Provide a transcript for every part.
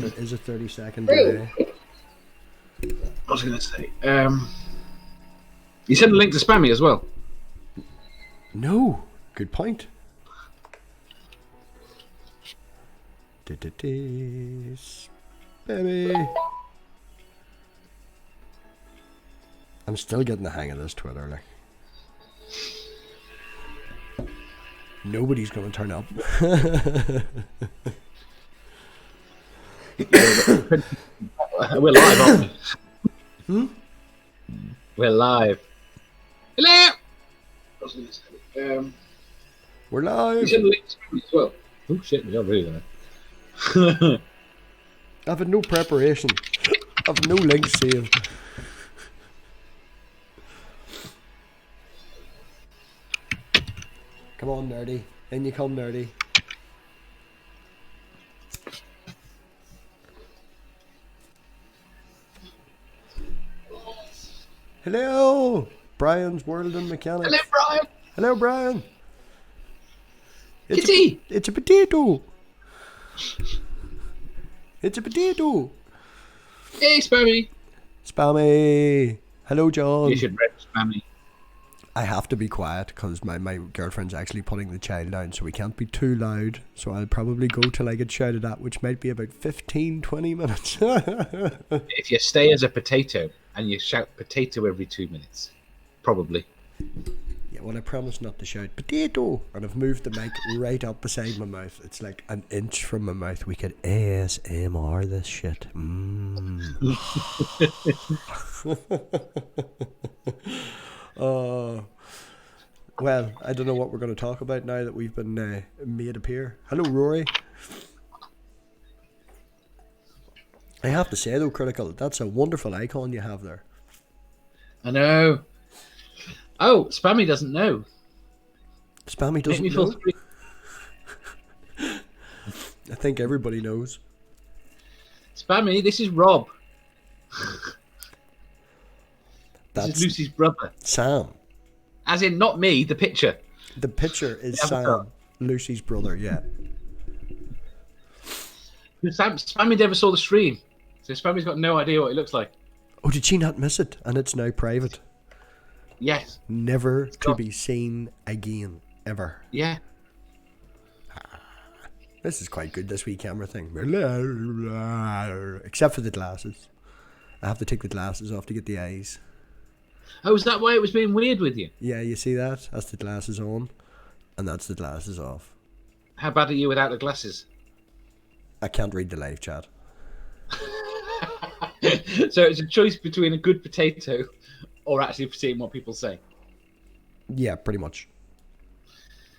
There is a 30-second delay. I was going to say. You sent a link to Spammy as well. No. Good point. Baby. I'm still getting the hang of this Twitter, like. Nobody's gonna turn up. We're live, aren't we? Hmm? We're live. Hello! I was going to say. We're You live. sent a link to Spammy as well. Oh shit, we got really there. I've had no preparation. I've no links saved. Come on, nerdy. In you come, nerdy. Hello, Brian's World and Mechanics. Hello, Brian. Hello, Brian. Kitty. It's a potato. It's a potato. Hey, Spammy. Spammy. Hello, John. You should rep Spammy. I have to be quiet because my girlfriend's actually putting the child down, so we can't be too loud. So I'll probably go till I get shouted at, which might be about 15-20 minutes. If you stay as a potato and you shout potato every 2 minutes, probably. Yeah, well, I promise not to shout potato, and I've moved the mic right up beside my mouth. It's like an inch from my mouth. We could ASMR this shit. Well, I don't know what we're going to talk about now that we've been made appear. Hello, Rory. I have to say though, Critical, that's a wonderful icon you have there. I know. Oh, Spammy doesn't know. Spammy doesn't know? I think everybody knows. Spammy, this is Rob. This That's is Lucy's brother. Sam. As in, not me, the picture. The picture is The avatar. Sam, Lucy's brother, yeah. Spammy never saw the stream. So Spammy's got no idea what it looks like. Oh, did she not miss it? And it's now private. Yes. Never to gone. be seen again, ever. Yeah. This is quite good, this wee camera thing. Except for the glasses. I have to take the glasses off to get the eyes. Oh, is that why it was being weird with you? Yeah, you see that? That's the glasses on, and that's the glasses off. How bad are you without the glasses? I can't read the live chat. So it's a choice between a good potato or actually seeing what people say. Yeah, pretty much.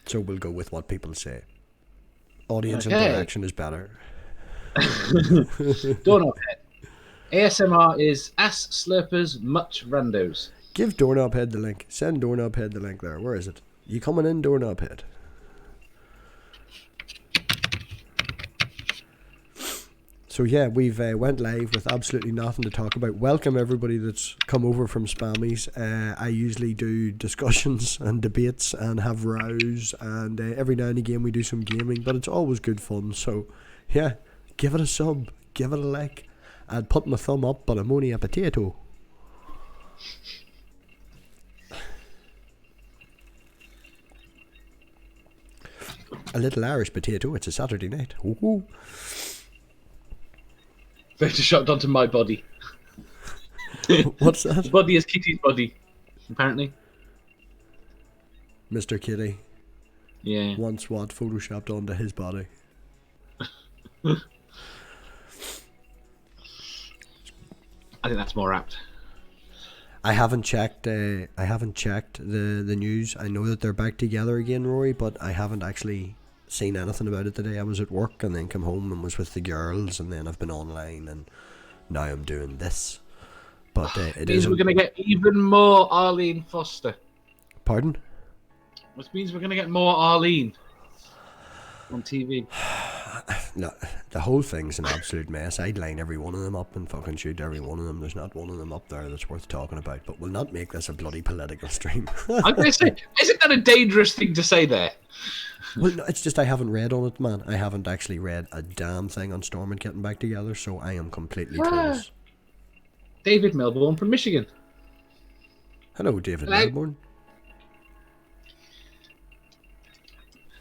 So we'll go with what people say. Audience Okay. interaction is better. Doorknob head. ASMR is ass slurpers, much randos. Give Doorknob Head the link. Send Doorknob Head the link there. Where is it? You coming in, Doorknob Head? So yeah, we've went live with absolutely nothing to talk about. Welcome everybody that's come over from Spammies. I usually do discussions and debates and have rows, and every now and again we do some gaming, but it's always good fun. So yeah, give it a sub, give it a like. I'd put my thumb up, but I'm only a potato. A little Irish potato. It's a Saturday night. Ooh. Photoshopped onto my body. What's The that? body is Kitty's body, apparently. Mr. Kitty Yeah. wants what photoshopped onto his body. I think that's more apt. I haven't checked. I haven't checked the news. I know that they're back together again, Rory, but I haven't actually seen anything about it today. I was at work and then come home and was with the girls, and then I've been online, and now I'm doing this. But it Means is. we're going to get even more Arlene Foster. Pardon? Which means we're going to get more Arlene on TV. No, the whole thing's an absolute mess. I'd line every one of them up and fucking shoot every one of them. There's not one of them up there that's worth talking about. But we'll not make this a bloody political stream. I'm going to say, isn't that a dangerous thing to say there? Well, no, it's just I haven't read on it, man. I haven't actually read a damn thing on Stormont getting back together, so I am completely clueless. David Melbourne from Michigan. Hello, David Hello. Melbourne.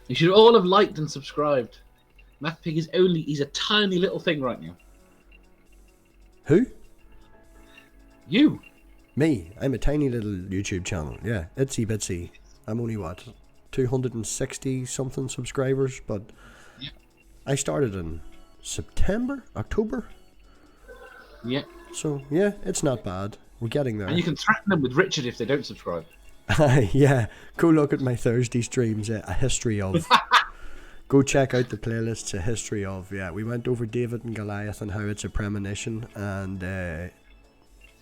You should all have liked and subscribed. MathPig he's a tiny little thing right now. Who? You. Me. I'm a tiny little YouTube channel. Yeah, itsy bitsy. I'm only, 260 something subscribers, but Yeah. I started in October. Yeah. So, yeah, it's not bad. We're getting there. And you can threaten them with Richard if they don't subscribe. Yeah, go look at my Thursday streams, a history of. Go check out the playlists, a history of. Yeah, we went over David and Goliath and how it's a premonition, and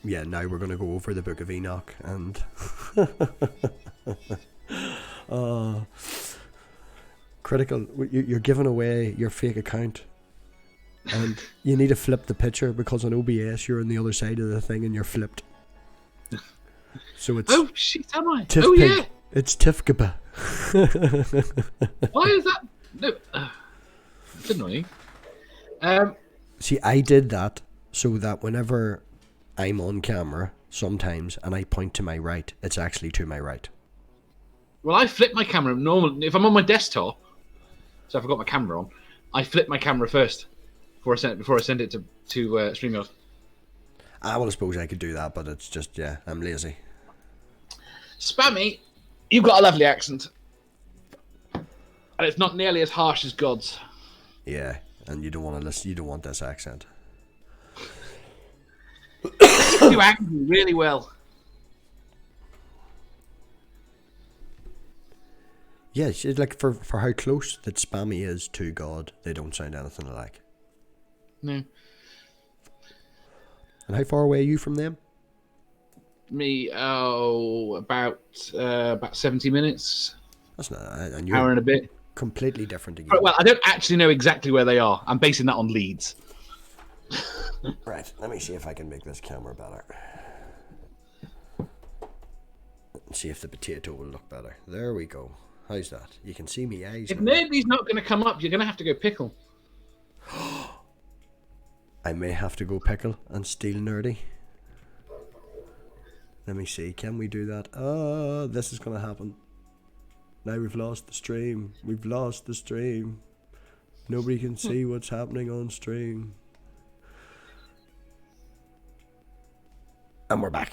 yeah, now we're going to go over the Book of Enoch, and critical. You're giving away your fake account, and you need to flip the picture because on OBS you're on the other side of the thing and you're flipped. So it's Oh shit, am I? Tif Oh Pig. yeah. It's Tifkaba. Why is that? No, it's annoying. See, I did that so that whenever I'm on camera, sometimes, and I point to my right, it's actually to my right. Well, I flip my camera normally if I'm on my desktop. So if I've got my camera on, I flip my camera first before I send it to StreamYard. Well, I suppose I could do that, but it's just, yeah, I'm lazy. Spammy, you've got a lovely accent, and it's not nearly as harsh as God's. Yeah, and you don't want to listen. You don't want this accent. You do angry really well. Yeah, it's like for how close that Spammy is to God, they don't sound anything alike. No, And how far away are you from them? me. Oh, about 70 minutes, That's not, and hour you're and a bit. completely different again. Well, I don't actually know exactly where they are. I'm basing that on leads. Right, let me see if I can make this camera better. See if the potato will look better. There we go. How's that? You can see me eyes. If now. Nerdy's not going to come up, you're going to have to go pickle. I may have to go pickle and steal Nerdy. Let me see. Can we do that? This is going to happen. Now we've lost the stream. We've lost the stream. Nobody can see what's happening on stream. And we're back.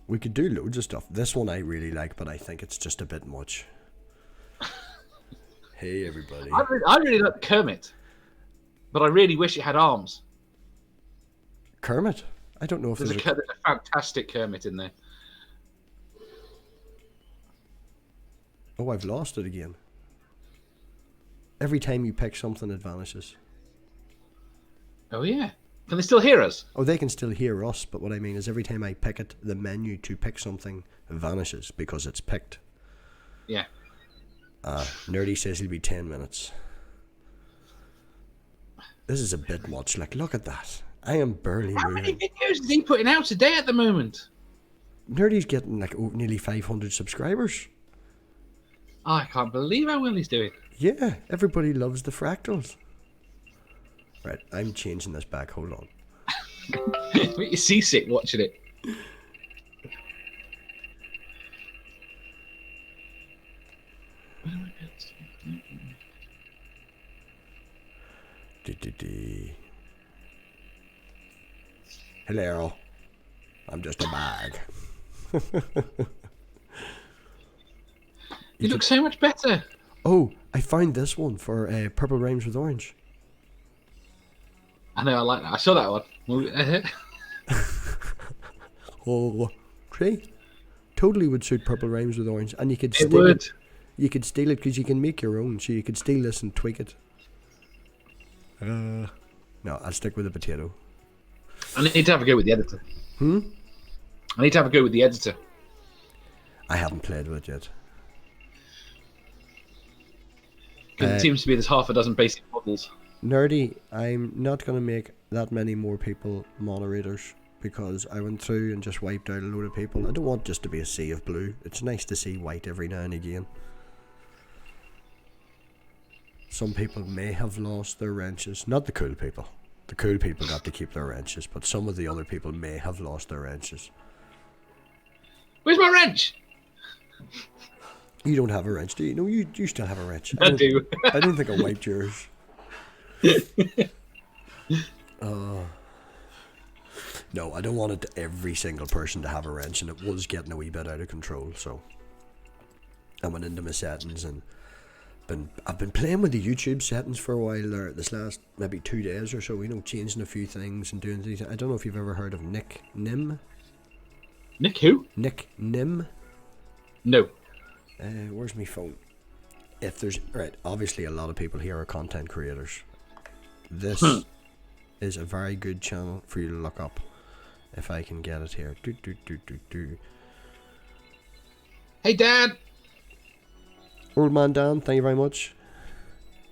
We could do loads of stuff. This one I really like, but I think it's just a bit much. Hey, everybody. I really like Kermit, but I really wish it had arms. Kermit? I don't know if There's a fantastic Kermit in there. Oh, I've lost it again. Every time you pick something, it vanishes. Oh yeah. Can they still hear us? Oh, they can still hear us, but what I mean is every time I pick it, the menu to pick something vanishes because it's picked. Yeah. Nerdy says he'll be 10 minutes. This is a bit much. Like, look at that. I am barely How many moving. videos is he putting out a day at the moment? Nerdy's getting like nearly 500 subscribers. I can't believe how well he's doing. Yeah, everybody loves the fractals. Right, I'm changing this back. Hold on. You're seasick watching it. Hello. I'm just a bag. You look so much better. Oh, I found this one for Purple Rhymes with Orange. I know, I like that. I saw that one. Oh, see? Totally would suit Purple Rhymes with Orange. And you could It steal would. it. You could steal it because you can make your own. So you could steal this and tweak it. No, I'll stick with the potato. I need to have a go with the editor. I need to have a go with the editor. I haven't played with it yet. Because it seems to be there's half a dozen basic models. Nerdy, I'm not going to make that many more people moderators because I went through and just wiped out a load of people. I don't want just to be a sea of blue. It's nice to see white every now and again. Some people may have lost their wrenches. Not the cool people. The cool people got to keep their wrenches, but some of the other people may have lost their wrenches. Where's my wrench? You don't have a wrench, do you? No, you still have a wrench. I do. I don't think I wiped yours. No, I don't want it to every single person to have a wrench, and it was getting a wee bit out of control, so I went into my settings and I've been playing with the YouTube settings for a while there this last maybe 2 days or so, changing a few things and doing things. I don't know if you've ever heard of Nick Nim. Nick who? Nick Nim. No. Where's my phone? If there's obviously a lot of people here are content creators. This is a very good channel for you to look up. If I can get it here. Hey, Dad. Old man Dan, thank you very much.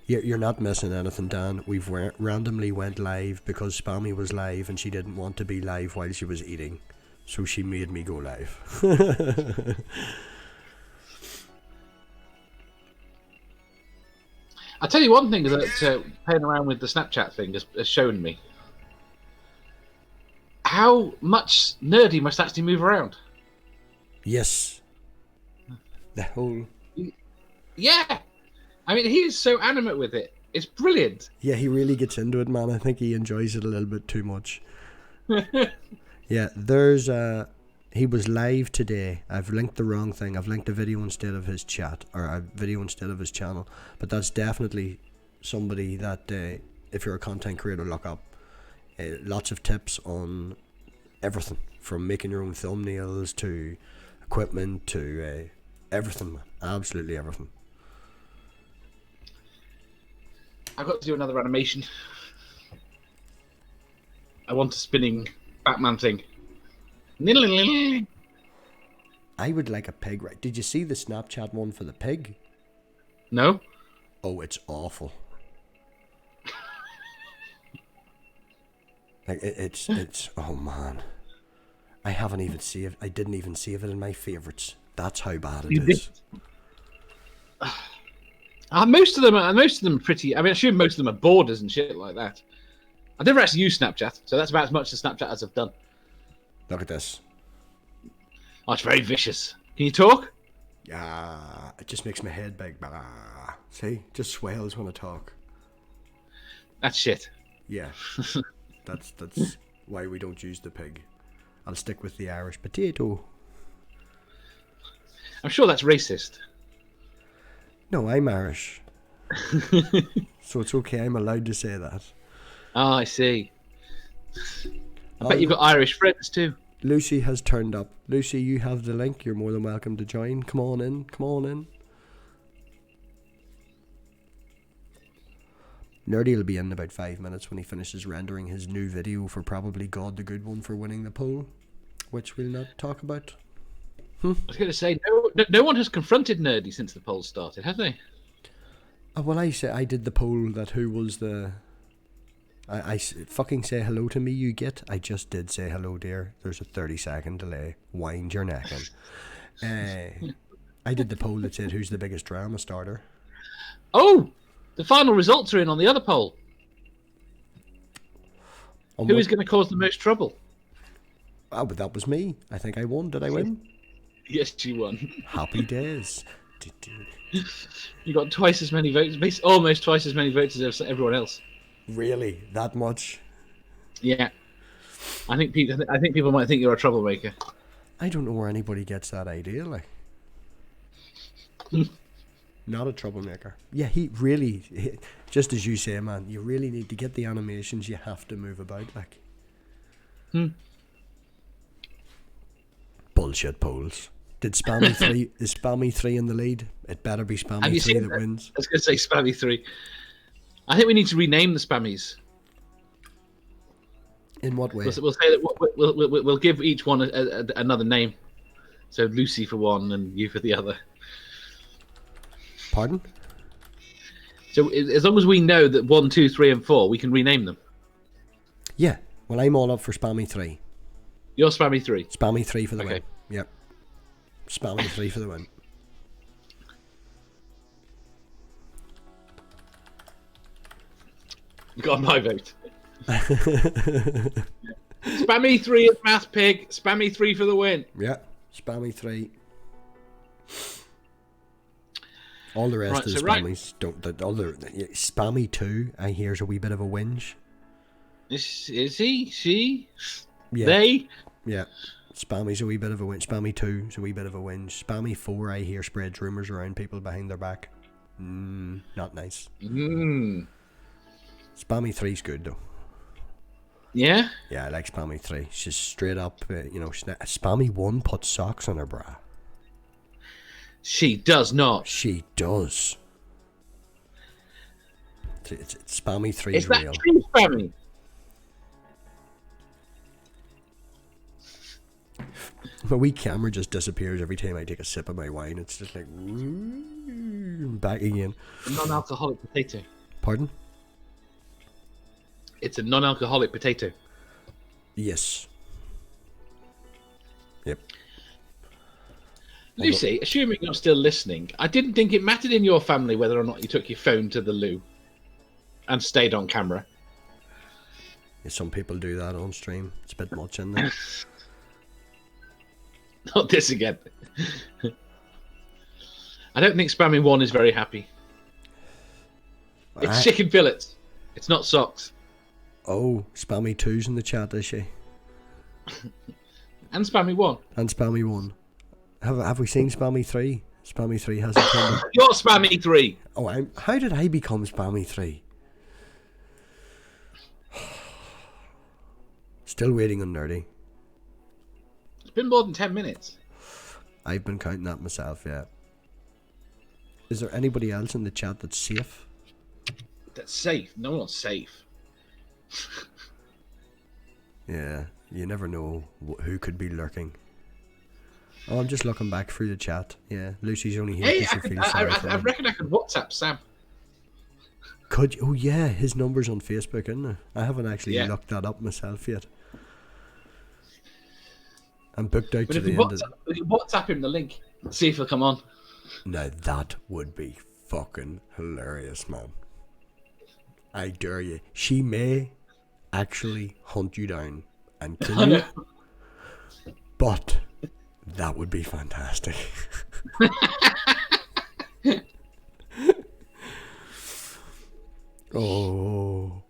You're not missing anything, Dan. We've randomly went live because Spammy was live and she didn't want to be live while she was eating. So she made me go live. I'll tell you one thing that playing around with the Snapchat thing has shown me. How much Nerdy must actually move around. Yes. The whole... Yeah. I mean, he is so animate with it. It's brilliant. Yeah, he really gets into it, man. I think he enjoys it a little bit too much. Yeah, there's he was live today. I've linked the wrong thing. I've linked a video instead of his chat, or a video instead of his channel. But that's definitely somebody that, if you're a content creator, look up. Lots of tips on everything, from making your own thumbnails to equipment to everything, man. Absolutely everything. I've got to do another animation. I want a spinning Batman thing. I would like a pig, right? Did you see the Snapchat one for the pig? No? Oh, it's awful. Like it's oh man. I haven't even saved. I didn't even save it in my favorites. That's how bad it is. Most of them are pretty. I mean, I assume most of them are borders and shit like that. I've never actually used Snapchat, so that's about as much as Snapchat as I've done. Look at this. Oh, it's very vicious. Can you talk? Yeah, it just makes my head big. See, just swells when I talk. That's shit. Yeah, that's why we don't use the pig. I'll stick with the Irish potato. I'm sure that's racist. No, I'm Irish. So it's okay, I'm allowed to say that. Oh, I see. I bet you've got Irish friends too. Lucy has turned up. Lucy, you have the link. You're more than welcome to join. Come on in. Come on in. Nerdy will be in about 5 minutes when he finishes rendering his new video for probably God the Good One for winning the poll, which we'll not talk about. I was going to say, no one has confronted Nerdy since the poll started, have they? Well, I did the poll that who was the... I fucking say hello to me, you get. I just did say hello, dear. There's a 30-second delay. Wind your neck in. I did the poll that said who's the biggest drama starter. Oh! The final results are in on the other poll. Who is going to cause the most trouble? Oh, but that was me. I think I won. Did I win? Yes, you won. Happy days. You got twice as many votes, almost twice as many votes as everyone else. Really? That much? Yeah. I think people might think you're a troublemaker. I don't know where anybody gets that idea, like. Not a troublemaker. Yeah, just as you say, man, you really need to get the animations, you have to move about, like. Bullshit polls. Did Spammy 3, is Spammy 3 in the lead? It better be Spammy 3 that wins. I was going to say Spammy 3. I think we need to rename the Spammies. In what way? We'll say that we'll give each one another name. So Lucy for one and you for the other. Pardon? So as long as we know that 1, 2, 3, and 4, we can rename them. Yeah. Well, I'm all up for Spammy 3. You're Spammy 3. Spammy 3 for the Okay. win. Yep. Spammy 3 for the win. You got my vote. Spammy 3 at Math Pig. Spammy 3 for the win. Yeah. Spammy 3. All the rest Right, of the so spammies don't. Spammy 2, I hear, is a wee bit of a whinge. Is he? She? Yeah. They? Yeah. Spammy's a wee bit of a whinge. Spammy 2 is a wee bit of a whinge. Spammy 4, I hear, spreads rumours around people behind their back. Not nice. Mm. Spammy 3's good, though. Yeah? Yeah, I like Spammy 3. She's straight up, Spammy 1 puts socks on her bra. She does not. She does. It's Spammy 3 is Is that real. true, Spammy? My wee camera just disappears every time I take a sip of my wine. It's just like, back again. Non-alcoholic potato. Pardon? It's a non-alcoholic potato. Yes. Yep. Lucy, assuming you're still listening, I didn't think it mattered in your family whether or not you took your phone to the loo and stayed on camera. Yeah, some people do that on stream. It's a bit much in there. Not this again. I don't think Spammy 1 is very happy. It's chicken fillets. It's not socks. Oh, Spammy 2's in the chat, is she? And Spammy 1. And Spammy 1. Have we seen Spammy 3? Spammy 3 hasn't come. You're Spammy 3. Oh, how did I become Spammy 3? Still waiting on Nerdy. It's been more than 10 minutes. I've been counting that myself, yeah. Is there anybody else in the chat that's safe? That's safe. No one's safe. Yeah, you never know who could be lurking. Oh, I'm just looking back through the chat. Yeah, Lucy's only here Hey, because she feels sorry for I him. reckon I could WhatsApp Sam. Could you? Oh yeah, his number's on Facebook, isn't it? I haven't actually looked that up myself yet. I'm booked out But to if the we end of WhatsApp him the link, see if he'll come on. Now that would be fucking hilarious, man. I dare you. She may actually hunt you down and kill you, but that would be fantastic. Oh.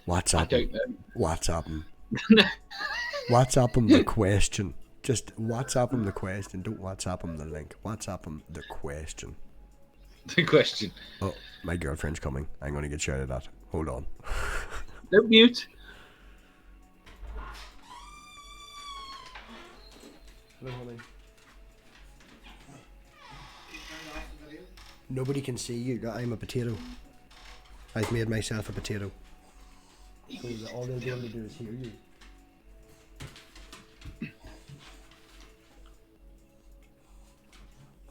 WhatsApp I don't know. WhatsApp him. WhatsApp him the question. Just WhatsApp him the question. Don't WhatsApp him the link. WhatsApp him the question. The question. Oh, my girlfriend's coming. I'm going to get shouted at. Hold on. Don't mute. Hello, honey. Nobody can see you. I'm a potato. I've made myself a potato. So all they'll be able to do is hear you. Is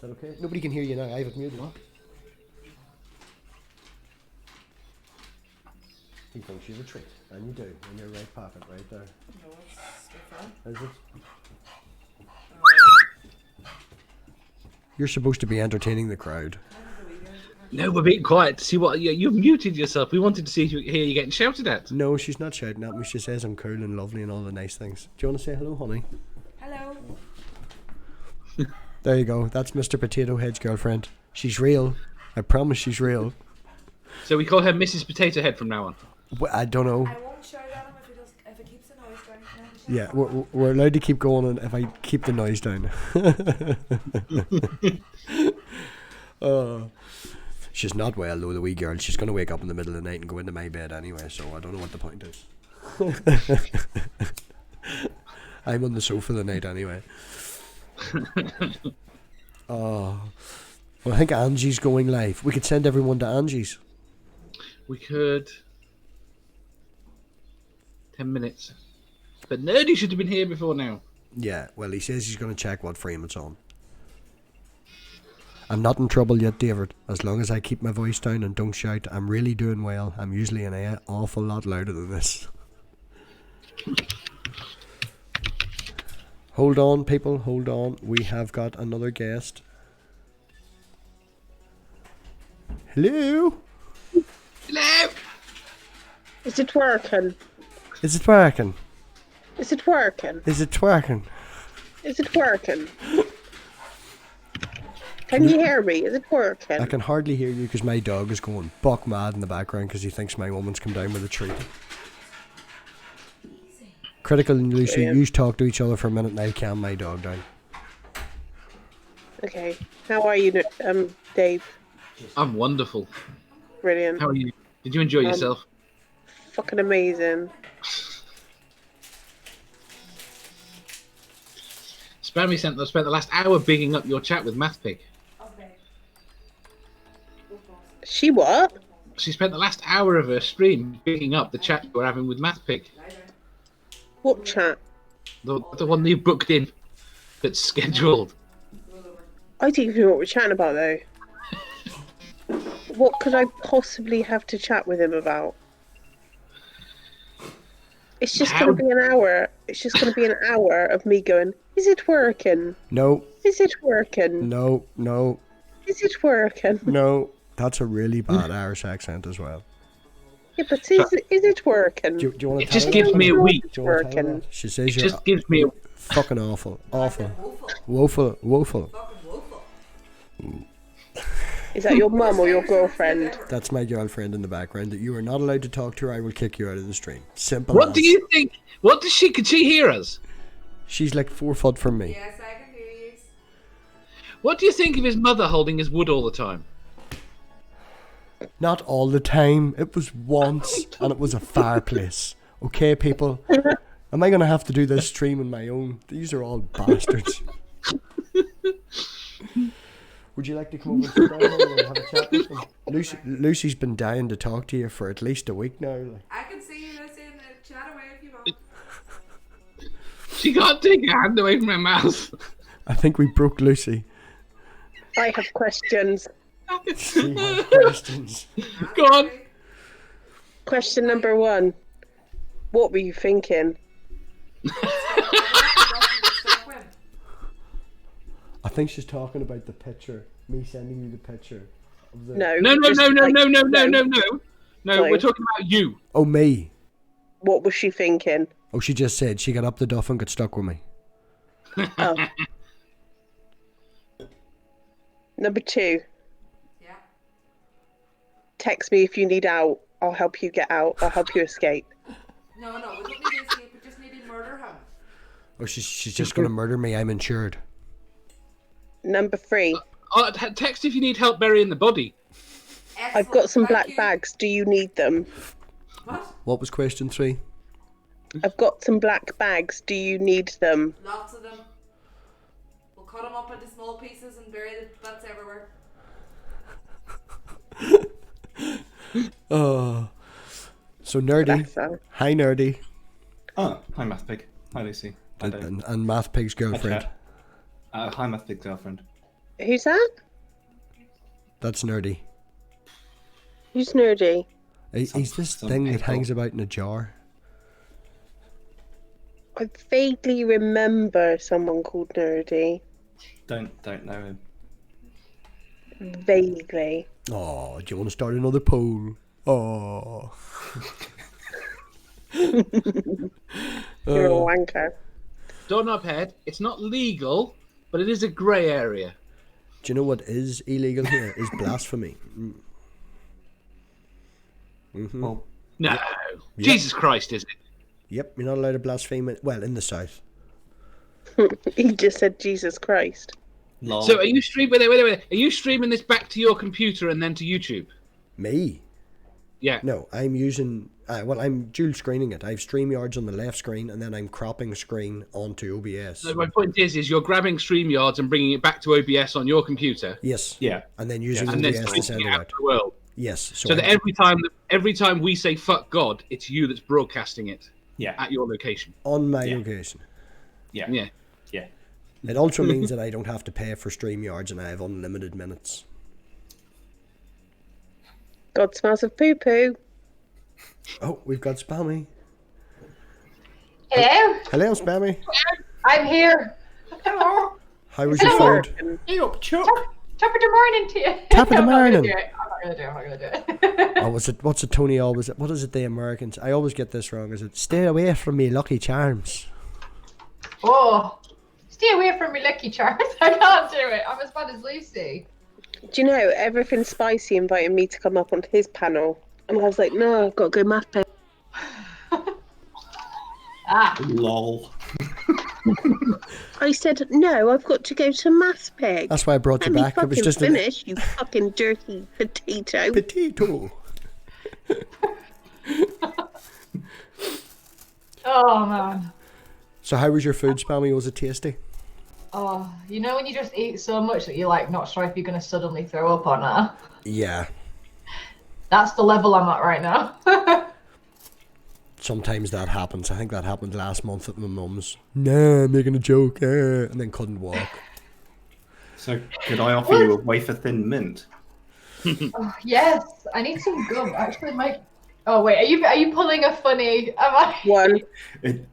that okay? Nobody can hear you now. I have it muted. He thinks you have a treat, and you do, in your right pocket, right there. No, it's different. Is it? You're supposed to be entertaining the crowd. No, we're being quiet to see what you've muted yourself. We wanted to see if you hear you getting shouted at. No, she's not shouting at me. She says I'm cool and lovely and all the nice things. Do you want to say hello, honey? Hello. There you go. That's Mr. Potato Head's girlfriend. She's real. I promise she's real. So we call her Mrs. Potato Head from now on. Well, I don't know. I won't shout at him if it keeps the noise down. No, Yeah, we're allowed to keep going on if I keep the noise down. She's not well though, the wee girl. She's going to wake up in the middle of the night and go into my bed anyway, so I don't know what the point is. I'm on the sofa the night anyway. Well, I think Angie's going live. We could send everyone to Angie's. We could. 10 minutes. But Nerdy should have been here before now. Yeah, well, he says he's going to check what frame it's on. I'm not in trouble yet, David. As long as I keep my voice down and don't shout, I'm really doing well. I'm usually an awful lot louder than this. Hold on, people. Hold on. We have got another guest. Hello? Hello. Is it working? Is it working? Is it working? Is it working? Is it working? Can you hear me? Is it working? I can hardly hear you because my dog is going buck mad in the background because he thinks my woman's come down with a treat. Critical and Lucy, you talk to each other for a minute and I'll calm my dog down. Okay. How are you, Dave? I'm wonderful. Brilliant. How are you? Did you enjoy yourself? Fucking amazing. Spammy spent the last hour bigging up your chat with MathPig. Okay. She what? She spent the last hour of her stream bigging up the chat you were having with MathPig. What chat? The one you booked in that's scheduled. I don't even know what we're chatting about though. What could I possibly have to chat with him about? It's just going to be an hour. It's just going to be an hour of me going, is it working? No. Is it working? No. Is it working? No. That's a really bad Irish accent as well. Yeah, but is it working? Do you want to It just gives me a week. Do you want to tell her that? She says It you're just gives me a... fucking awful. Awful. Woeful. Woeful. Fucking woeful. Is that your mum or your girlfriend? That's my girlfriend in the background that you are not allowed to talk to her. I will kick you out of the stream. Simple What as. do you think? What does she... Could she hear us? She's like 4 foot from me. Yes, I can hear you. What do you think of his mother holding his wood all the time? Not all the time. It was once, and it was a fireplace. Okay, people? Am I going to have to do this stream on my own? These are all bastards. Would you like to come over and sit down and have a chat with me? Lucy's been dying to talk to you for at least a week now. Like. I can see you listening. Chat away if you want. She can't take her hand away from her mouth. I think we broke Lucy. I have questions. She has questions. Go on. Question number 1. What were you thinking? I think she's talking about the picture. Me sending you the picture. Of the... No. No, just like- No, we're talking about you. Oh, me. What was she thinking? Oh, she just said she got up the duff and got stuck with me. Oh. Number 2. Yeah. Text me if you need out. I'll help you get out. I'll help you escape. No, we don't need to escape. We just need to murder him. Oh, she's just going to murder me. I'm insured. Number 3. Text if you need help burying the body. I've got some Excellent, black thank you. bags. Do you need them? What? What was question 3? I've got some black bags. Do you need them? Lots of them. We'll cut them up into small pieces and bury the butts everywhere. Oh. So Nerdy. That's all. Hi, Nerdy. Oh, hi MathPig. Hi Lucy. Hi Dave. And Math Pig's girlfriend. Chat. Hi MathPig girlfriend. Who's that? That's Nerdy. Who's nerdy? He's this some thing that people. hangs about in a jar. I vaguely remember someone called Nerdy. Don't know him. Vaguely. Oh, do you want to start another poll? Oh. You're a wanker. Doorknob head. It's not legal, but it is a grey area. Do you know what is illegal here? Is blasphemy. Well, No. Jesus Christ, is it? Yep, you're not allowed to blaspheme. Well, in the south. He just said Jesus Christ. lol. So are you streaming? Wait. Are you streaming this back to your computer and then to YouTube? Me? Yeah. No, I'm using. I'm dual screening it. I have StreamYards on the left screen, and then I'm cropping screen onto OBS. So my point is you're grabbing StreamYards and bringing it back to OBS on your computer, Yes. Yeah. And then using and then OBS to streaming send it it out out. to the world. Yes. So that every time we say "fuck God," it's you that's broadcasting it Yeah. at your location. on my Yeah. location. Yeah. Yeah. Yeah. It also means that I don't have to pay for StreamYards and I have unlimited minutes. God smells of poo poo. Oh, we've got Spammy. Hello, Hello, Spammy. I'm here. Hello. How was your food? Hey up, Chuck. Top of the morning to you. Top of the I'm not gonna morning. do it. I'm not gonna do it. Oh, what's it Tony always, what is it the Americans, I always get this wrong, is it stay away from me Lucky Charms? Oh, stay away from me, Lucky Charms. I can't do it. I'm as bad as Lucy. Do you know, Everything Spicy invited me to come up onto his panel. And I was like, no, I've got to go math peg. Lol. I said, no, I've got to go to math peg. That's why I brought you Let me back. It was fucking just finish, you fucking dirty potato. potato. Oh man. So how was your food, Spammy? Was it tasty? Oh, you know when you just eat so much that you're like not sure if you're gonna suddenly throw up or not. Yeah. That's the level I'm at right now. Sometimes that happens. I think that happened last month at my mum's. Nah, I'm making a joke. And then couldn't walk. So, could I offer you a wafer thin mint? Oh, yes, I need some gum. Actually, Mike. Oh wait, are you pulling a funny? Am I? One.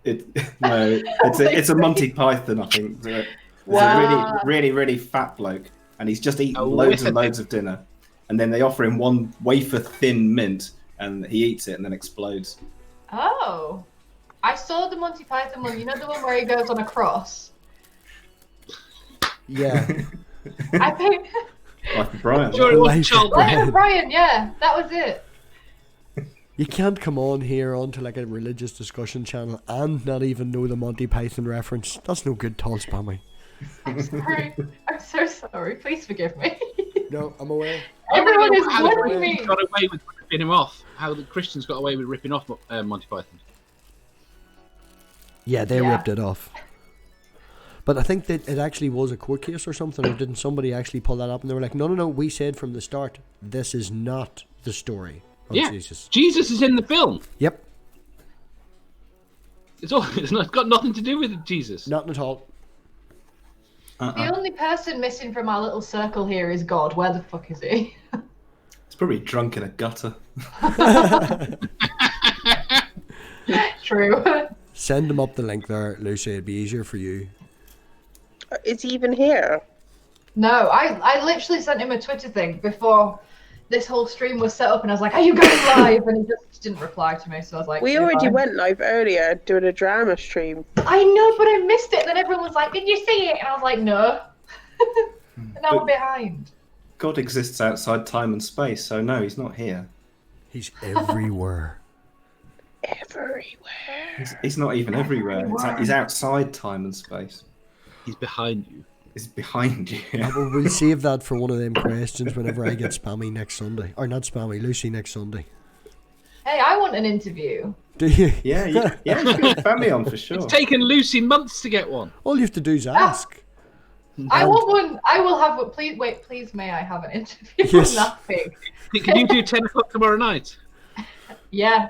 It's a Monty Python, I think. It's Wow. a really fat bloke, and he's just eaten Oh, loads yeah. and loads of dinner, and then they offer him one wafer thin mint, and he eats it and then explodes. Oh, I saw the Monty Python one. You know the one where he goes on a cross. Yeah. I think. Like Brian. Sure, it was Life Charles of Life of Brian. Yeah, that was it. You can't come on here onto like a religious discussion channel and not even know the Monty Python reference. That's no good, tall Spammy. I'm sorry. I'm so sorry. Please forgive me. No, I'm aware. Everyone is how the blaming Christians me. got away with ripping him off. How the Christians got away with ripping off Monty Python. Yeah, they Yeah. ripped it off. But I think that it actually was a court case or something, or didn't somebody actually pull that up and they were like, no, we said from the start, this is not the story of Yeah, Jesus. Jesus is in the film. Yep, It's not got nothing to do with Jesus. nothing at all. The only person missing from our little circle here is God. Where the fuck is he? He's probably drunk in a gutter. True. Send them up the link there, Lucy, it'd be easier for you. Is he even here? No, I literally sent him a Twitter thing before this whole stream was set up, and I was like, "Are you guys live?" And he just didn't reply to me, so I was like, We "Okay, already fine." went live earlier doing a drama stream. I know, but I missed it. And then everyone was like, "Did you see it?" And I was like, "No." And now I'm behind. God exists outside time and space, so no, he's not here. He's everywhere. Everywhere. He's not even everywhere. He's outside time and space. He's behind you. He's behind you. Well, we'll save that for one of them questions whenever I get Spammy next Sunday. Or not Spammy, Lucy next Sunday. Hey, I want an interview. Do you? Yeah, you should get family on for sure. It's taken Lucy months to get one. All you have to do is ask. I want one. I will have one. Please, may I have an interview? Yes. That big. Can you do 10 o'clock tomorrow night? Yeah.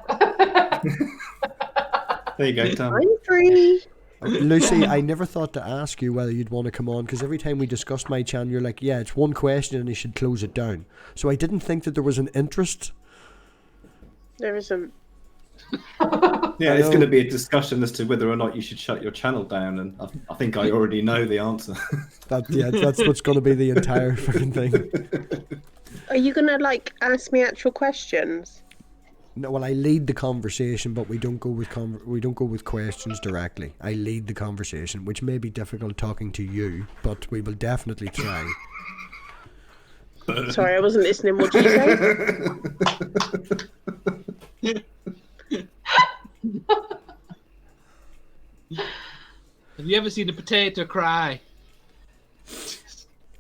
There you go, Tom. I'm free. Lucy, I never thought to ask you whether you'd want to come on, because every time we discussed my channel, you're like, yeah, it's one question and you should close it down. So I didn't think that there was an interest. There isn't. Yeah, I it's know. going to be a discussion as to whether or not you should shut your channel down, and I think I already know the answer. That's what's going to be the entire fucking thing. Are you gonna ask me actual questions? No, well, I lead the conversation, but we don't go with questions directly. I lead the conversation, which may be difficult talking to you, but we will definitely try. Sorry, I wasn't listening. What did you say? Have you ever seen a potato cry?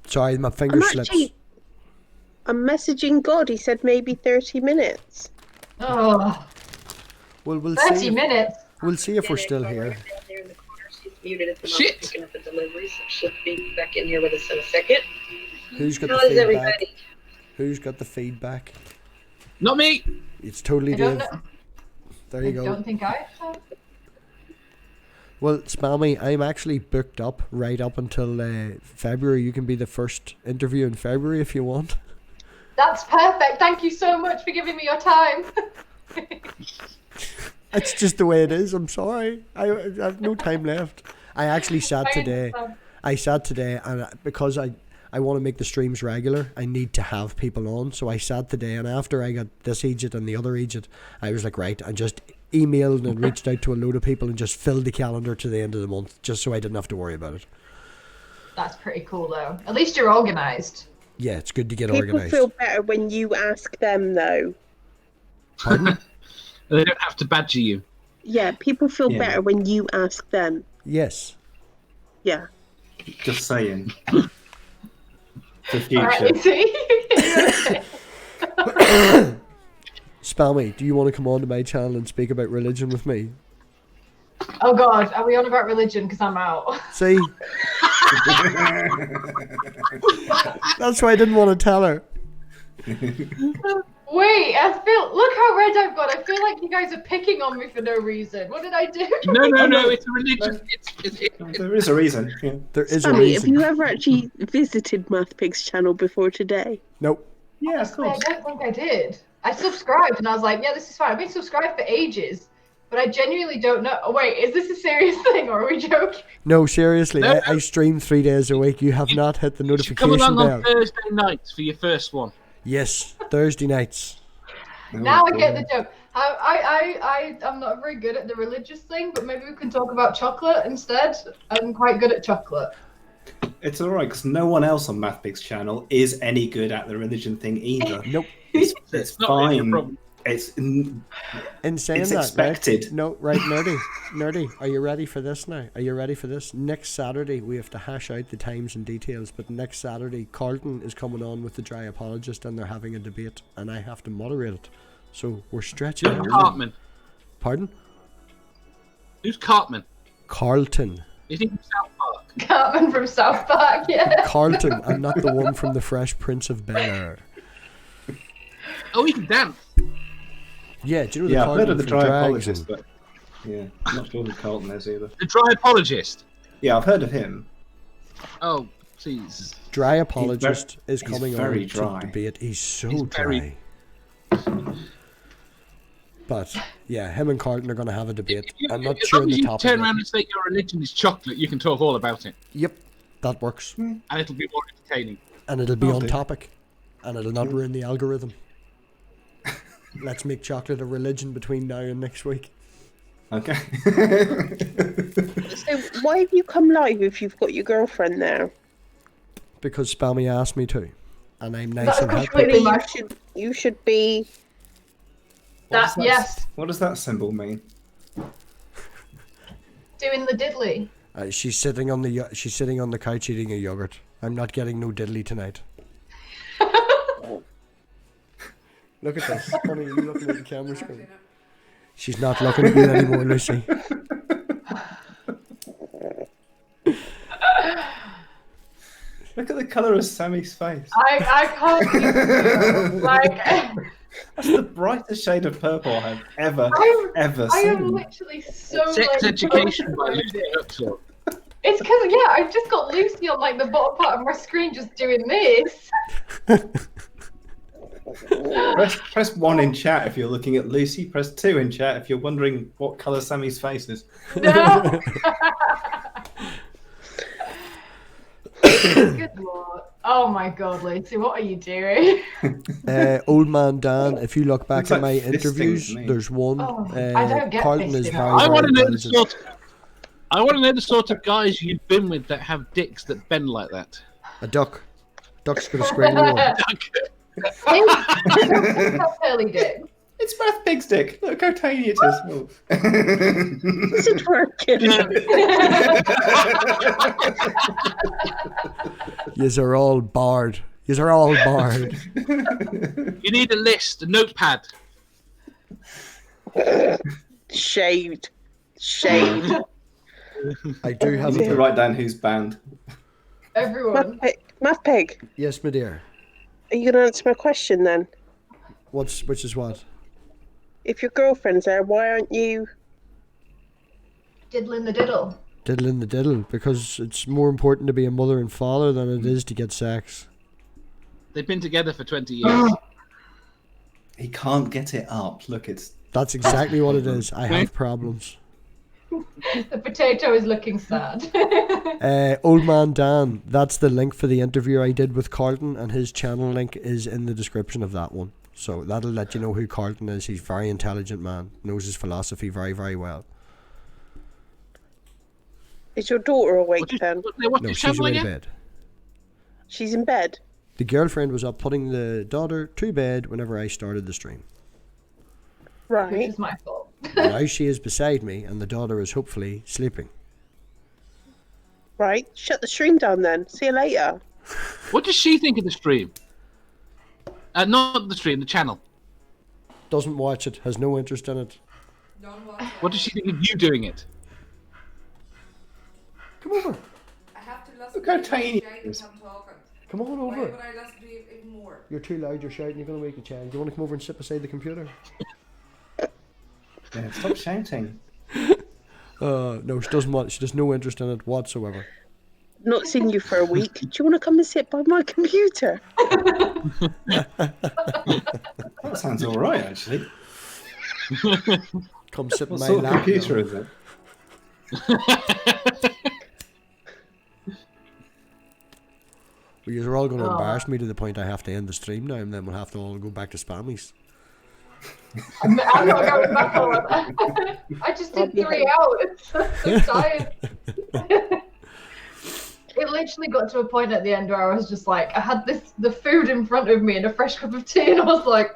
Sorry, my finger slips. I'm messaging God. He said maybe 30 minutes. Oh, Well, we'll 30 see. minutes. We'll see if we're still here. Shit! Picking up a delivery, so she'll be back in here with us in a second. Who's got the How is feedback? everybody? Who's got the feedback? Not me! It's totally I don't Dave. know. There you I go. don't think I have. Well, Spammy, I'm actually booked up right up until February. You can be the first interview in February if you want. That's perfect. Thank you so much for giving me your time. It's just the way it is. I'm sorry. I have no time left. I actually sat today. I sat today, and because I want to make the streams regular, I need to have people on. So I sat today, and after I got this agent and the other agent, I was like, right, I just emailed and reached out to a load of people and just filled the calendar to the end of the month, just so I didn't have to worry about it. That's pretty cool, though. At least you're organised. Yeah, it's good to get People organised. feel better when you ask them, though. Pardon? They don't have to badger you. Yeah, people feel Yeah. better when you ask them. Yes. Yeah. Just saying. The All right, future. Lucy. Spammy, do you want to come on to my channel and speak about religion with me? Oh God, are we on about religion? Because I'm out. See? That's why I didn't want to tell her. Wait, look how red I've got. I feel like you guys are picking on me for no reason. What did I do? No, it's a religion. There is a reason. Yeah. There is a Sammy, have reason. you ever actually visited MathPig's channel before today? Nope. Yeah, of I course. don't think I did. I subscribed and I was like, yeah, this is fine. I've been subscribed for ages, but I genuinely don't know. Oh, wait, is this a serious thing or are we joking? No, seriously, No. I stream 3 days a week. You have not hit the You should come notification along on bell. Thursday nights for your first one. Yes, Thursday nights. Now I get the joke. I'm not very good at the religious thing, but maybe we can talk about chocolate instead. I'm quite good at chocolate. It's alright, because no one else on MathPig's channel is any good at the religion thing either. Nope. It's Not really a fine. problem. It's In saying It's that, expected. Right? No, right, nerdy. Are you ready for this now? Are you ready for this? Next Saturday, we have to hash out the times and details. But next Saturday, Carlton is coming on with the Dry Apologist, and they're having a debate, and I have to moderate it. So we're stretching. Who's it. Cartman? Pardon? Who's Cartman? Carlton. Is he from South Park? Cartman from South Park, yeah. Carlton, and not the one from the Fresh Prince of Bel-Air. Oh, he can dance. Yeah, do you know the yeah, I've Carlton heard of the from dry Drags apologist, and- but yeah, I'm not sure who Carlton is either. The dry apologist. Yeah, I've heard of him. Oh, please. Dry Apologist is he's coming very on dry. to debate. He's so He's dry. very- But yeah, him and Carlton are going to have a debate. I'm not As sure long on as the you topic. turn yet. around and say your religion is chocolate, you can talk all about it, Yep, that works, and it'll be more entertaining. and it'll be I'll on do. topic, and it'll not ruin the algorithm. Let's make chocolate a religion between now and next week. Okay. So why have you come live if you've got your girlfriend there? Because Spammy asked me to, and I'm nice and helpful. Pretty Really, much. you should be. That, yes, What does that symbol mean? doing the diddly. She's sitting on the couch eating a yogurt. I'm not getting no diddly tonight. Look at this. Honey, you looking at the camera screen? She's not looking at you anymore, Lucy. Look at the colour of Sammy's face. I can't do like That's the brightest shade of purple I've ever I am seen. literally so Sex like education by bored. Lucy Huxley. It's because I've just got Lucy on like the bottom part of my screen just doing this. Press 1 in chat if you're looking at Lucy. Press 2 in chat if you're wondering what colour Sammy's face is. No. Good lord. Oh my god, Lucy, what are you doing? Old man Dan, if you look back Looks at my like fisting interviews, to me. there's one. Oh, I don't get Carlton is fisting. very, I want to very know the intelligent. sort. I want to know the sort of guys you've been with that have dicks that bend like that. A duck. Duck's got a square one. That's curly dick. It's Math Pig's dick. Look how tiny it is. Oh. Is it working? Yous are all barred. Yous are all barred. You need a list, a notepad. Shaved. Shaved. I do I have need to a... write down who's banned. Everyone. Mathpig, Yes, my dear. are you going to answer my question then? Which is what? If your girlfriend's there, why aren't you? Diddling the diddle. Diddling the diddle, because it's more important to be a mother and father than it is to get sex. They've been together for 20 years. He can't get it up. Look, it's That's exactly what it is. I have problems. The potato is looking sad. Old Man Dan, that's the link for the interview I did with Carlton, and his channel link is in the description of that one. So that'll let you know who Carlton is. He's a very intelligent man, knows his philosophy very, very well. Is your daughter awake then? What's No, his she's channel away to again? bed. She's in bed. The girlfriend was up putting the daughter to bed whenever I started the stream. Which Right. is my fault. Now she is beside me, and the daughter is hopefully sleeping. Right. Shut the stream down then. See you later. What does she think of the stream? Not the stream, the channel. Doesn't watch it, has no interest in it. Don't watch What does she think of you doing it? Come over. I have to listen Look how to tiny you it shouting is. when I'm talking. Come on Why over. would I listen to you even more? You're too loud, you're shouting, you're going to wake a child. Do you want to come over and sit beside the computer? yeah, stop shouting. No, she doesn't want. She has no interest in it whatsoever. Not seen you for a week. Do you want to come and sit by my computer? That sounds all right, actually. Come sit in What my sort of lap. computer now. is it? Well, you're all going to Oh. embarrass me to the point I have to end the stream now, and then we'll have to all go back to spammies. I'm not going back on. I just did 3 hours. I'm tired. It literally got to a point at the end where I was just like, I had the food in front of me and a fresh cup of tea, and I was like,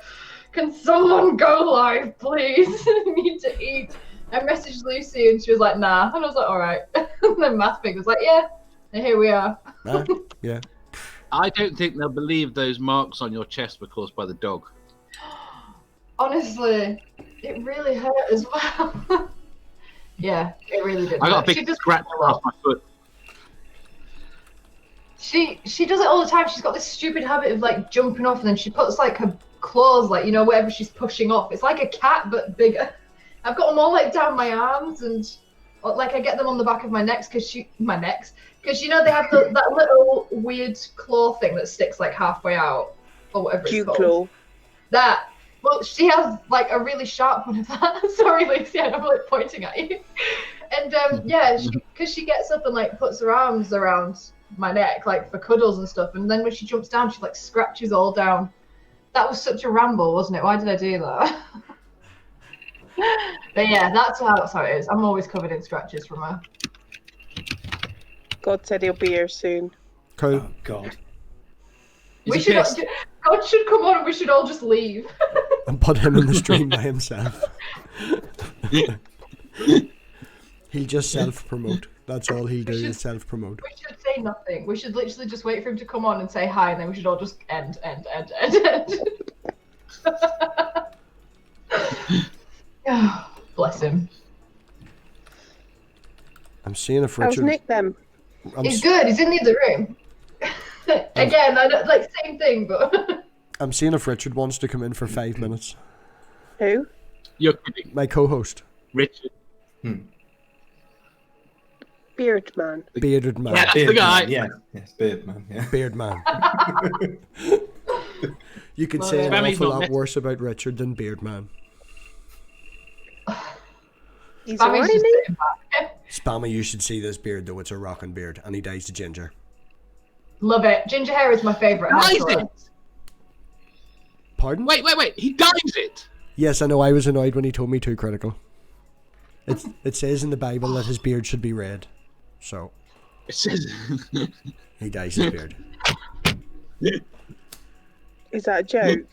can someone go live, please? I need to eat. I messaged Lucy and she was like, nah. And I was like, all right. And then Math Pig was like, yeah. And here we are. Ah, yeah. I don't think they'll believe those marks on your chest were caused by the dog. Honestly, it really hurt as well. Yeah, it really did. I got a hurt. She big does scratch it a lot. across my foot. She does it all the time. She's got this stupid habit of like jumping off, and then she puts like her claws, like, you know, wherever she's pushing off. It's like a cat but bigger. I've got them all like down my arms, and like I get them on the back of my necks because you know they have that little weird claw thing that sticks like halfway out or whatever it's Dew called. claw. That. Well, she has like a really sharp one of that. Sorry, Lucy, I'm like pointing at you. And yeah, because she gets up and like puts her arms around my neck like for cuddles and stuff, and then when she jumps down, she like scratches all down. That was such a ramble, wasn't it? Why did I do that? But yeah, that's how it is. I'm always covered in scratches from her. God said he'll be here soon. Cool. Oh, God. We Is he should. pissed? God should come on and we should all just leave. And put him in the stream by himself. He'll just self-promote. That's all he'll do is self-promote. We should say nothing. We should literally just wait for him to come on and say hi, and then we should all just end. Oh, bless him. I'm seeing if How's Richard... Nick then? He's good. He's in the other room. Again, I don't like same thing, but I'm seeing if Richard wants to come in for 5 minutes. Who? You're kidding. My co-host. Richard. Beard man. Bearded man. Yeah, that's Beard the guy. Man, yeah. Yes, Beard Man, yeah. Beard man. You could Love say it. an Spammy's awful not lot net- worse about Richard than Beard man. He's Spammy's alright, just isn't he? sitting back. Spammy, you should see this beard though. It's a rockin' beard, and he dyes to ginger. Love it. Ginger hair is my favourite. Dyes hair colour. it. Pardon? Wait. He dyes it. Yes, I know. I was annoyed when he told me too critical. It says in the Bible that his beard should be red, so It says. he dyes his beard. Is that a joke?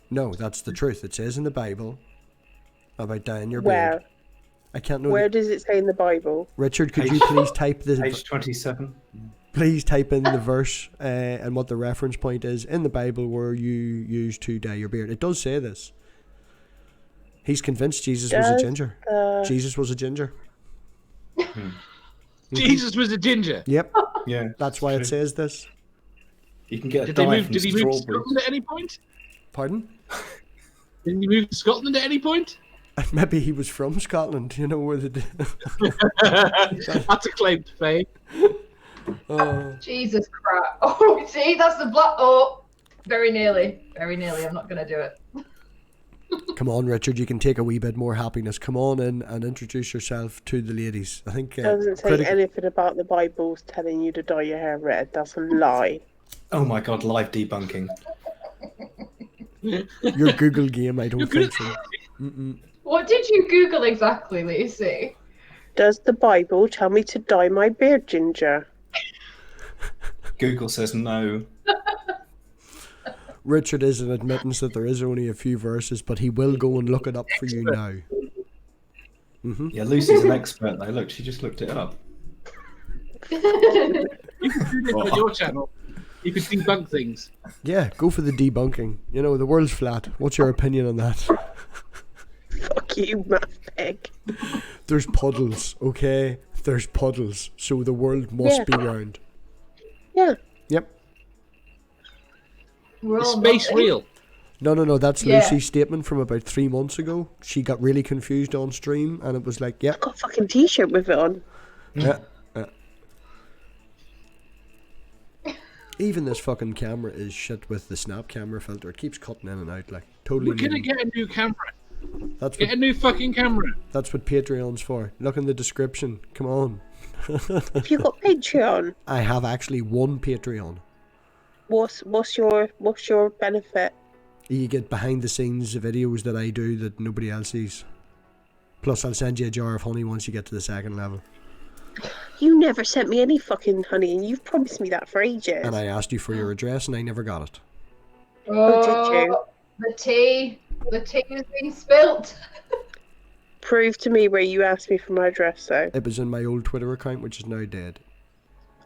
No, that's the truth. It says in the Bible about dyeing your Where? beard. I can't know. Where does it say in the Bible? Richard, could you please type the Page 27. please type in the verse and what the reference point is in the Bible where you use to dye your beard? It does say this. He's convinced Jesus was a Does, ginger. Jesus was a ginger. Jesus was a ginger. Yep, Yeah. that's why it says this. You can get a Did dye from he move to strawberries. Scotland at any point? Pardon? Did he move to Scotland at any point? Maybe he was from Scotland, you know, where the... That's a claim to fame. Jesus crap. Oh, see, that's the black. Oh, very nearly. Very nearly. I'm not going to do it. Come on, Richard, you can take a wee bit more happiness. Come on in and introduce yourself to the ladies. I think... Doesn't say anything about the Bible's telling you to dye your hair red. That's a lie. Oh my god, live debunking. Your Google game, I don't think so. What did you Google exactly, Lucy? Does the Bible tell me to dye my beard ginger? Google says no. Richard is an admittance that there is only a few verses, but he will go and look it up for you now. Yeah, Lucy's an expert though. Look, she just looked it up. You can do this on your channel. You can debunk things. Yeah, go for the debunking. You know, the world's flat. What's your opinion on that? Fuck you, math pig. There's puddles, okay? There's puddles, so the world must be round. Yeah. Yep. Is space real? No, that's Lucy's statement from about 3 months ago. She got really confused on stream, and it was like, yep. I've got a fucking t-shirt with it on. Yeah. Even this fucking camera is shit with the snap camera filter. It keeps cutting in and out, like, totally. We're gonna get a new camera. That's Get a new fucking camera. That's what Patreon's for. Look in the description. Come on. Have you got Patreon? I have actually one Patreon. What's your benefit? You get behind the scenes videos that I do that nobody else sees. Plus, I'll send you a jar of honey once you get to the second level. You never sent me any fucking honey, and you've promised me that for ages. And I asked you for your address, and I never got it. Oh, did you? The tea has been spilt. Prove to me where you asked me for my address, though. It was in my old Twitter account, which is now dead.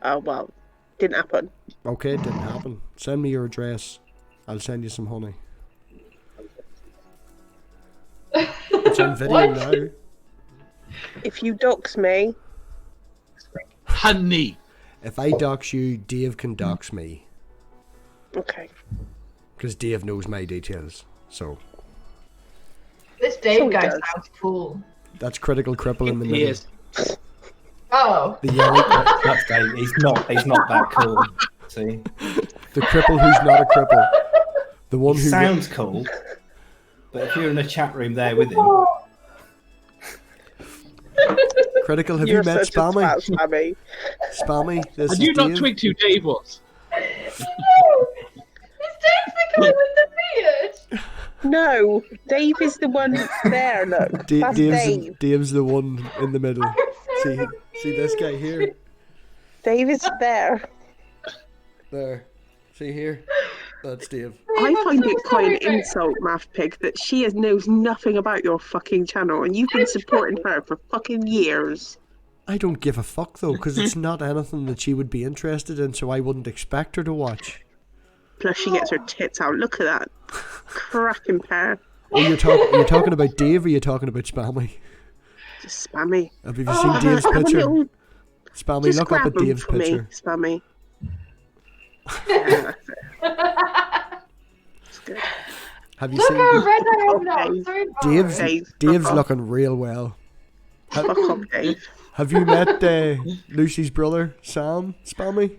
Oh, well, didn't happen. Okay, it didn't happen. Send me your address. I'll send you some honey. It's on video What? now. If you dox me, Honey. If I dox you, Dave can dox me. okay. Because Dave knows my details. So, This Dave So he guy does. sounds cool. that's critical cripple in the He middle. is. Oh. The yellow, That's Dave. He's not that cool. See? the cripple who's not a cripple. The one He who sounds cool. But if you're in a chat room there with him, critical. Have You're you met such a Spammy? twat, Spammy. Spammy, this Had is you not Dave. twigged who Dave was? Is Dave the guy with the beard? No, Dave is the one there, look. That's Dave. Dave's the one in the middle. See this guy here? Dave is there. There. See here? That's Dave. I find it quite an insult, Math Pig, that she knows nothing about your fucking channel and you've been supporting her for fucking years. I don't give a fuck though, because it's not anything that she would be interested in, so I wouldn't expect her to watch. Plus she gets her tits out. Look at that. Cracking pair. Oh, you're talking about Dave, or you're talking about Spammy? Just Spammy. Have you seen Dave's Have a picture? little- Spammy, just look up grab at them Dave's for me, picture. Spammy. Yeah, that's it. That's good. Have you Look seen how red I am now. Okay. I'm so Dave's? embarrassed. Dave, Dave's looking real well. fuck off, Dave. Have you met Lucy's brother, Sam? Spammy?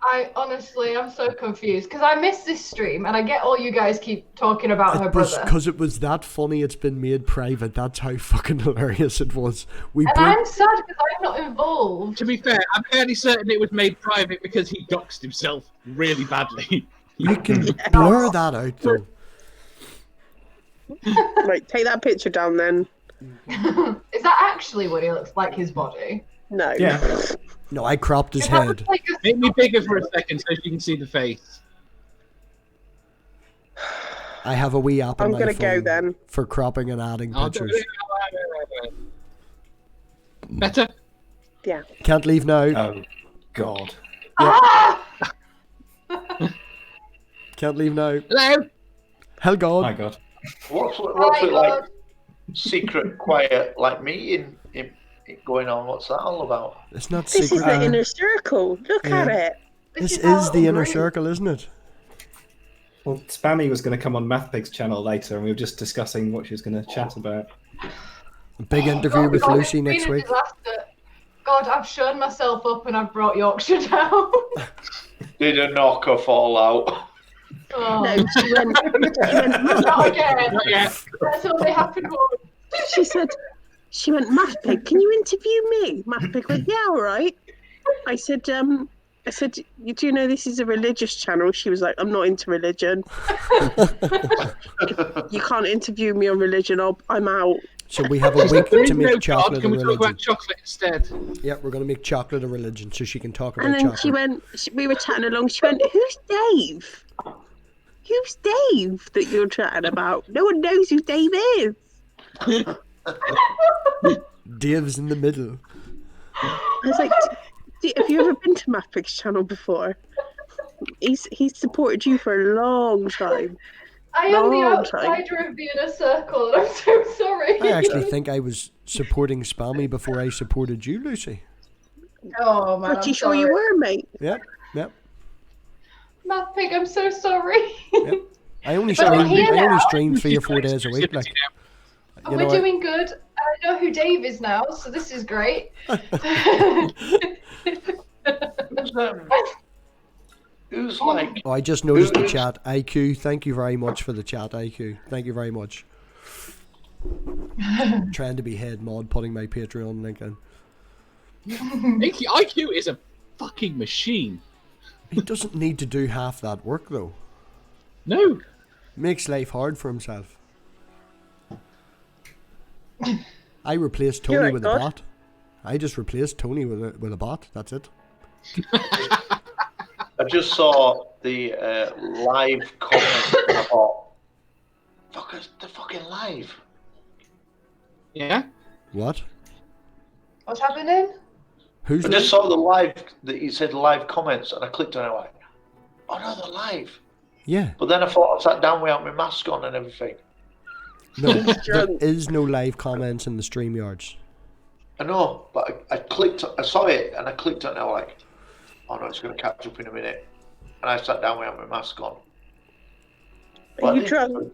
I'm so confused because I missed this stream and I get all you guys keep talking about her It was brother. because it was that funny. It's been made private. That's how fucking hilarious it was. We And broke. I'm sad because I'm not involved. To be fair, I'm fairly certain it was made private because he doxed himself really badly. You can blur that out though. Right, take that picture down then. Is that actually what he looks like, his body? No. yeah. No, I cropped his If that head. looks like a- Make me bigger for a second so you can see the face. I have a wee app on I'm my gonna phone go then. for cropping and adding I'll do pictures. it. Better? Yeah. Can't leave now. Oh, God. Ah! Can't leave now. Hello? Hell God. My God. What's My it like? God. Secret, quiet, like meeting going on. What's that all about? It's not This is secret. the inner circle. Look at it. This our is the inner group. circle, isn't it? Well, Spammy was going to come on MathPig's channel later, and we were just discussing what she was going to chat about. A big interview with God, Lucy it's been next a week. disaster. God, I've shown myself up and I've brought Yorkshire down. Did a knocker fall out? Oh, No, she went not again. Not yet. That's only happened once. she went, Math Pig, can you interview me? Math Pig went, yeah, all right. I said, you do know this is a religious channel? She was like, I'm not into religion. You can't interview me on religion. I'm out. So we have a week to make God, chocolate can a we talk religion. about chocolate instead? Yeah, we're going to make chocolate a religion so she can talk about And then chocolate. she went, we were chatting along. She went, who's Dave? Who's Dave that you're chatting about? No one knows who Dave is. Dave's in the middle. I was like, have you ever been to Math Pig's channel before? He's supported you for a long time. I am the Long time. outsider of the inner circle, and I'm so sorry. I actually think I was supporting Spammy before I supported you, Lucy. Oh man, Pretty I'm sure sorry. you were, mate. Yep, yep. Math Pig, I'm so sorry. Yep. I only But we're stream. here I only now. stream 3 or 4 days a week. Like, you know, We're doing good. I know who Dave is now, so this is great. Who's like? oh, I just noticed the chat. IQ, thank you very much for the chat. IQ, thank you very much. Trying to be head mod, putting my Patreon link in. IQ is a fucking machine. He doesn't need to do half that work though. No. Makes life hard for himself. I replaced Tony You're right, with God. a bot. I just replaced Tony with a bot. That's it. I just saw the live comment. And I thought, fuckers, they're fucking live. Yeah. What? What's happening? Who's I just saw the live that you said live comments, and I clicked on it. Like, oh no, they're live. Yeah. But then I thought I sat down without my mask on and everything. No, there drunk. is no live comments in the StreamYards. I know, but I clicked. I saw it and I clicked on it. I was like, oh no, it's going to catch up in a minute. And I sat down without my mask on. Are you drunk?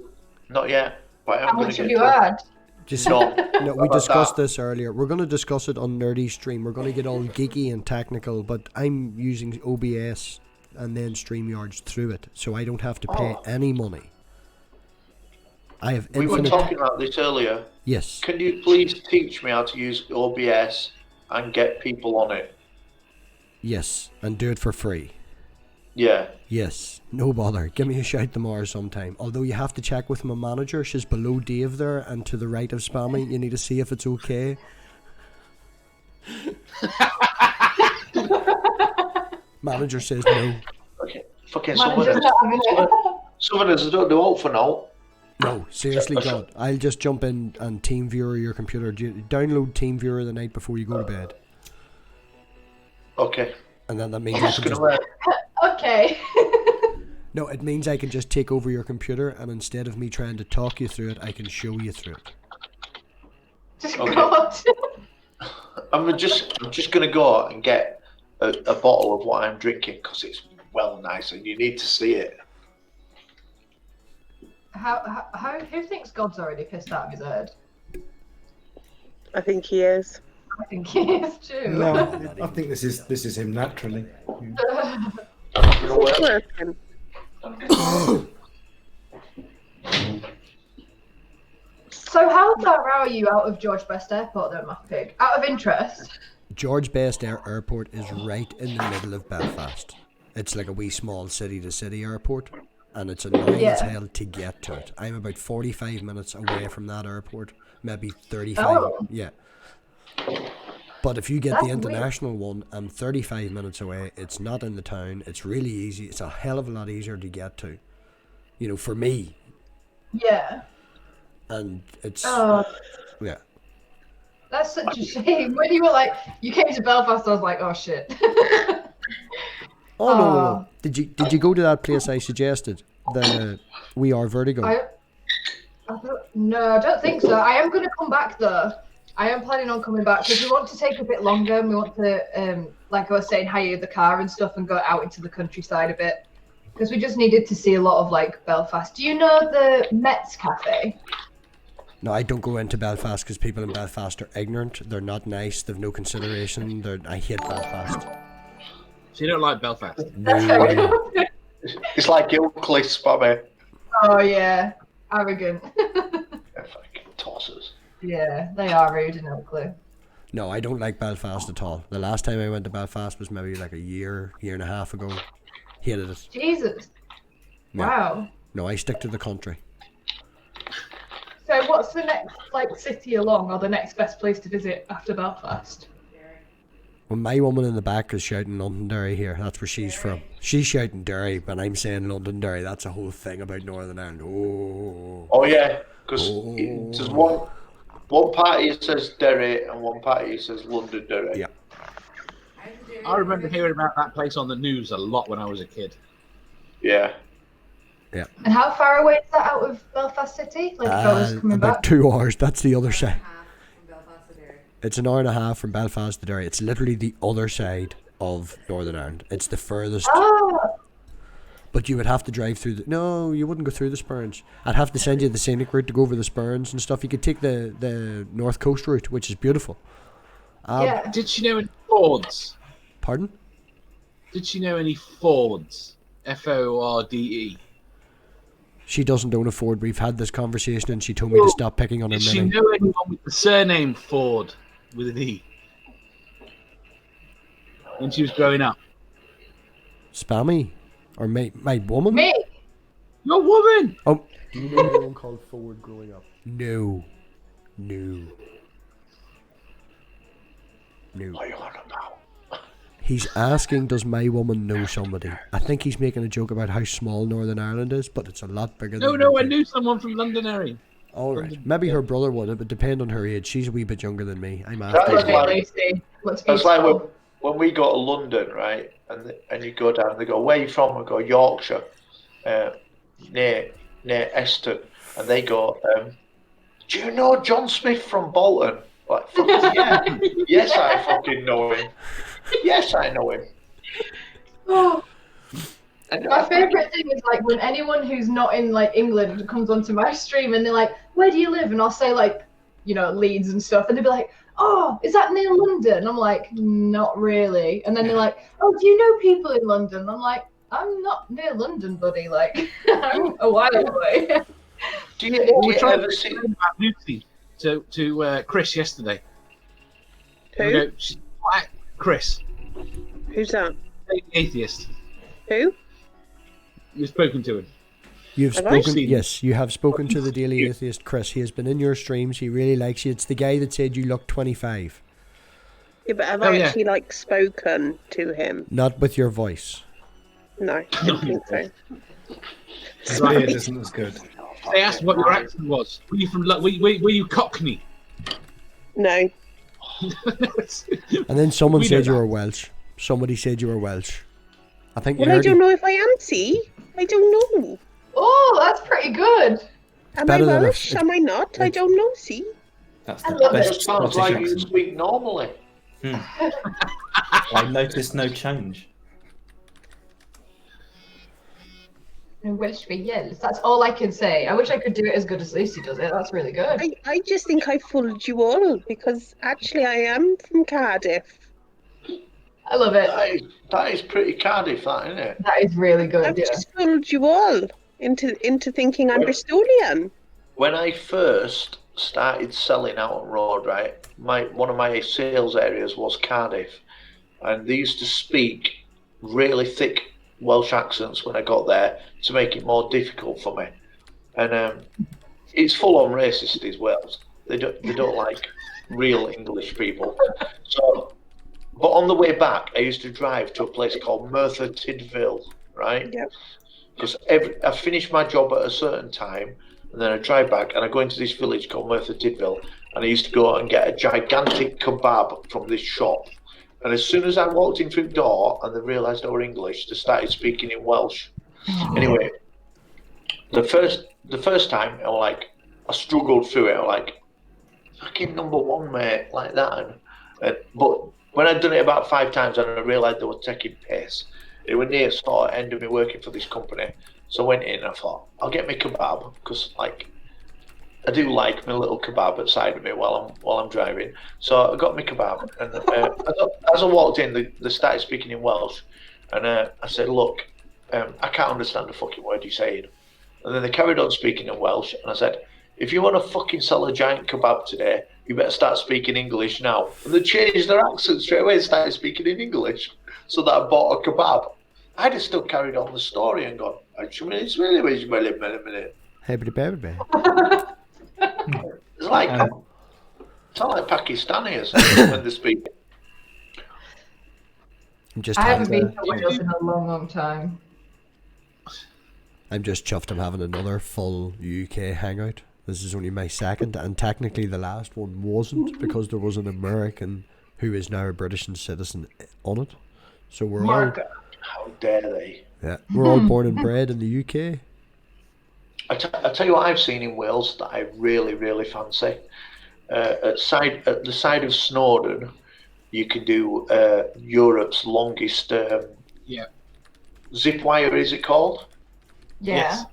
Not yet. But I'm How going much to have get you had? Just No. no, we about discussed that? this earlier. We're going to discuss it on Nerdy Stream. We're going to get all geeky and technical, but I'm using OBS and then StreamYards through it, so I don't have to pay any money. I have We were infinite. talking about this earlier. Yes. Can you please teach me how to use OBS and get people on it? Yes, and do it for free. Yeah. Yes, no bother. Give me a shout tomorrow sometime. Although you have to check with my manager. She's below Dave there and to the right of Spammy. You need to see if it's okay. Manager says no. Okay. Fucking Manager's not having it. some of us don't do out for now. No, seriously, God. I'll just jump in and TeamViewer your computer. Download TeamViewer the night before you go to bed. Okay. And then that means I'm I just can gonna just... Okay. No, it means I can just take over your computer, and instead of me trying to talk you through it, I can show you through it. Just Okay. God. I'm just gonna go and get a bottle of what I'm drinking because it's well nice and you need to see it. Who thinks God's already pissed out of his head? I think he is. I think he is too. No, I think this is him naturally. It's working. So how far are you out of George Best Airport then, Matt Pig? Out of interest. George Best Airport is right in the middle of Belfast. It's like a wee small city-to-city airport, and it's annoying as hell to get to it. I'm about 45 minutes away from that airport, maybe 35. Oh. Yeah. But if you get That's the weird. international one, I'm 35 minutes away. It's not in the town. It's really easy. It's a hell of a lot easier to get to. You know, for me. Yeah. And it's... Oh, Yeah. that's such a shame. When you were like, you came to Belfast, I was like, oh shit. Oh, no. Did you go to that place I suggested? The We Are Vertigo? No, I don't think so. I am going to come back though. I am planning on coming back because we want to take a bit longer and we want to, like I was saying, hire the car and stuff and go out into the countryside a bit. because we just needed to see a lot of like Belfast. Do you know the Met's Cafe? No, I don't go into Belfast because people in Belfast are ignorant. They're not nice. They've no consideration. I hate Belfast. So you don't like Belfast? That's fair enough. It's like Ilkley spammy. Oh yeah, arrogant. They're fucking tossers. Yeah, they are rude in Oakley. No, I don't like Belfast at all. The last time I went to Belfast was maybe like a year and a half ago. Hated it. Jesus. No. Wow. No, I stick to the country. So what's the next like city along, or the next best place to visit after Belfast? When my woman in the back is shouting Londonderry here, that's where she's from. She's shouting Derry, but I'm saying Londonderry. That's a whole thing about Northern Ireland. Oh yeah, because there's one party says Derry and one party says Londonderry. Yeah. I remember hearing about that place on the news a lot when I was a kid. Yeah. Yeah. And how far away is that out of Belfast City? Like if I was coming about back? 2 hours. That's the other side. From Belfast to Derry. It's an hour and a half from Belfast to Derry. It's literally the other side of Northern Ireland. It's the furthest. Oh, But you would have to drive through the... No, you wouldn't go through the Spurns. I'd have to send you the scenic route to go over the Spurns and stuff. You could take the North Coast route, which is beautiful. yeah. Did she know any Fords? Pardon? Did she know any Fords? Forde. She doesn't own a Ford. We've had this conversation and she told me to stop picking on her Did she Mini. know anyone with the surname Ford with an E? When she was growing up? Spammy? Or my woman? Me? Your woman! Oh. Do you know anyone called Ford growing up? No. What are you on about? He's asking, does my woman know somebody? I think he's making a joke about how small Northern Ireland is, but it's a lot bigger than... No, I knew someone from Londonderry. All right. Maybe her brother would. It would depend on her age. She's a wee bit younger than me. I'm That after is her. like- Lucy. Let's be It's like strong. when we go to London, right? And you go down, they go, where are you from? I go, Yorkshire, near Eston. And they go, do you know John Smith from Bolton? Like, fucking, yeah. Yes, I fucking know him. Yes, I know him. Oh, And my favourite thing is like when anyone who's not in like England comes onto my stream and they're like, "Where do you live?" And I'll say like, you know, Leeds and stuff, and they'll be like, "Oh, is that near London?" I'm like, "Not really." And then they're like, "Oh, do you know people in London?" I'm like, "I'm not near London, buddy. Like, I'm a while away." do you tried ever to see... explain about Lucy to Chris yesterday. Who? We go, she's black. Chris, Who's that? atheist. Who? You've spoken to him. You've Have I? spoken... Yes, you have spoken to the Daily Atheist, Chris. He has been in your streams. He really likes you. It's the guy that said you look 25. Yeah, but have Oh, I yeah. actually like spoken to him? Not with your voice. No, I don't think so. His beard isn't as good. They asked what your accent was. Were you from? Were you Cockney? No. And then someone We said know you that. were Welsh. Somebody said you were Welsh. I think you Well, I heard don't it. know if I am. See, I don't know. Oh, that's pretty good. Am I better than a- Welsh? Am I not? I don't know. See. That's I the love It best just sounds Scottish like you accent. speak normally. I noticed no change. And Welsh for yells. That's all I can say. I wish I could do it as good as Lucy does it. That's really good. I just think I fooled you all because actually I am from Cardiff. I love it. That is pretty Cardiff, that, isn't it? That is really I've good. Yeah. just fooled you all into thinking I'm Bristolian. When I first started selling out on road, right, one of my sales areas was Cardiff, and they used to speak really thick Welsh accents when I got there to make it more difficult for me. And it's full on racist as well. They don't like real English people. So, but on the way back, I used to drive to a place called Merthyr Tydfil, right? Yep. Because I finished my job at a certain time, and then I drive back, and I go into this village called Merthyr Tydfil, and I used to go and get a gigantic kebab from this shop. And as soon as I walked in through the door and they realised I were English, they started speaking in Welsh. Anyway, the first time I struggled through it. I was like, fucking number one, mate, like that. But when I'd done it about 5 times and I realised they were taking piss, They were near sort of end of me working for this company. So I went in and I thought, I'll get me kebab, because like I do like my little kebab outside of me while I'm driving. So I got my kebab, and as I walked in, they started speaking in Welsh, and I said, look, I can't understand the fucking word you're saying. And then they carried on speaking in Welsh, and I said, if you want to fucking sell a giant kebab today, you better start speaking English now. And they changed their accent straight away and started speaking in English, so that I bought a kebab. I'd have still carried on the story and gone, it's really. Hey, baby. It's like, it's not like Pakistanis when they speak. I haven't been to Wales in a long time. I'm just chuffed I'm having another full UK hangout. This is only my second, and technically the last one wasn't, because there was an American who is now a British citizen on it. So we're all... How dare they? Yeah, we're all born and bred in the UK. I tell you what I've seen in Wales that I really, really fancy. At the side of Snowdon, you can do Europe's longest zip wire, is it called? Yeah. Yes.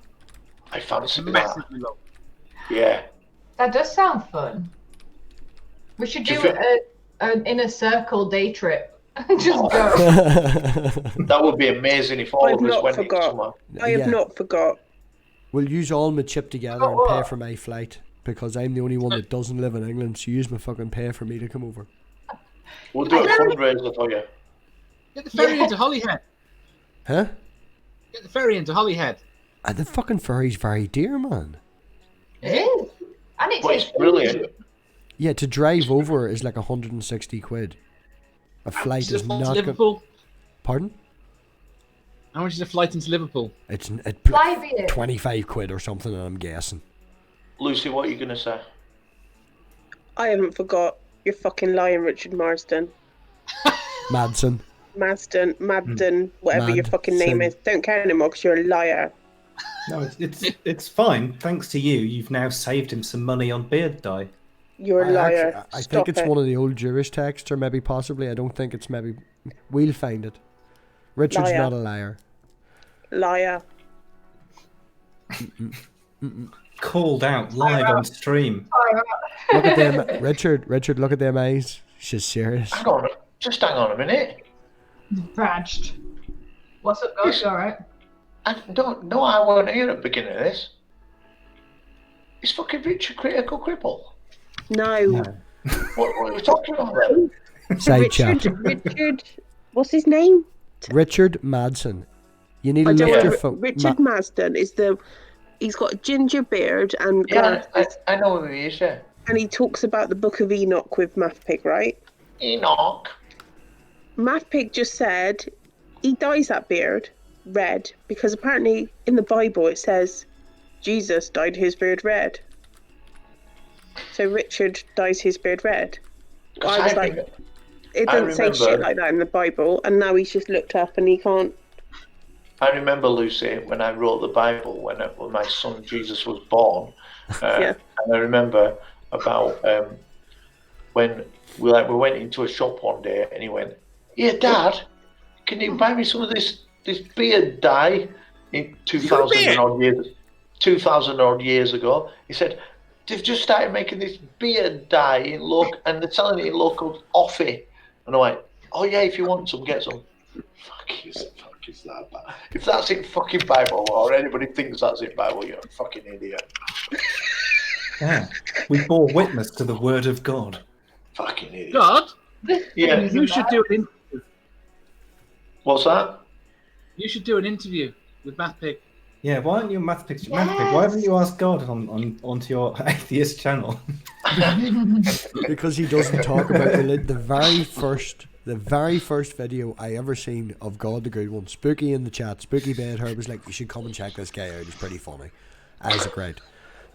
I fancy that. Massively long. Yeah. That does sound fun. We should do an inner circle day trip. Just go. That would be amazing if all of us went in somewhere. I have not forgot. We'll use all my chip together and pay for my flight, because I'm the only one that doesn't live in England, so use my fucking pay for me to come over. We'll do a fundraiser for you. Get the ferry into Holyhead. Huh? Get the ferry into Holyhead. The fucking ferry's very dear, man. It is. And it But it's takes brilliant. Yeah, to drive over is like 160 quid. A flight is not Liverpool. Pardon? How much is a flight into Liverpool? It's Fly via. 25 quid or something, I'm guessing. Lucy, what are you going to say? I haven't forgot. You're fucking lying, Richard Marsden. Madsen. Madden, whatever your fucking name is. Don't care anymore because you're a liar. No, it's fine. Thanks to you, you've now saved him some money on beard dye. You're a liar. I think it's one of the old Jewish texts, or maybe possibly. I don't think it's maybe. We'll find it. Richard's Liar. not a liar. Liar. Called out live on stream. Look at them, Richard. Look at them eyes. She's serious. Hang on a minute. Badged. What's up, guys? You alright? I wasn't here at the beginning of this. Is fucking Richard critical cripple? No. What are we talking about then? Side chat. Richard, what's his name? Richard Madsen. You need to I don't lift know. your phone. Richard Marsden is he's got a ginger beard and Yeah, glasses, I know who he is, yeah. and he talks about the Book of Enoch with Mathpig, right? Enoch. Mathpig just said he dyes that beard red because apparently in the Bible it says Jesus dyed his beard red. So Richard dyes his beard red. I was like, it doesn't say shit like that in the Bible, and now he's just looked up and he can't. I remember, Lucy, when I wrote the Bible, when my son Jesus was born, Yeah. and I remember about when we went into a shop one day, and he went, "Yeah, Dad, can you buy me some of this beard dye?" In 2,000 odd years ago, he said, "They've just started making this beard dye and they're selling it in local offie." And I went, "Oh yeah, if you want some, get some." Fuck is that? If that's in fucking Bible, or anybody thinks that's in Bible, you're a fucking idiot. Yeah, we bore witness to the word of God. Fucking idiot. God, Yeah. you should do an interview. What's that? You should do an interview with Mathpig. Yeah, why aren't you Mathpig? Mathpig, why haven't you asked God onto your atheist channel? Because he doesn't talk about the very first video I ever seen of God the Good One. Spooky in the chat, Spooky Bed Herb was like, "You should come and check this guy out. He's pretty funny." I was like, right.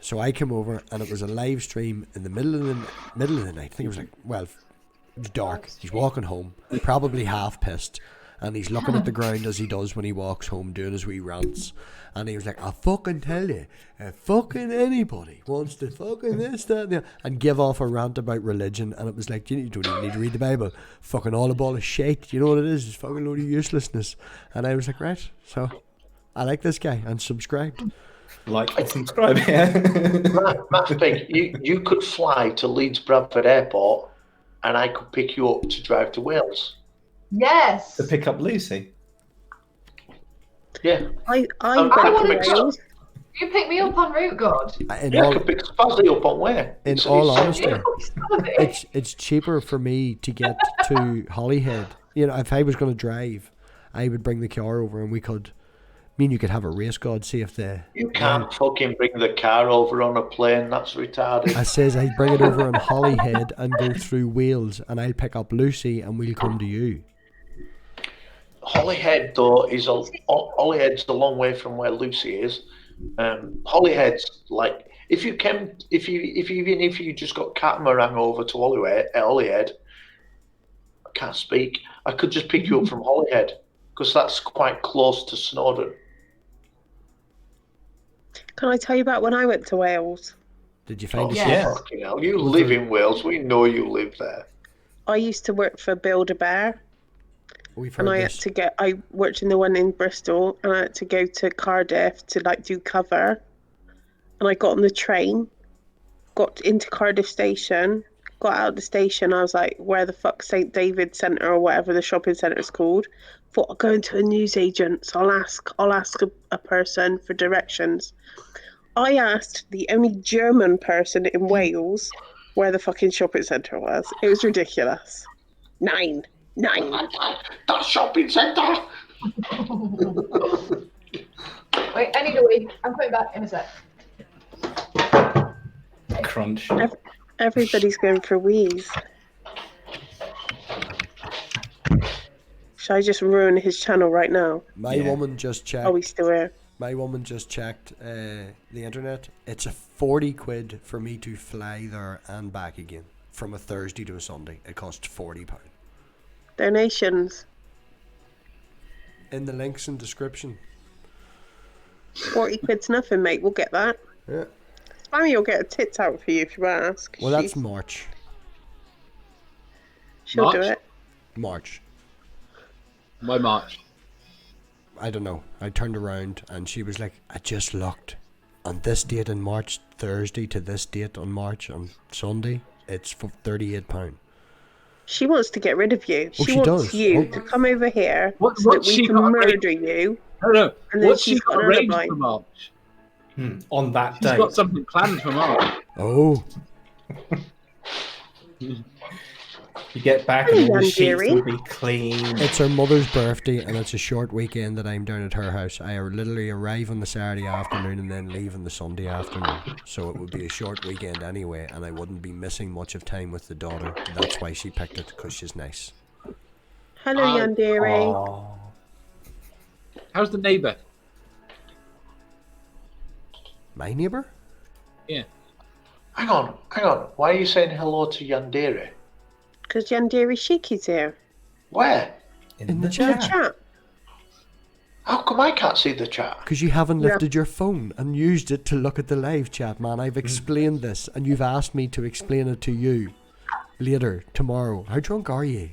So I came over and it was a live stream in the middle of the night. I think it was like, well, it was dark. He's walking home, probably half pissed, and he's looking at the ground as he does when he walks home, doing his wee rants. And he was like, I fucking tell you, if fucking anybody wants to fucking this, that, and the other, and give off a rant about religion. And it was like, you don't even need to read the Bible. Fucking all a ball of shit. You know what it is? It's fucking load of uselessness. And I was like, right, so I like this guy, and subscribed. Like and subscribe, yeah. Matt Pig, you could fly to Leeds Bradford Airport, and I could pick you up to drive to Wales. Yes. To pick up Lucy. Yeah. I want went to to Wales. You pick me up on route, God. In Yeah, I all, could pick Spazzy up on where? in all honesty, It's it's cheaper for me to get to Holyhead. You know, if I was going to drive, I would bring the car over, and we could. I mean, you could have a race, God, see if the. You can't fucking bring the car over on a plane. That's retarded. I says I'd bring it over on Holyhead and go through Wales, and I'll pick up Lucy, and we'll come to you. Holyhead though Holyhead's a long way from where Lucy is. Holyhead's like if you just got catamaran over to Holyhead, I can't speak. I could just pick you up from Holyhead because that's quite close to Snowdon. Can I tell you about when I went to Wales? Did you find a Yeah. ship? Yeah. Fucking hell, you live in Wales. We know you live there. I used to work for Build-A-Bear, We've heard and this. I worked in the one in Bristol, and I had to go to Cardiff to like do cover. And I got on the train, got into Cardiff station, got out of the station. I was like, where the fuck St David Centre or whatever the shopping centre is called? Thought I'll go into a newsagent, so I'll ask a person for directions. I asked the only German person in Wales where the fucking shopping centre was. It was ridiculous. Nine. That shopping centre. Wait, I need a wee. I'm coming back in a sec. Crunch. Everybody's going for wheeze. Should I just ruin his channel right now? My Yeah. woman just checked. Oh, he's still here. My woman just checked the internet. It's a 40 quid for me to fly there and back again from a Thursday to a Sunday. It costs £40. Donations. In the links in description. 40 quid's nothing, mate. We'll get that. Yeah. Spammy will get a tits out for you if you ask. Well, that's March. She'll do March? it. March. Why March? I don't know. I turned around and she was like, I just looked. On this date in March, Thursday to this date on March on Sunday, it's for £38. She wants to get rid of you. Oh, she wants does? you Oh. to come over here What- so that what's we she can got murder you. No. And then What's she's she got got an arranged alibi. for March? On that She's day. got something planned for March. Oh, You get back and all the sheets Jerry. will be clean. it's her mother's birthday and it's a short weekend that I'm down at her house. I literally arrive on the Saturday afternoon and then leave on the Sunday afternoon. So it would be a short weekend anyway, and I wouldn't be missing much of time with the daughter. That's why she picked it, because she's nice. Hello, Yandere. Oh. How's the neighbour? My neighbour? Yeah. Hang on. Why are you saying hello to Yandere? Because Yandere Shiki's here. Where? In the In chat. the chat. How come I can't see the chat? Because you haven't Yeah. lifted your phone and used it to look at the live chat, man. I've explained this, and you've asked me to explain it to you later, tomorrow. How drunk are you?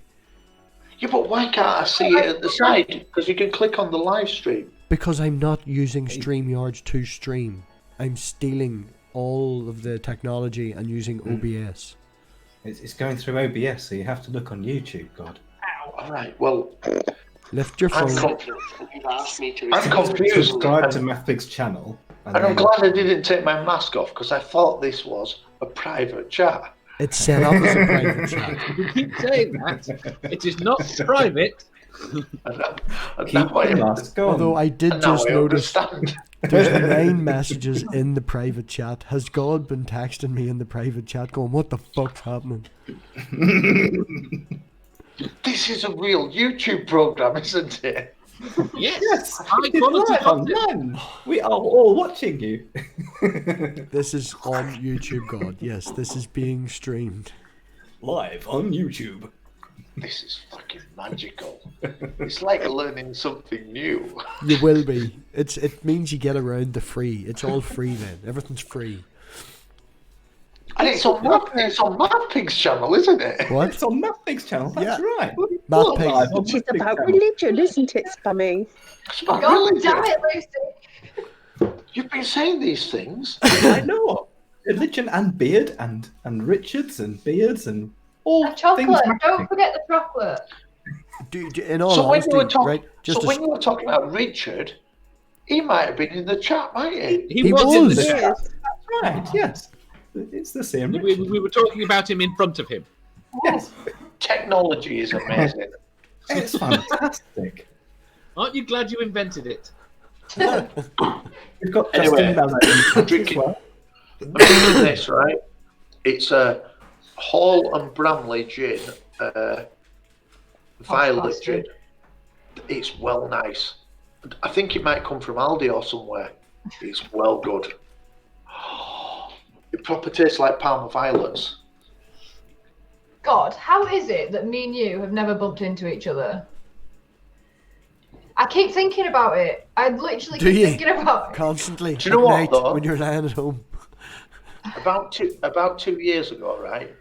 Yeah, but why can't I see it at the side? Because you can click on the live stream. Because I'm not using StreamYard to stream. I'm stealing all of the technology and using OBS. It's going through OBS, so you have to look on YouTube, God. All right. Well, Lift your I'm, phone. I'm confused. Subscribe to Mathbig's channel. And I'm glad I didn't take my mask off because I thought this was a private chat. It's set up as a private chat. You keep saying that. It is not private. And Keep now I the mask on. Although I did and now just I notice understand. there's 9 messages in the private chat. Has God been texting me in the private chat going, what the fuck's happening? This is a real YouTube program, isn't it? Yes. High It's quality live on content. LAN. We are all watching you. This is on YouTube, God. Yes, this is being streamed. Live on YouTube. this is fucking magical. It's like learning something new. You will be. It means you get around the free. It's all free then. Everything's free. And it's on Mad Pig's channel, isn't it? What? It's on Matt Pig's channel. That's Yeah. right. Matt What Pig. live on Which is Matt Pig's about channel? religion, isn't it, Spammy? It's about God religion. damn it, Lucy. You've been saying these things. I know. Religion and beard and Richards and beards and all And chocolate. things. Matt Don't Pig. forget the chocolate. In all So when honesty, you were talking, right? Just when you were talking about Richard, he might have been in the chat, might he? He was in the was. chat. Yes. Right, yes. It's the same. We, Richard. we were talking about him in front of him. Yes. Technology is amazing. It's fantastic. Aren't you glad you invented it? We've got Anyway, Justin Bell in the chat as drinking- well. I'm drinking this, right? It's a Hall and Bramley gin, violet that's gin. good. It's well nice. I think it might come from Aldi or somewhere. It's well good. It proper tastes like Parma violets. God, how is it that me and you have never bumped into each other? I keep thinking about it. I literally Do keep you? thinking about it. constantly Do you know at what, night though? when you're lying at home. About 2 years ago, right?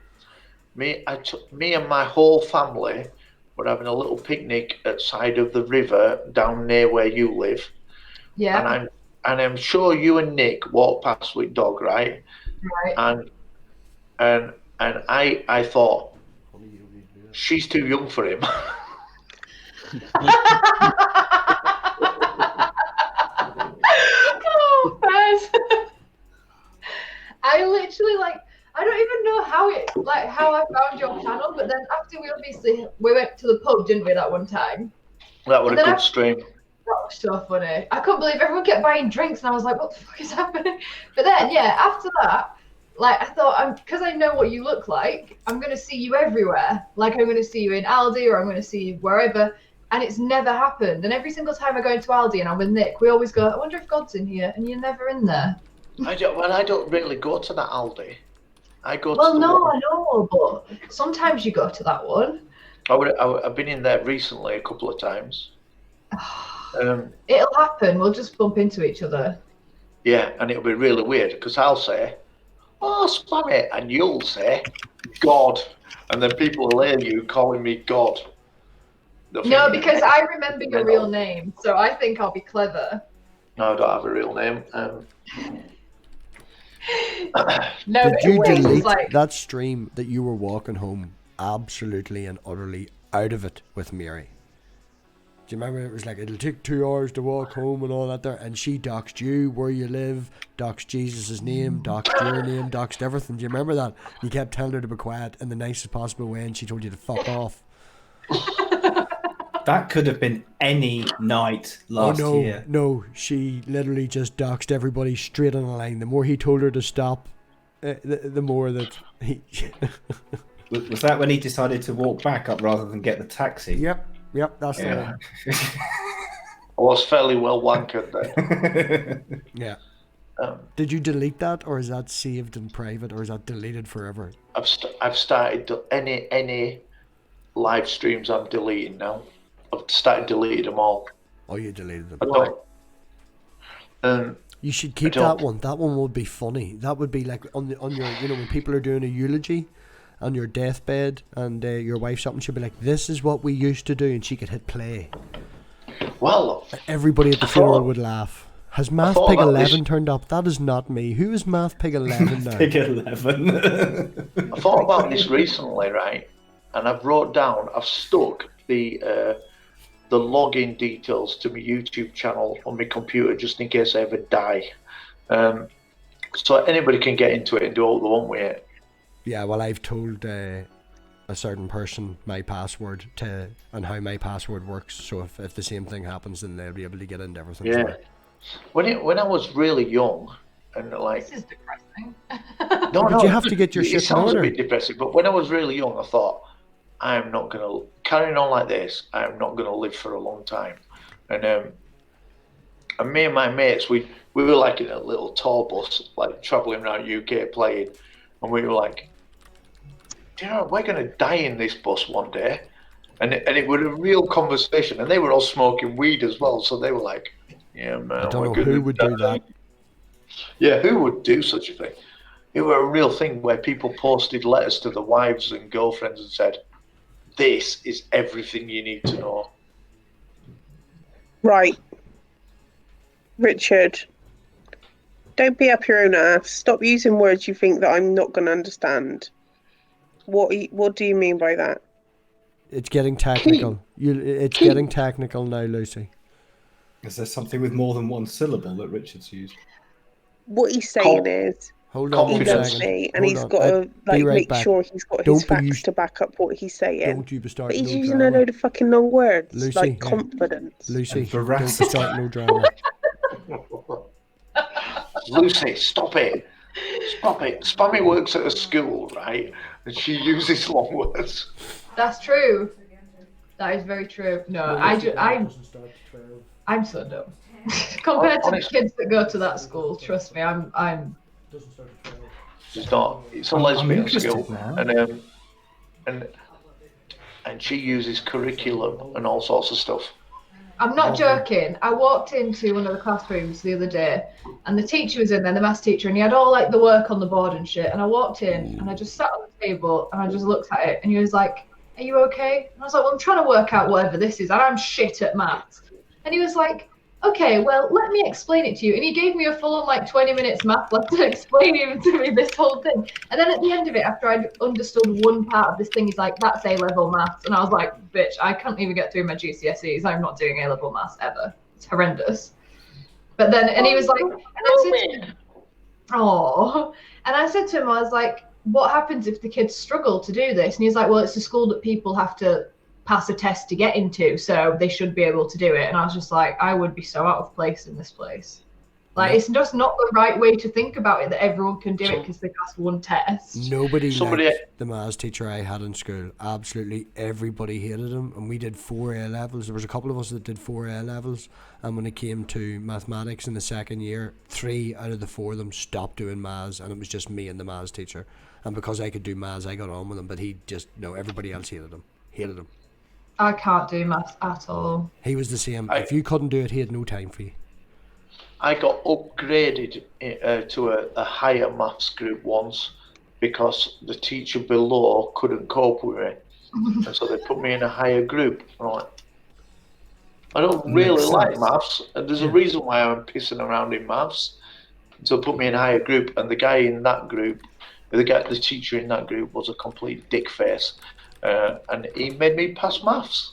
Me and my whole family were having a little picnic at side of the river down near where you live. Yeah, And I'm sure you and Nick walked past with dog, right? right. And I thought she's too young for him. Oh, Fez. I literally I don't even know how I found your channel, but then after we went to the pub, didn't we, that one time? That was a And then good I- stream. That was so funny. I couldn't believe everyone kept buying drinks, and I was like, what the fuck is happening? But then, yeah, after that, I thought, because I know what you look like, I'm going to see you everywhere. Like, I'm going to see you in Aldi, or I'm going to see you wherever. And it's never happened. And every single time I go into Aldi and I'm with Nick, we always go, I wonder if God's in here. And you're never in there. I don't really go to that Aldi. I go Well, to the no, one. I know, but sometimes you go to that one. I've been in there recently a couple of times. It'll happen. We'll just bump into each other. Yeah, and it'll be really weird because I'll say, "Oh, Spammy," and you'll say, "God," and then people will hear you calling me God. They'll No, think, because I remember your real name, so I think I'll be clever. No, I don't have a real name. No, Did but you it was delete that stream that you were walking home absolutely and utterly out of it with Mary? Do you remember it was like, it'll take 2 hours to walk home and all that there, and she doxed you, where you live, doxed Jesus' name, doxed your name, doxed everything. Do you remember that? You kept telling her to be quiet in the nicest possible way, and she told you to fuck off. That could have been any night last year. No, she literally just doxed everybody straight on the line. The more he told her to stop, the more that he... Was that when he decided to walk back up rather than get the taxi? Yep, that's the one. I was fairly well wankered then. Yeah. Did you delete that, or is that saved in private, or is that deleted forever? I've started any live streams I'm deleting now. I've started deleting them all. Oh, you deleted them. I don't. You should keep I don't. that one. That one would be funny. That would be like on your, when people are doing a eulogy on your deathbed, and your wife's up, and she'll be like, "This is what we used to do," and she could hit play. Well, Everybody at the funeral would laugh. Has Math thought Pig about 11 this. turned up? That is not me. Who is Math Pig 11 now? Big 11. I thought about this recently, right? And I've stuck the login details to my YouTube channel on my computer just in case I ever die. So anybody can get into it and do all they want with it. Yeah, well, I've told a certain person my password and how my password works. So if the same thing happens, then they'll be able to get into everything. Yeah. When I was really young, and This is depressing. But you have to get your it shit in sounds order. a bit depressing, but when I was really young, I thought, I'm not going to, carrying on like this, I'm not going to live for a long time. And me and my mates, we were like in a little tour bus, like travelling around UK playing, and we were like, do you know, we're going to die in this bus one day. And it was a real conversation, and they were all smoking weed as well, so they were like, "Yeah, man, I don't we're know who gonna would do die." that. Yeah, who would do such a thing? It were a real thing where people posted letters to their wives and girlfriends and said, "This is everything you need to know." Right. Richard, don't be up your own ass. Stop using words you think that I'm not going to understand. What do you mean by that? It's getting technical. It's getting technical now, Lucy. Is there something with more than one syllable that Richard's used? What he's saying is Hold on he one Confidence. loves second. me and Hold he's on. got to Be right make back. sure he's got his Don't be facts used- to back up what he's saying. Don't you be But starting he's no using drama. a load of fucking long words Lucy, like yeah. confidence. Lucy, And don't be veracity. starting no drama. Lucy, stop it. Stop it. Spammy works at a school, right? And she uses long words. That's true. That is very true. No, I'm so dumb. Compared to the kids that go to that school, trust me, I'm. It's not. It's a I'm lesbian interested school. now. And she uses curriculum and all sorts of stuff. I'm not joking. I walked into one of the classrooms the other day, and the teacher was in there, the maths teacher, and he had all like the work on the board and shit. And I walked in, and I just sat on the table, and I just looked at it, and he was like, "Are you okay?" And I was like, "Well, I'm trying to work out whatever this is, and I'm shit at maths." And he was like, "Okay, well, let me explain it to you." And he gave me a full on like 20 minutes math lesson explaining to me this whole thing. And then at the end of it, after I'd understood one part of this thing, he's like, "That's A-level maths." And I was like, "Bitch, I can't even get through my GCSEs. I'm not doing A-level maths ever. It's horrendous." But then, and he was like, and I said to him, "Oh," and I said to him, I was like, "What happens if the kids struggle to do this?" And he's like, "Well, it's a school that people have to pass a test to get into, so they should be able to do it." And I was just like, I would be so out of place in this place. Like, it's just not the right way to think about it that everyone can do it because they pass one test. Nobody liked the maths teacher I had in school. Absolutely everybody hated him, and we did 4 A levels. There was a couple of us that did 4 A levels, and when it came to mathematics in the second year, 3 out of the 4 of them stopped doing maths, and it was just me and the maths teacher. And because I could do maths, I got on with him, but he just, no, everybody else hated him. I can't do maths at all. He was the same. If you couldn't do it, he had no time for you. I got upgraded to a higher maths group once because the teacher below couldn't cope with me. And so they put me in a higher group. Right. I don't really like maths, and there's a reason why I'm pissing around in maths. So put me in a higher group, and the guy in that group, the teacher in that group was a complete dick face. And he made me pass maths.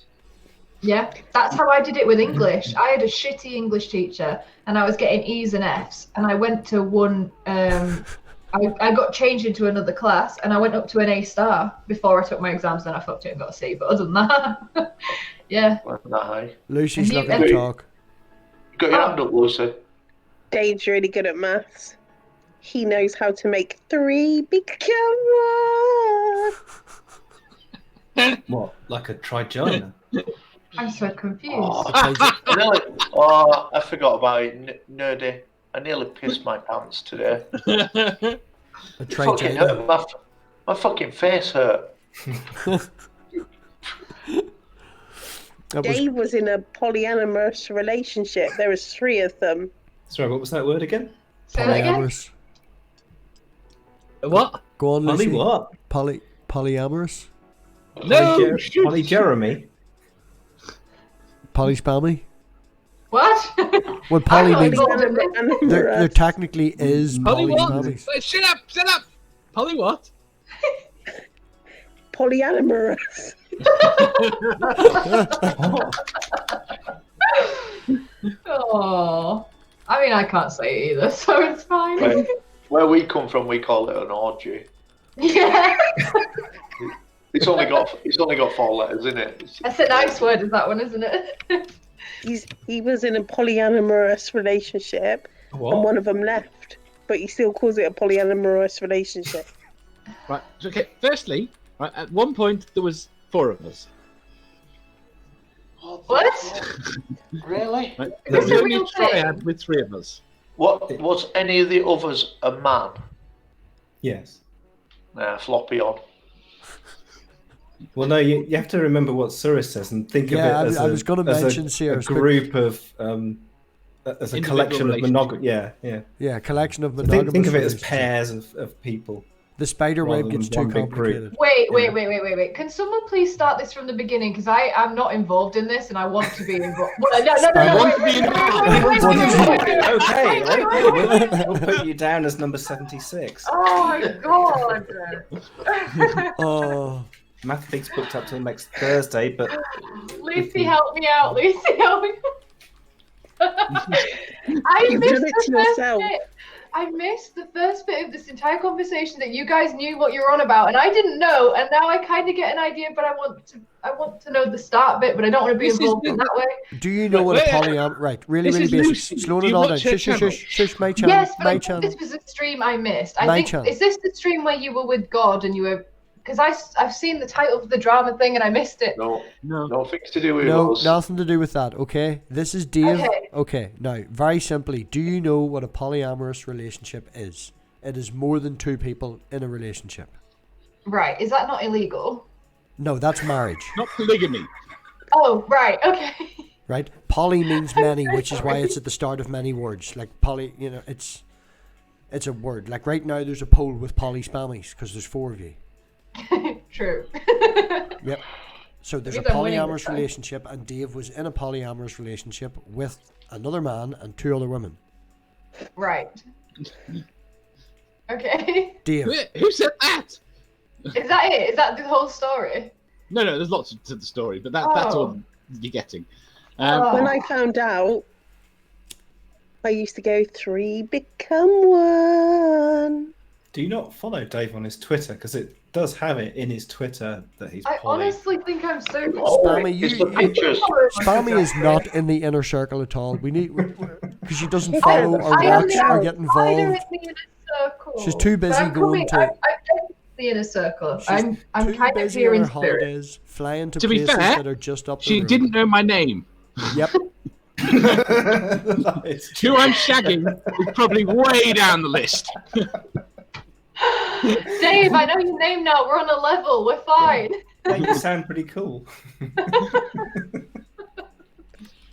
Yeah, that's how I did it with English. I had a shitty English teacher, and I was getting E's and F's. And I went to one. I got changed into another class, and I went up to an A* before I took my exams. Then I fucked it and got a C. But other than that, yeah. Lucy's not going to talk. You got your hand up, Lucy. Dave's really good at maths. He knows how to make 3 become 1. What, like a trigona? I'm so confused. I forgot about it, nerdy. I nearly pissed my pants today. A fucking hurt. My fucking face hurt. Dave was in a polyamorous relationship. There was 3 of them. Sorry, what was that word again? Say that again? Polyamorous. What? Go on, Lucy. What? Polyamorous? No! Polly Jeremy? Polyspammy? What? Well, poly I'm means not involved in this. there technically is Polly what? polyspammies. Wait, shut up! Polly what? Polyamorous. Oh, I mean, I can't say it either, so it's fine. Where we come from, we call it an orgy. Yeah, It's only got 4 letters in it. that's a nice word, is that one, isn't it? He was in a polyamorous relationship, and one of them left, but he still calls it a polyamorous relationship. Right. Okay. Firstly, right. At one point, there was 4 of us. What? Really? Right? Is There this was a only a real thing? triad with 3 of us. What was any of the others a man? Yes. Floppy on. Well, no, you have to remember what Surus says and think of it as I was going to mention a Sears, but group of as a Individual collection of relationship. yeah. a collection of So monogamous think of it as relationships. pairs of people. The spider rather web than gets too one big group. complicated. Wait. Can someone please start this from the beginning? Because I am not involved in this and I want to be involved. Well, Okay, we'll put you down as number 76. Oh my god. Oh, Math Pig's booked up till next Thursday, but Lucy, help me out. Lucy, help me. I You've missed done it the to first yourself. bit. I missed the first bit of this entire conversation that you guys knew what you were on about, and I didn't know. And now I kind of get an idea, but I want to know the start bit, but I don't want to be involved in that way. do you know what a polyam? Right, really This is basic. Lucy. Slowing Do it you all watch down. her Shush, my channel. Yes, but My I think channel. this was a stream I missed. My I think channel. is this the stream where you were with God and you were? Because I've seen the title of the drama thing and I missed it. No, No. nothing to do with No, us. nothing to do with that, okay? This is Dave. Okay. Okay, now, very simply, do you know what a polyamorous relationship is? It is more than two people in a relationship. Right, is that not illegal? No, that's marriage, Not polygamy. Oh, right, okay. right? Poly means many, which is why it's at the start of many words. Like poly, it's a word. Like right now, there's a poll with poly spammies because there's 4 of you. True. Yep. So there's a Means I'm winning this polyamorous time. relationship, and Dave was in a polyamorous relationship with another man and 2 other women. Right. Okay. Dave. Who said that? Is that it? Is that the whole story? No, there's lots to the story, but that's Oh. all you're getting. When I found out, I used to go 3 become 1. do you not follow Dave on his Twitter? Because it does have it in his Twitter that he's I poly. honestly think I'm so Spammy, It's the pictures. Spammy is not in the inner circle at all. We need because she doesn't follow or I am watch the or get outsider involved. in the inner circle. She's too busy But I'm going coming, to- I'm definitely in the inner circle. She's I'm too kind of busy here on in her spirit. holidays, flying to To be places fair, that are just up the She road. didn't know my name. Yep. It's Who I'm shagging is probably way down the list. Dave, I know your name now. We're on a level. We're fine. you sound pretty cool.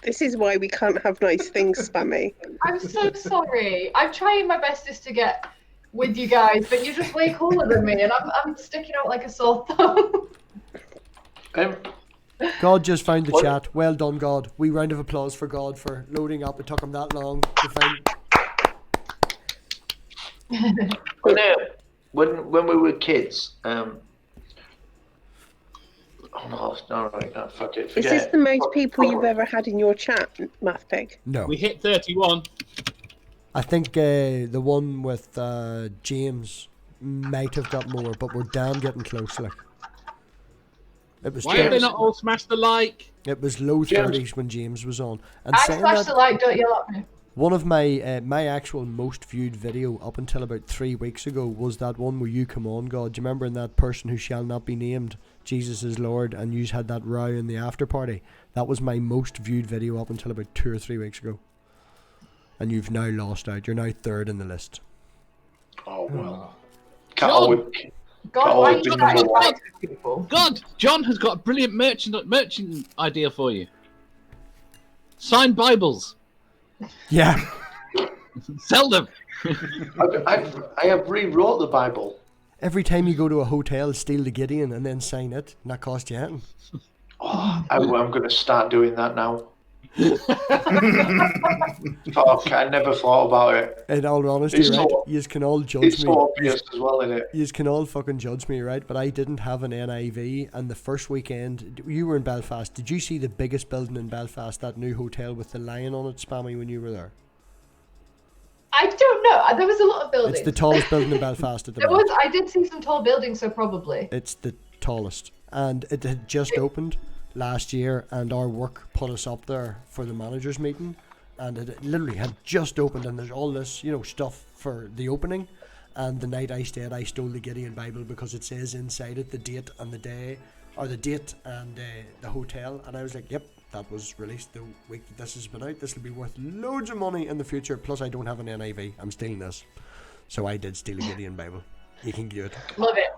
This is why we can't have nice things, Spammy. I'm so sorry. I'm trying my bestest to get with you guys, but you're just way cooler than me, and I'm sticking out like a sore thumb. God just found the What? chat. Well done, God. We round of applause for God for loading up. It took him that long to find. When we were kids, oh no, fuck it, Is forget this it. the most people you've ever had in your chat, Math Pig? No. We hit 31. I think the one with James might have got more, but we're damn getting close. Like it was. Why have they not all smashed the like? It was low James. 30s when James was on. And I saying smashed that, the like, don't yell at me. one of my my actual most viewed video up until about 3 weeks ago was that one where you come on, God. Do you remember in that person who shall not be named, Jesus is Lord, and you had that row in the after party? That was my most viewed video up until about 2 or 3 weeks ago. And you've now lost out. You're now 3rd in the list. Oh well. John! God, why are you John, trying to God. lie to people? God, John has got a brilliant merchant idea for you. Signed Bibles. Yeah. Sell them. I have rewrote the Bible. Every time you go to a hotel, steal the Gideon and then sign it, and that cost you anything. Oh, I'm going to start doing that now. Fuck, I never thought about it. In all honesty, It's right? so- You can all judge It's me. so obvious as well, isn't it? You can all fucking judge me, right? But I didn't have an NIV, and the first weekend, you were in Belfast. Did you see the biggest building in Belfast, that new hotel with the lion on it, Spammy, when you were there? I don't know. There was a lot of buildings. It's the tallest building in Belfast at the There moment. was. I did see some tall buildings, so probably. It's the tallest. And it had just opened last year, and our work put us up there for the managers meeting, and it literally had just opened, and there's all this, stuff for the opening. And the night I stayed, I stole the Gideon Bible because it says inside it the date and the day, or the date and the hotel, and I was like, yep, that was released the week that this has been out. This will be worth loads of money in the future, plus I don't have an NIV. I'm stealing this. So I did steal a Gideon Bible. You can get it. Love it.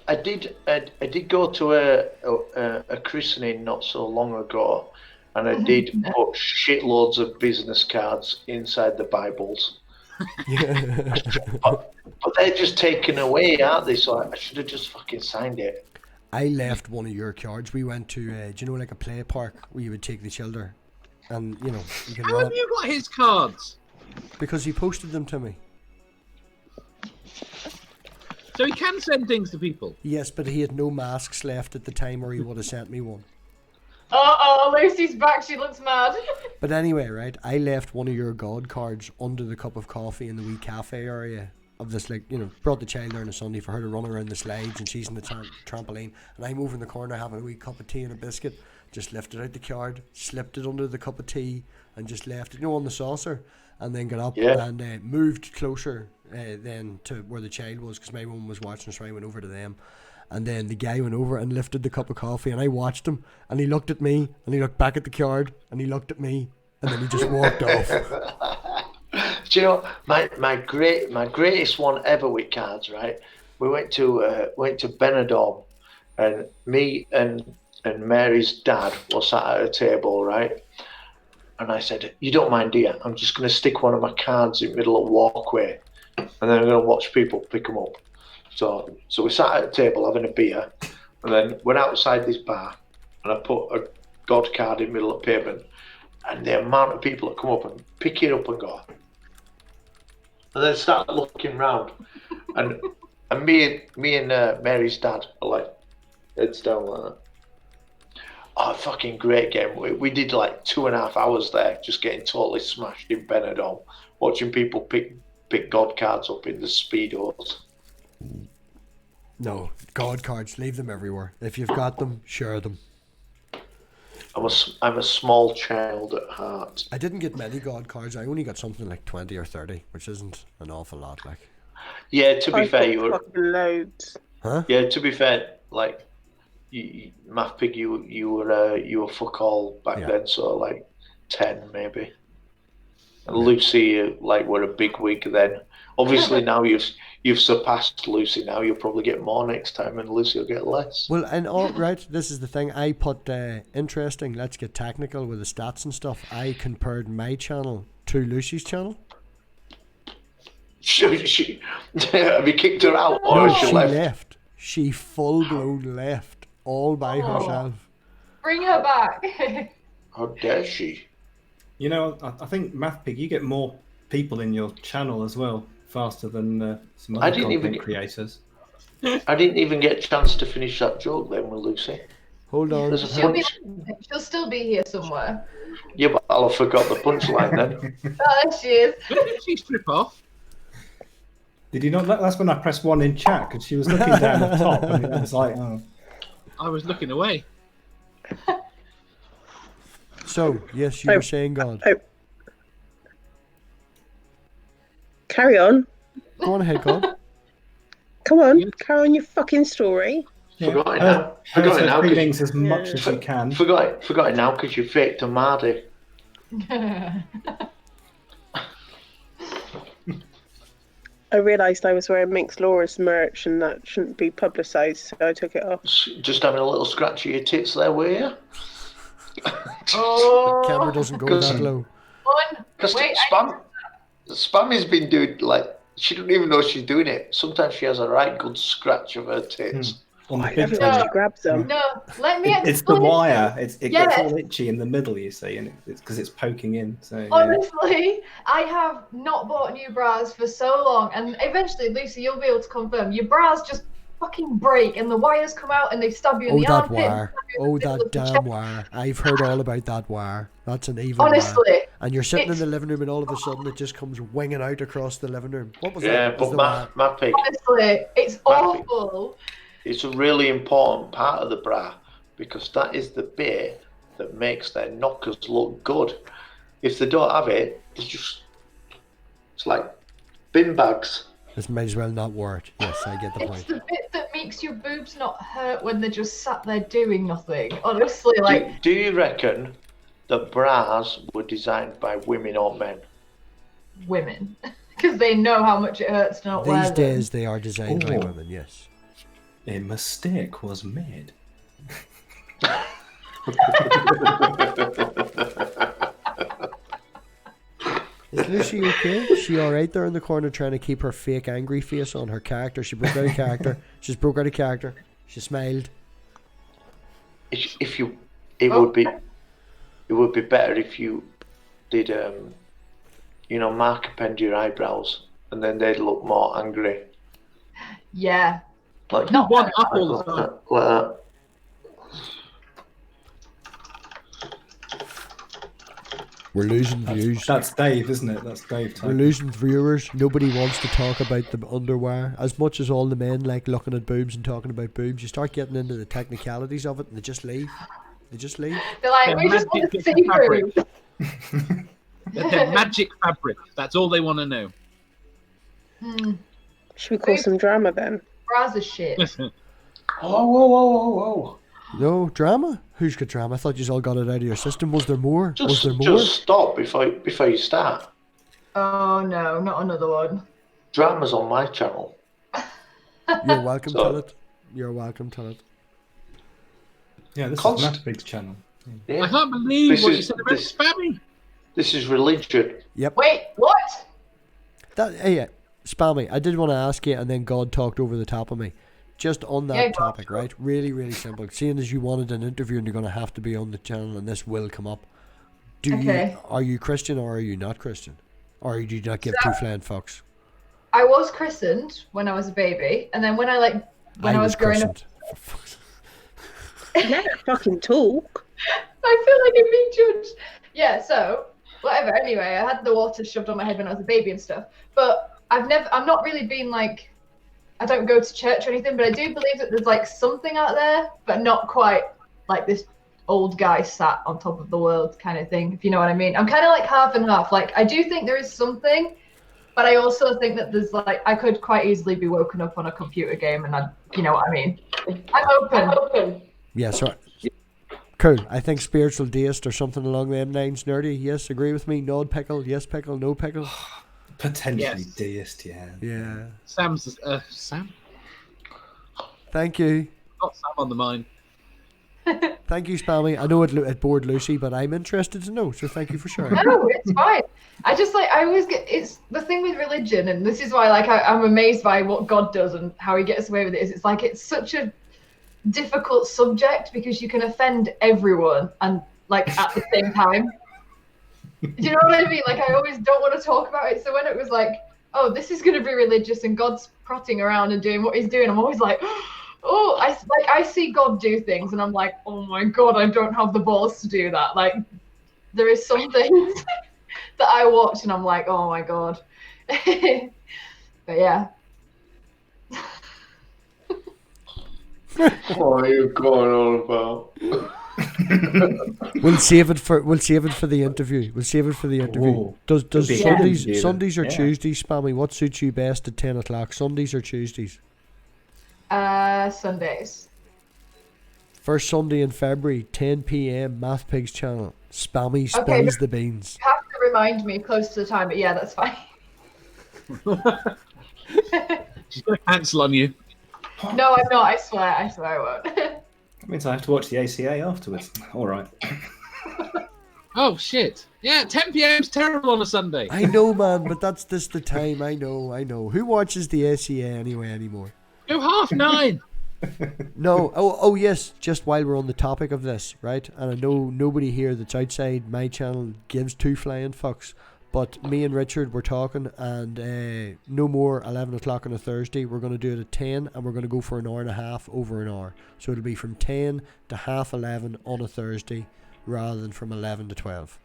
I did go to a christening not so long ago, and I did put shitloads of business cards inside the Bibles. But they're just taken away, aren't they? So I should have just fucking signed it. I left one of your cards. We went to, do you know, like a play park where you would take the children, and you know you can How run have it you got his cards? because he posted them to me. So he can send things to people. Yes, but he had no masks left at the time, or he would have sent me one. Lucy's back. She looks mad. But anyway, right, I left one of your God cards under the cup of coffee in the wee cafe area of this, like, you know, brought the child there on a Sunday for her to run around the slides, and she's in the trampoline, and I'm over in the corner having a wee cup of tea and a biscuit. Just lifted out the card, slipped it under the cup of tea, and just left it, you know, on the saucer, and then got up and moved closer then to where the child was, because my mum was watching, so I went over to them. And then the guy went over and lifted the cup of coffee, and I watched him, and he looked at me, and he looked back at the card, and he looked at me, and then he just walked off. Do you know my greatest one ever with cards? Right, we went to Benidorm, and me and Mary's dad were sat at a table, right? And I said, "You don't mind, dear? I'm just going to stick one of my cards in the middle of the walkway, and then I'm going to watch people pick them up." So we sat at a table having a beer, and then went outside this bar, and I put a God card in the middle of the pavement, and the amount of people that come up and pick it up and go, and then start looking round, and me and Mary's dad are like heads down like that. Oh, fucking great game. We did like 2.5 hours there, just getting totally smashed in Benidorm, watching people pick God cards up in the Speedos. No, God cards, leave them everywhere. If you've got them, share them. I'm a small child at heart. I didn't get many God cards. I only got something like 20 or 30, which isn't an awful lot. Like, yeah, to be fair, you were fucking loads. huh? Yeah, to be fair, like Math Pig, you were fuck all back then, so like 10 maybe. And Lucy, like, were a big wig then. Obviously now you've surpassed Lucy. Now you'll probably get more next time, and Lucy will get less. Well, and all right, this is the thing. I put interesting. Let's get technical with the stats and stuff. I compared my channel to Lucy's channel. She have you kicked her out, or No, has she she left? left. She full blown left all by herself. Bring her back. How dare she? You know, I think Math Pig, you get more people in your channel as well, faster than some other content creators. I didn't even get a chance to finish that joke then with Lucy. Hold on. There's a She'll still be here somewhere. Yeah, but I'll have forgot the punchline then. Oh, there she is. Did she strip off? Did you not? That's when I pressed 1 in chat, because she was looking down the top, and it was like, oh. I was looking away. So, yes, you were saying God. Carry on. Go on ahead, God. Come on, carry on your fucking story. Forgot it now. Forgot it now. Feelings as much as you can. Forgot it now because you faked a Mardy. I realised I was wearing Minx Laura's merch and that shouldn't be publicised, so I took it off. Just having a little scratch of your tits there, were you? Oh. The camera doesn't go that low. Because Spam has been doing, like, she doesn't even know she's doing it. Sometimes she has a right good scratch of her tits. Every time she grabs them. No, let me explain. It's the wire. It Yeah. gets all itchy in the middle, you see, and it's because it's poking in. So yeah. Honestly, I have not bought new bras for so long, and eventually, Lucy, you'll be able to confirm, your bras just fucking break, and the wires come out, and they stab you in the that armpit. wire. Oh, that damn wire. I've heard all about that wire. That's an evil Honestly. wire. And you're sitting in the living room, and all of a sudden it just comes winging out across the living room. What was that? Yeah, It was but the Matt Pig, Honestly, it's awful. it's a really important part of the bra because that is the bit that makes their knockers look good. If they don't have it, it's like bin bags. This might as well not work. Yes, I get the It's point. the bit that makes your boobs not hurt when they're just sat there doing nothing. Honestly, like... Do you reckon that bras were designed by women or men? Women. Because they know how much it hurts to not wear These them. days they are designed by women, yes. A mistake was made. Is Lucy okay? Is she alright there in the corner trying to keep her fake angry face on her character? She broke out of character. She's broke out of character. She smiled. If you, it would be better if you did, mark append your eyebrows, and then they'd look more angry. Yeah. Like Not one up all the time. Like that. We're losing views. That's Dave, isn't it? That's Dave. We're losing viewers. Nobody wants to talk about the underwear. As much as all the men like looking at boobs and talking about boobs, you start getting into the technicalities of it and they just leave. They're like, we just want to see through. They're magic fabric. That's all they want to know. Should we call some drama then? Bras are shit. Whoa. No drama? Who's got drama? I thought you all got it out of your system. Was there more? Was there more? Just stop before you start. Oh no, not another one. Drama's on my channel. You're welcome to it. You're welcome to it. Yeah, this is Matt Big's channel. Yeah. I can't believe what you said about Spammy. This is religion. Yep. Wait, what? Yeah, Spammy. I did want to ask you, and then God talked over the top of me. Just on that topic, right? Really, really simple. Seeing as you wanted an interview and you're going to have to be on the channel and this will come up. Are you Christian or are you not Christian? Or do you not give two flying fucks? I was christened when I was a baby, and then when I was growing up. Let her fucking talk. I feel like I'm being judged. Yeah, so whatever. Anyway, I had the water shoved on my head when I was a baby and stuff. But I'm not really been like, I don't go to church or anything, but I do believe that there's like something out there, but not quite like this old guy sat on top of the world kind of thing, if you know what I mean. I'm kind of like half and half. Like, I do think there is something, but I also think that there's like, I could quite easily be woken up on a computer game and you know what I mean. I'm open. Yeah, so cool. I think spiritual deist or something along them lines. Nerdy, yes, agree with me. Nod pickle, yes pickle, no pickle. Potentially deist, yeah. Yeah. Sam's Sam. Thank you. Got Sam on the mind. Thank you, Spammy. I know it bored Lucy, but I'm interested to know, so thank you for sharing. No, it's fine. I just like, I always get, it's the thing with religion, and this is why like I'm amazed by what God does and how he gets away with it, is it's like, it's such a difficult subject because you can offend everyone and like at the same time. Do you know what I mean? Like, I always don't want to talk about it. So when it was like, oh, this is going to be religious and God's prattling around and doing what he's doing, I'm always like, oh, I see God do things and I'm like, oh my God, I don't have the balls to do that. Like, there is some things that I watch and I'm like, oh my God. But yeah. What are you going on about? We'll save it for the interview. Ooh. Does Sundays or Tuesdays, Spammy? What suits you best at 10 o'clock? Sundays or Tuesdays? Sundays. First Sunday in February, 10 p.m. Math Pigs channel. Spammy spills the beans. You have to remind me close to the time, but yeah, that's fine. She's gonna cancel on you. No, I'm not. I swear I won't. That means I have to watch the ACA afterwards. All right. Oh shit! Yeah, 10 p.m. is terrible on a Sunday. I know, man, but that's just the time. I know. Who watches the ACA anyway anymore? Go 9:30. No. Oh yes. Just while we're on the topic of this, right? And I know nobody here that's outside my channel gives two flying fucks. But me and Richard were talking, and no more 11 o'clock on a Thursday. We're going to do it at 10, and we're going to go for an hour and a half over an hour. So it'll be from 10 to half 11 on a Thursday, rather than from 11 to 12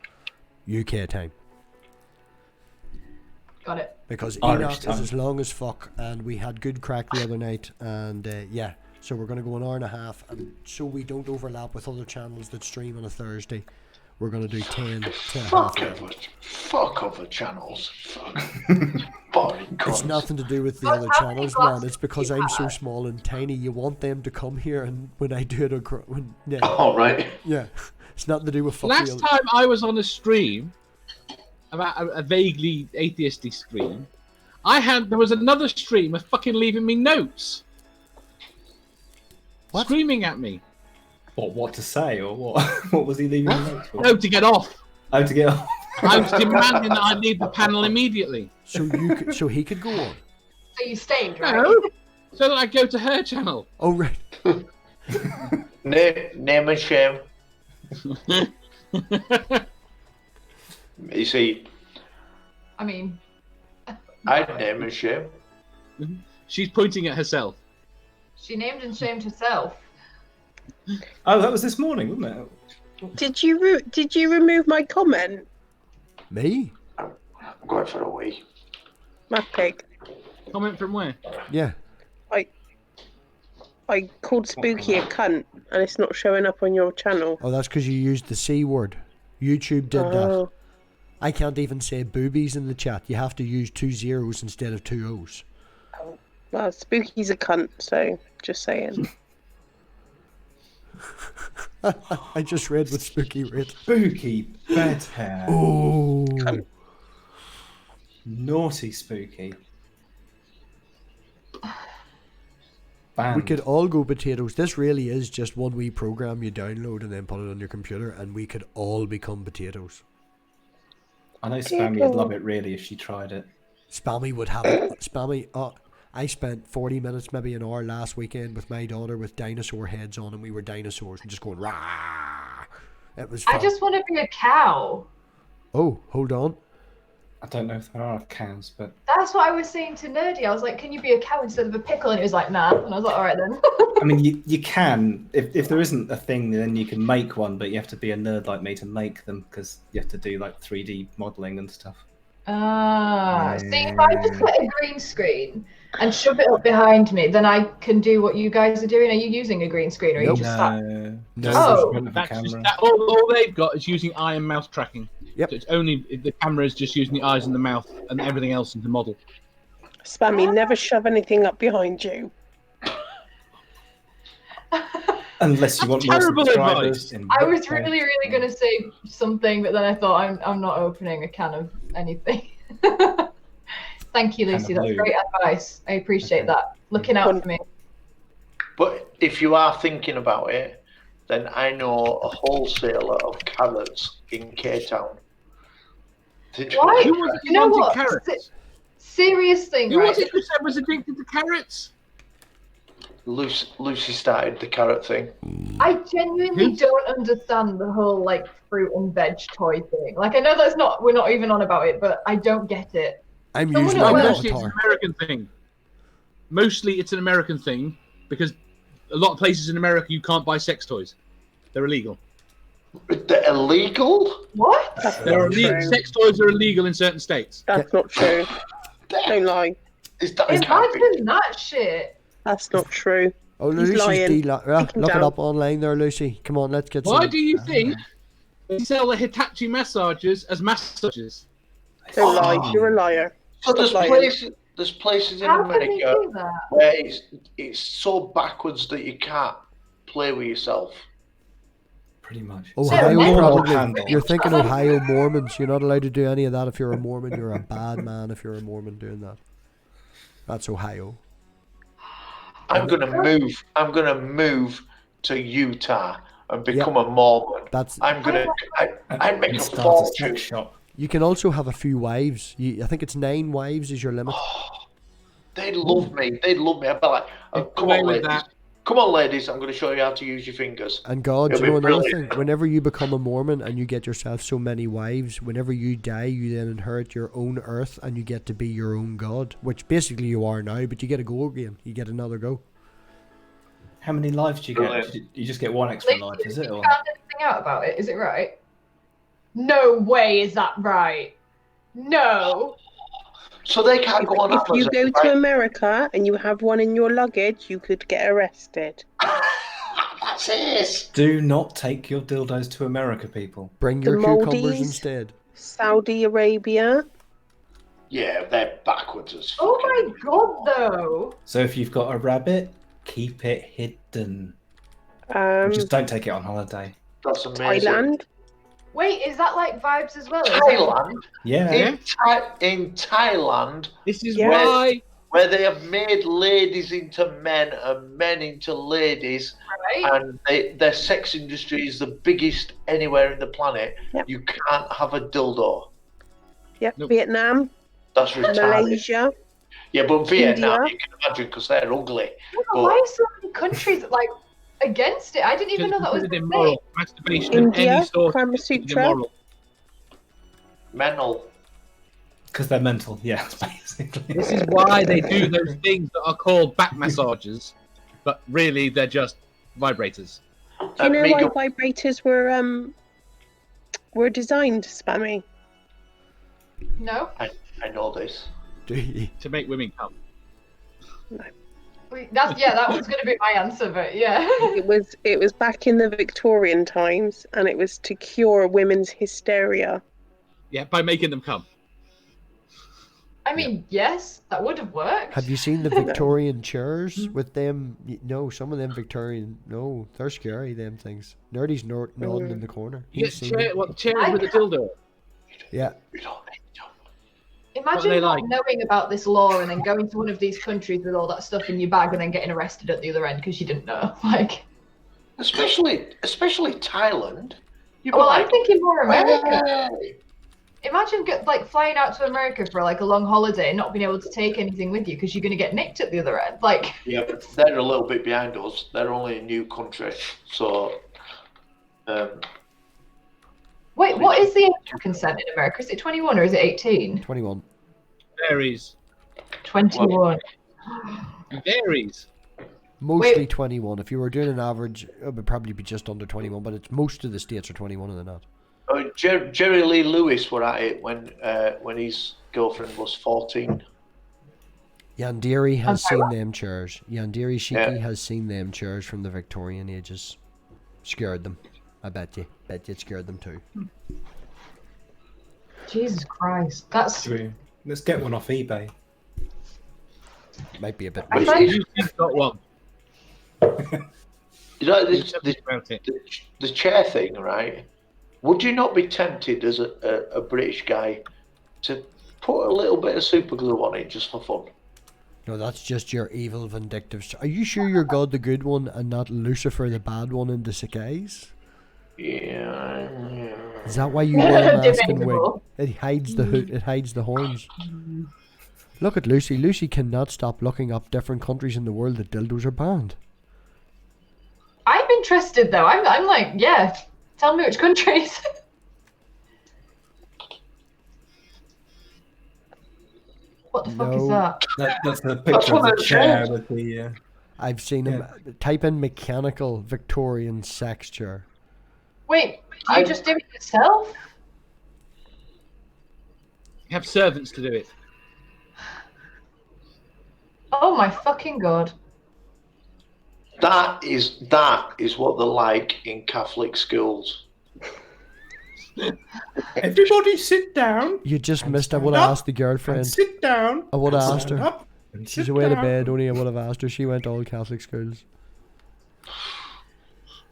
UK time. Got it. Because Irish Enoch time. is as long as fuck, and we had good crack the other night, and yeah. So we're going to go an hour and a half, and so we don't overlap with other channels that stream on a Thursday. We're going to do 10 to half 11. Fuck other channels. Fuck. Boring cunts. It's nothing to do with the other channels, man. It's because I'm so small and tiny. You want them to come here, and when I do it, All right. yeah, it's nothing to do with fucking. Last time I was on a stream, about a vaguely atheistic stream, there was another streamer fucking leaving me notes. What? screaming at me. What to say or what? What was he leaving the notes for? No, to get off. Oh, to get off. I was demanding that I leave the panel immediately. So he could go on. So you stayed, right? No, so that I go to her channel. Oh right. Name and shame. You see, I mean, I'd name and shame. She's pointing at herself. she named and shamed herself. Oh, that was this morning, wasn't it? Did you remove my comment, Me? I'm going for a wee. Matt Pig? Comment from where? Yeah. I called Spooky a cunt, and it's not showing up on your channel. Oh, that's because you used the C word. YouTube did that. Oh, I can't even say boobies in the chat. You have to use 2 zeros instead of 2 O's. well, Spooky's a cunt, so just saying. I just read what Spooky read. Spooky bed hair. Oh. Cunt. Naughty Spooky. We Banned. could all go potatoes. This really is just one wee program you download and then put it on your computer, and we could all become potatoes. I know Spammy would love it really if she tried it. Spammy would have it. Spammy. I spent 40 minutes, maybe an hour last weekend with my daughter with dinosaur heads on, and we were dinosaurs and just going rah. It was fun. I just want to be a cow. Oh, hold on. I don't know if there are cows, but That's what I was saying to Nerdy. I was like, can you be a cow instead of a pickle? And he was like, nah. And I was like, all right then. I mean, you can. If there isn't a thing, then you can make one, but you have to be a nerd like me to make them because you have to do like 3D modeling and stuff. See, if I just get a green screen and shove it up behind me, then I can do what you guys are doing. Are you using a green screen, or are you Nope. just sat? No. Oh. Front of a That's just, camera. all they've got is using eye and mouth tracking. Yep. So it's only the camera is just using the eyes and the mouth, and everything else is the model. Spammy, never shove anything up behind you. Unless you want more terrible subscribers. advice. I was really going to say something, but then I thought I'm not opening a can of anything. Thank you, Lucy. Can of That's lube. great advice. I appreciate that. Looking out for me. But if you are thinking about it, then I know a wholesaler of carrots in K-Town. Did you Why? Who was it You know who what? wanted carrots? Serious thing, Who right? was it who said was addicted to carrots? Lucy started the carrot thing. I genuinely don't understand the whole like fruit and veg toy thing. Like I know we're not even on about it, but I don't get it. I'm Someone using else- my Mostly it's an avatar. American thing. Mostly it's an American thing because a lot of places in America you can't buy sex toys. They're illegal. They're illegal? What? That's They're not illegal. true. Sex toys are illegal in certain states. That's not true. Don't lie. Is that is that Imagine that shit. That's not true. Oh, He's Lucy's lying. look Take him it down. up online there, Lucy. Come on, let's get Why some. do you think they sell the Hitachi massagers as massages? Don't lie. You're a liar. So there's Stop lying. places in How can they America do that? where it's so backwards that you can't play with yourself. Pretty much. Ohio, So, probably. handle. You're thinking Ohio Mormons. You're not allowed to do any of that if you're a Mormon. You're a bad man if you're a Mormon doing that. That's Ohio. I'm gonna move to Utah and become a Mormon. That's. I'd make a And start a fortune. sex shop. You can also have a few wives. I think it's 9 wives is your limit. They'd love me. They'd love me. I'd be like, oh, Get come away on, with ladies. that. Come on, ladies. I'm going to show you how to use your fingers. And God, It'll you know be another brilliant. thing? Whenever you become a Mormon and you get yourself so many wives, whenever you die, you then inherit your own earth and you get to be your own God, which basically you are now, but you get to go again. You get another go. How many lives do you get? Brilliant. You just get one extra Lucy, life, is it? You Or? found anything out about it? Is it right? No way is that right. No. So they can't go on If you Amazon, go to right? America and you have one in your luggage, you could get arrested. That's it. Do not take your dildos to America, people. Bring The your cucumbers Maldives. instead. Saudi Arabia. Yeah, they're backwards as fuck. Oh my god, though. So if you've got a rabbit, keep it hidden. Just don't take it on holiday. That's amazing. Thailand. Wait, is that like vibes as well? Is it- Thailand? Yeah. Yeah. In Thailand, This is Yeah. why where they have made ladies into men and men into ladies, Right? and their sex industry is the biggest anywhere in the planet. Yep. You can't have a dildo. Yep. Nope. Vietnam, That's retarded. Malaysia. Yeah, but Vietnam, India. you can imagine because they're ugly. Why are so many countries like against it? I didn't even know that was Considered the thing. immoral. Masturbation of India, any sort Kama is considered Sutra. immoral. Mental. Because they're mental, yeah, basically. This is why they do those things that are called back massages, but really they're just vibrators. Do you know me why go- vibrators were designed, Spammy? No, I know this. Do you? To make women come. that was going to be my answer, but yeah. It was back in the Victorian times, and it was to cure women's hysteria. Yeah, by making them come. I mean, yes, that would have worked. Have you seen the Victorian chairs with them? No, some of them Victorian. No, they're scary. Them things. Nerdy's nodding in the corner. You He's get seen them. chairs with a dildo. Yeah. You don't need to. What Imagine are they not like? knowing about this law and then going to one of these countries with all that stuff in your bag and then getting arrested at the other end because you didn't know. Like, Especially Thailand. You'd be well, like, I'm thinking more America. "Hey." Imagine flying out to America for like a long holiday and not being able to take anything with you because you're going to get nicked at the other end. Like, Yeah, but they're a little bit behind us. They're only a new country, so. wait, what is the age of consent in America? Is it 21 or is it 18? 21. Varies. 21. It varies. Mostly Wait. 21. If you were doing an average, it would probably be just under 21, but it's most of the states are 21 and they're not. Jerry Lee Lewis were at it when his girlfriend was 14. Yandere has sorry, seen them chairs. Yandere Shiki Yeah. has seen them chairs from the Victorian ages. Scared them. I bet you. Bet you it scared them too. Jesus Christ. That's. True. Let's get one off eBay. Might be a bit. I risky. find- You've got one. You know, Do something about it. the chair thing, right? Would you not be tempted as a British guy to put a little bit of super glue on it just for fun? No, that's just your evil, vindictive. Are you sure you're God the good one and not Lucifer the bad one in disguise? Yeah. Is that why you wear a mask and wig? Debatable. It hides the it hides the horns. Look at Lucy. Lucy cannot stop looking up different countries in the world that dildos are banned. I'm interested though. I'm like, yeah, tell me which countries. What the fuck is No. that? That's the picture of one the of the chair chairs. with the. I've seen him. Type in mechanical Victorian sex chair. Wait, do you just do it yourself? You have servants to do it. Oh my fucking god. That is what they're like in Catholic schools. Everybody sit down. You just And missed. I stand would have up, asked the girlfriend. And sit down. I would have and asked stand her. up, and She's sit away to down. bed. Only I would have asked her. She went to all Catholic schools.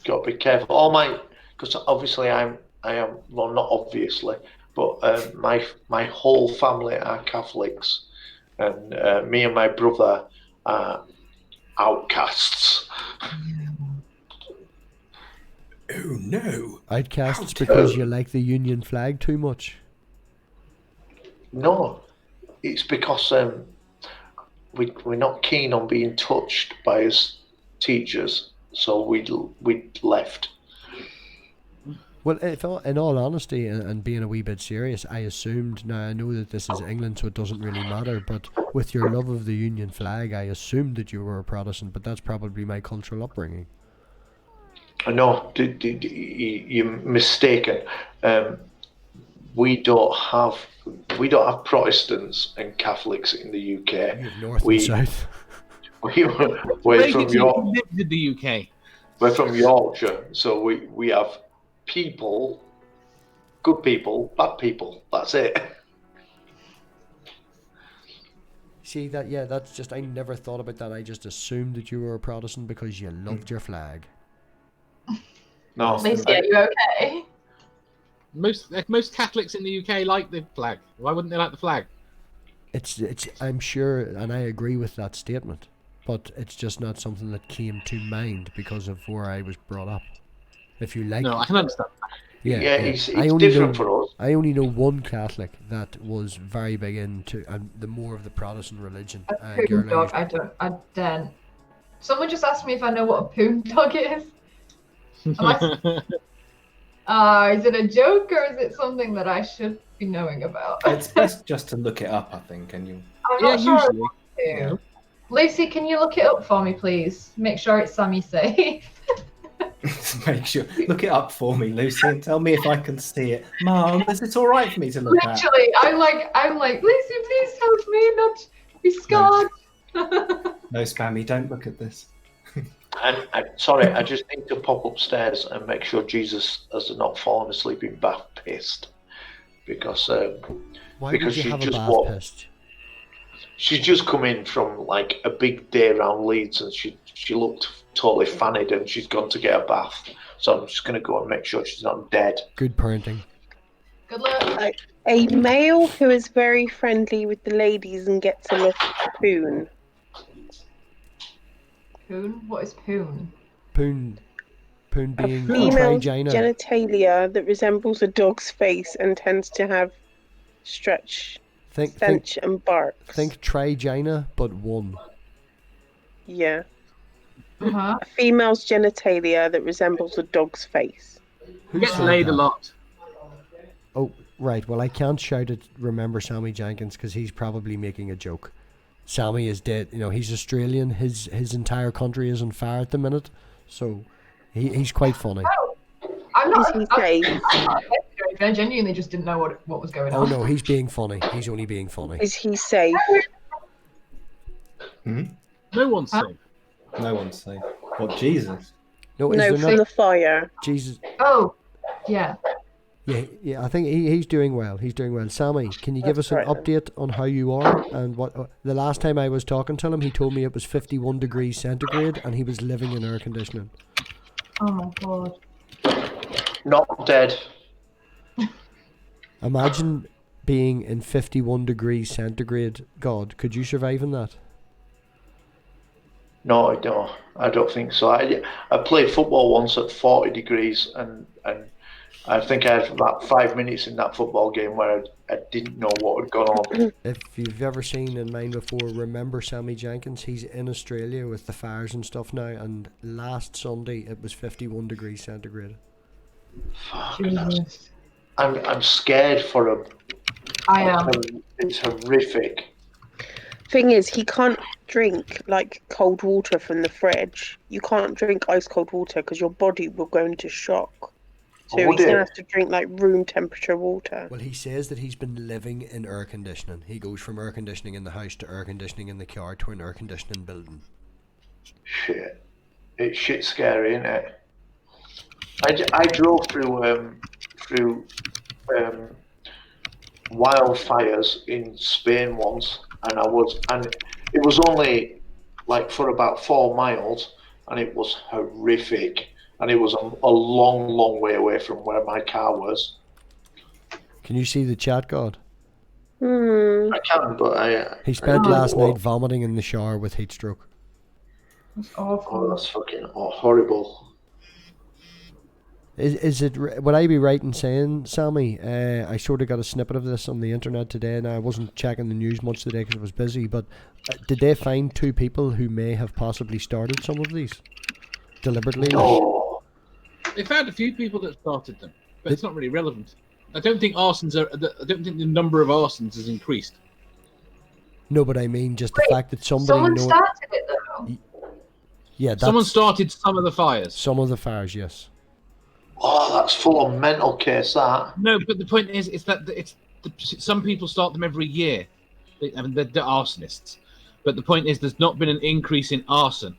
Got to be careful. Because obviously I am well, not obviously, but my whole family are Catholics, and me and my brother are outcasts. Oh no. Outcasts because you like the Union flag too much. No, it's because we're not keen on being touched by his teachers, so we left. Well, in all honesty, and being a wee bit serious, I assumed. Now I know that this is England, so it doesn't really matter. But with your love of the Union flag, I assumed that you were a Protestant. But that's probably my cultural upbringing. No, you're mistaken. We don't have Protestants and Catholics in the UK. You have north We- and south. We're from York. lived in the UK. We're from Yorkshire, so we have people, good people, bad people. That's it. See that? Yeah, that's just. I never thought about that. I just assumed that you were a Protestant because you loved your flag. No, Lucy, are you okay? Most Catholics in the UK like the flag. Why wouldn't they like the flag? it's I'm sure, and I agree with that statement, but it's just not something that came to mind because of where I was brought up. If you like, No, I can understand. yeah, It's I only different know, for us. I only know one Catholic that was very big into the more of the Protestant religion. A poon dog. I don't. Someone just asked me if I know what a poon dog is. Is it a joke or is it something that I should be knowing about? It's best just to look it up, I think, and you. I'm Yeah, not sure I usually. want to. Lucy, can you look it up for me, please? Make sure it's Sammy safe. Make sure. Look it up for me, Lucy, and tell me if I can see it. Mum, is it all right for me to look at? Literally, I'm like, Lucy, please help me not be scarred. No, Spammy, don't look at this. Sorry, I just need to pop upstairs and make sure Jesus has not fallen asleep in bath pissed. Because Why because did you she have a just bath walked. pissed? She's just come in from like a big day around Leeds, and she looked totally fannied, and she's gone to get a bath. So I'm just going to go and make sure she's not dead. Good parenting. Good luck. A male who is very friendly with the ladies and gets a lot of poon. Poon? What is poon? Poon being Female trigina. genitalia that resembles a dog's face and tends to have stretch, stench, and barks. Think trigina, but one. Yeah. Uh-huh. A female's genitalia that resembles a dog's face. Who Gets said laid that? a lot. Oh, right. Well, I can't shout it. Remember Sammy Jenkins because he's probably making a joke. Sammy is dead. You know, he's Australian. His entire country is on fire at the minute, so he's quite funny. I'm not. Is he safe? I genuinely just didn't know what was going Oh on. no, he's being funny. He's only being funny. Is he safe? No one's safe. No one's safe. What, Jesus? No, is No, there from not? the fire. Jesus. Oh, yeah. Yeah. I think he's doing well. He's doing well. Sammy, can you give us That's an right, then. update on how you are and what? The last time I was talking to him, he told me it was 51 degrees centigrade and he was living in air conditioning. Oh my god. Not dead. Imagine being in 51 degrees centigrade. God, could you survive in that? No, I don't. I don't think so. I played football once at 40 degrees, and I think I had about 5 minutes in that football game where I didn't know what had gone on. If you've ever seen in mine before, remember Sammy Jenkins? He's in Australia with the fires and stuff now, and last Sunday it was 51 degrees centigrade. Jesus. I'm scared for him. I am. It's horrific. Thing is, he can't drink like cold water from the fridge. You can't drink ice cold water because your body will go into shock. So Oh, he's dear. gonna have to drink like room temperature water. Well, he says that he's been living in air conditioning. He goes from air conditioning in the house to air conditioning in the car to an air conditioning building. Shit. It's shit scary, isn't it? I drove through wildfires in Spain once, and it was only like for about 4 miles, and it was horrific, and it was a long way away from where my car was. Can you see the chat, God? I can, but He spent I last don't know. night vomiting in the shower with heat stroke. It's Oh, awful. that's fucking horrible. Is it? Would I be right in saying, Sammy? I sort of got a snippet of this on the internet today, and I wasn't checking the news much today because I was busy. But did they find 2 people who may have possibly started some of these deliberately? Oh, They found a few people that started them, but it's not really relevant. I don't think arsons are. I don't think the number of arsons has increased. No, but I mean just the fact that somebody. Someone started it though. Yeah, that's Someone started some of the fires. some of the fires. Yes. oh, that's full on mental case. That. No, but the point is that some people start them every year. I mean, they're arsonists. But the point is, there's not been an increase in arson.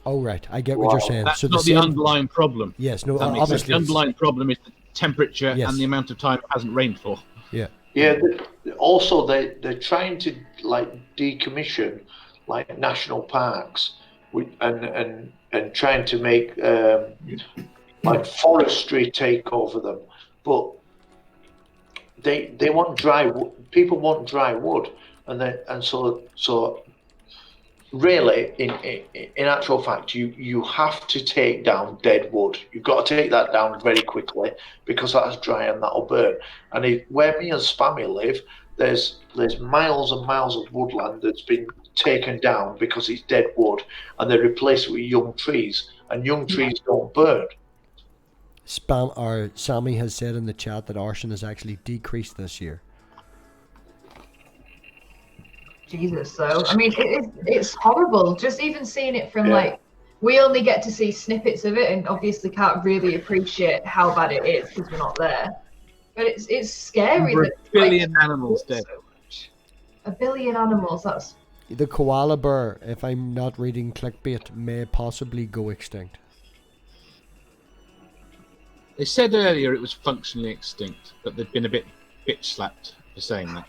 Oh right, I get what you're Wow. saying. That's so not the same- underlying problem. Yes, no, That makes sense. obviously. The underlying problem is the temperature Yes. and the amount of time it hasn't rained for. Yeah. Yeah. Also, they're trying to like decommission like national parks, and trying to make like forestry take over them, but they want dry people want dry wood, and so really, in actual fact, you have to take down dead wood. You've got to take that down very quickly because that's dry and that'll burn. And where me and Spammy live, there's miles and miles of woodland that's been taken down because it's dead wood, and they replace it with young trees, and young trees don't burn. Sammy has said in the chat that arson has actually decreased this year. Jesus, though. I mean, it's horrible. Just even seeing it from like, we only get to see snippets of it, and obviously can't really appreciate how bad it is because we're not there. But it's scary. Over that a billion animals dead. So much. A billion animals. That's The koala bear, if I'm not reading clickbait, may possibly go extinct. They said earlier it was functionally extinct, but they've been a bit bitch slapped for saying that.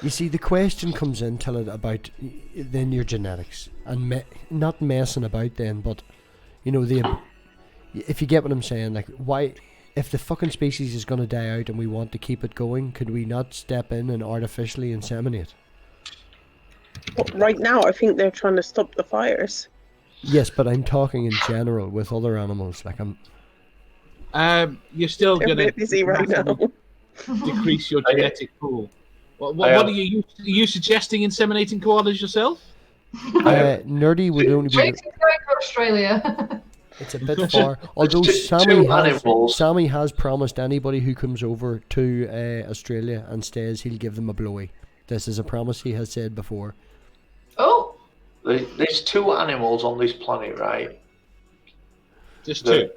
You see, the question comes in till it about then your genetics and not messing about then, but you know if you get what I'm saying, like why if the fucking species is going to die out and we want to keep it going, could we not step in and artificially inseminate? But right now, I think they're trying to stop the fires. Yes, but I'm talking in general with other animals. Like you're still They're going a to bit busy right now. decrease your genetic pool. What are you suggesting inseminating koalas yourself? Nerdy would only be. going to Australia. It's a bit far. Although Sammy has promised anybody who comes over to Australia and stays, he'll give them a blowy. This is a promise he has said before. Oh. There's 2 animals on this planet, right? Just 2.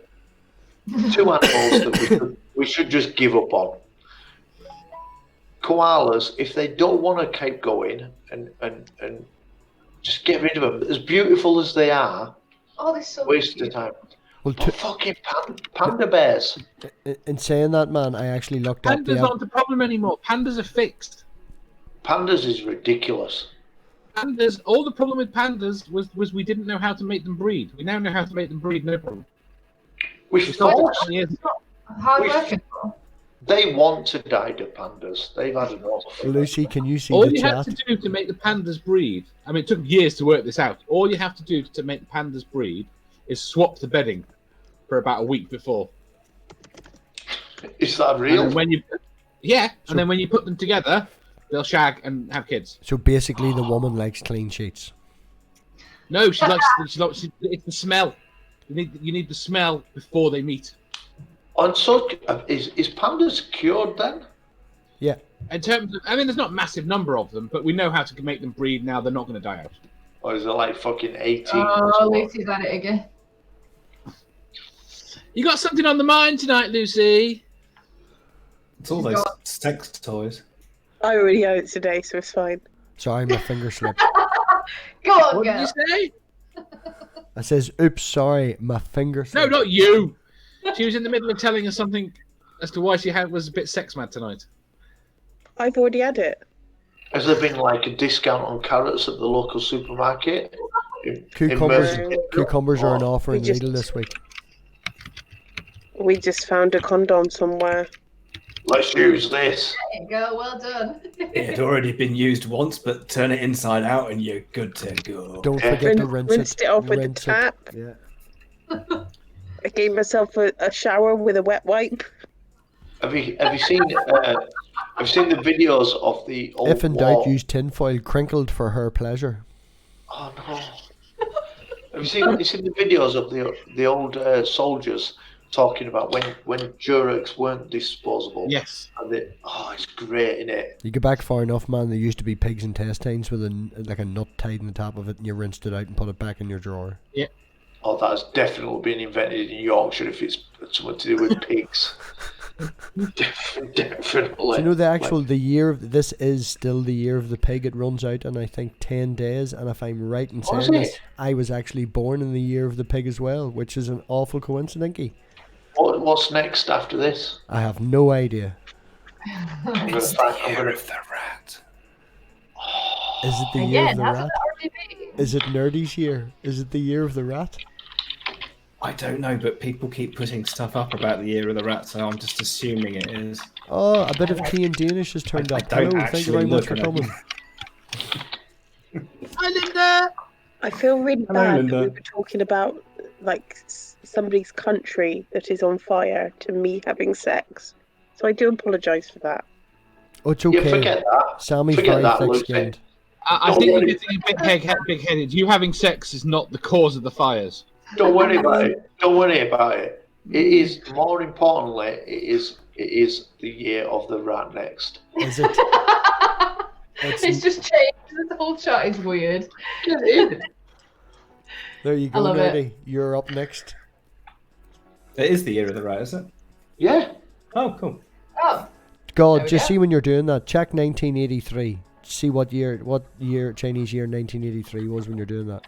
2 animals that we should just give up on. Koalas, if they don't want to keep going and just get rid of them, as beautiful as they are, They're so waste of time. Well, fucking panda bears. In saying that, man, I actually looked up Pandas aren't the problem anymore. Pandas are fixed. Pandas is ridiculous. Pandas. All the problem with pandas was we didn't know how to make them breed. We now know how to make them breed. No problem. We forced. Hard working. They want to die, the pandas. They've had enough. Lucy, can you see all the you chat? have to do to make the pandas breed, I mean, it took years to work this out. All you have to do to make the pandas breed is swap the bedding for about a week before. Is that real? And then when you put them together, they'll shag and have kids. So basically, the woman likes clean sheets. No, she likes it's the smell. You need the smell before they meet. And so, is pandas cured then? Yeah. In terms of, I mean, there's not a massive number of them, but we know how to make them breed now. They're not going to die out. Or is it like fucking 18? Oh, Lucy's at it again. You got something on the mind tonight, Lucy? It's all those sex toys. I already owe it today, so it's fine. Sorry, my finger slipped. Go on, What girl. did you say? I says, oops, sorry, my finger No, slipped. not you. She was in the middle of telling us something as to why she was a bit sex mad tonight. I've already had it. Has there been like a discount on carrots at the local supermarket? Cucumbers are an offer in We just- Lidl this week. We just found a condom somewhere. Let's use this. There you go. Well done. It had already been used once, but turn it inside out and you're good to go. Don't forget to rinse Rinsed it off with the rinse it. tap. Yeah. I gave myself a shower with a wet wipe. Have you seen the videos of the old If in war? doubt, use tinfoil crinkled for her pleasure. Oh no! Have you seen the videos of the old soldiers talking about when Durex weren't disposable? Yes. And it's great, isn't it? You go back far enough, man. There used to be pigs' intestines with a nut tied in the top of it, and you rinsed it out and put it back in your drawer. Yeah. Oh, that's definitely been invented in Yorkshire if it's something to do with pigs. Definitely. So you know this is still the year of the pig. It runs out in I think 10 days, and if I'm right in saying this, I was actually born in the year of the pig as well, which is an awful coincidence. What's next after this? I have no idea. It's the year of the rat. Is it the year of the hasn't rat? it already been? Is it Nerdy's year? Is it the year of the rat? I don't know, but people keep putting stuff up about the Year of the Rat, so I'm just assuming it is. Oh, a bit of tea and Danish has turned I up. don't Hello, thank you very actually much look for at it. coming. Hi, Linda. I feel really Hello, bad Linda. that we were talking about like somebody's country that is on fire to me having sex. So I do apologise for that. Oh, it's Yeah, okay. forget that. Sammy's Forget very that, Lucy. thick-skinned. I Don't think worry. you're getting a big headed. You having sex is not the cause of the fires. Don't worry about it. Don't worry about it. It is more importantly, it is the Year of the Rat next. Is it? It's just changed. The whole chat is weird. Get in. There you I go, love it. Nerdy. You're up next. It is the Year of the Rat, is it? Yeah. Oh, cool. Oh, God, There we just go. see when you're doing that. Check 1983. See what year Chinese year 1983 was when you're doing that.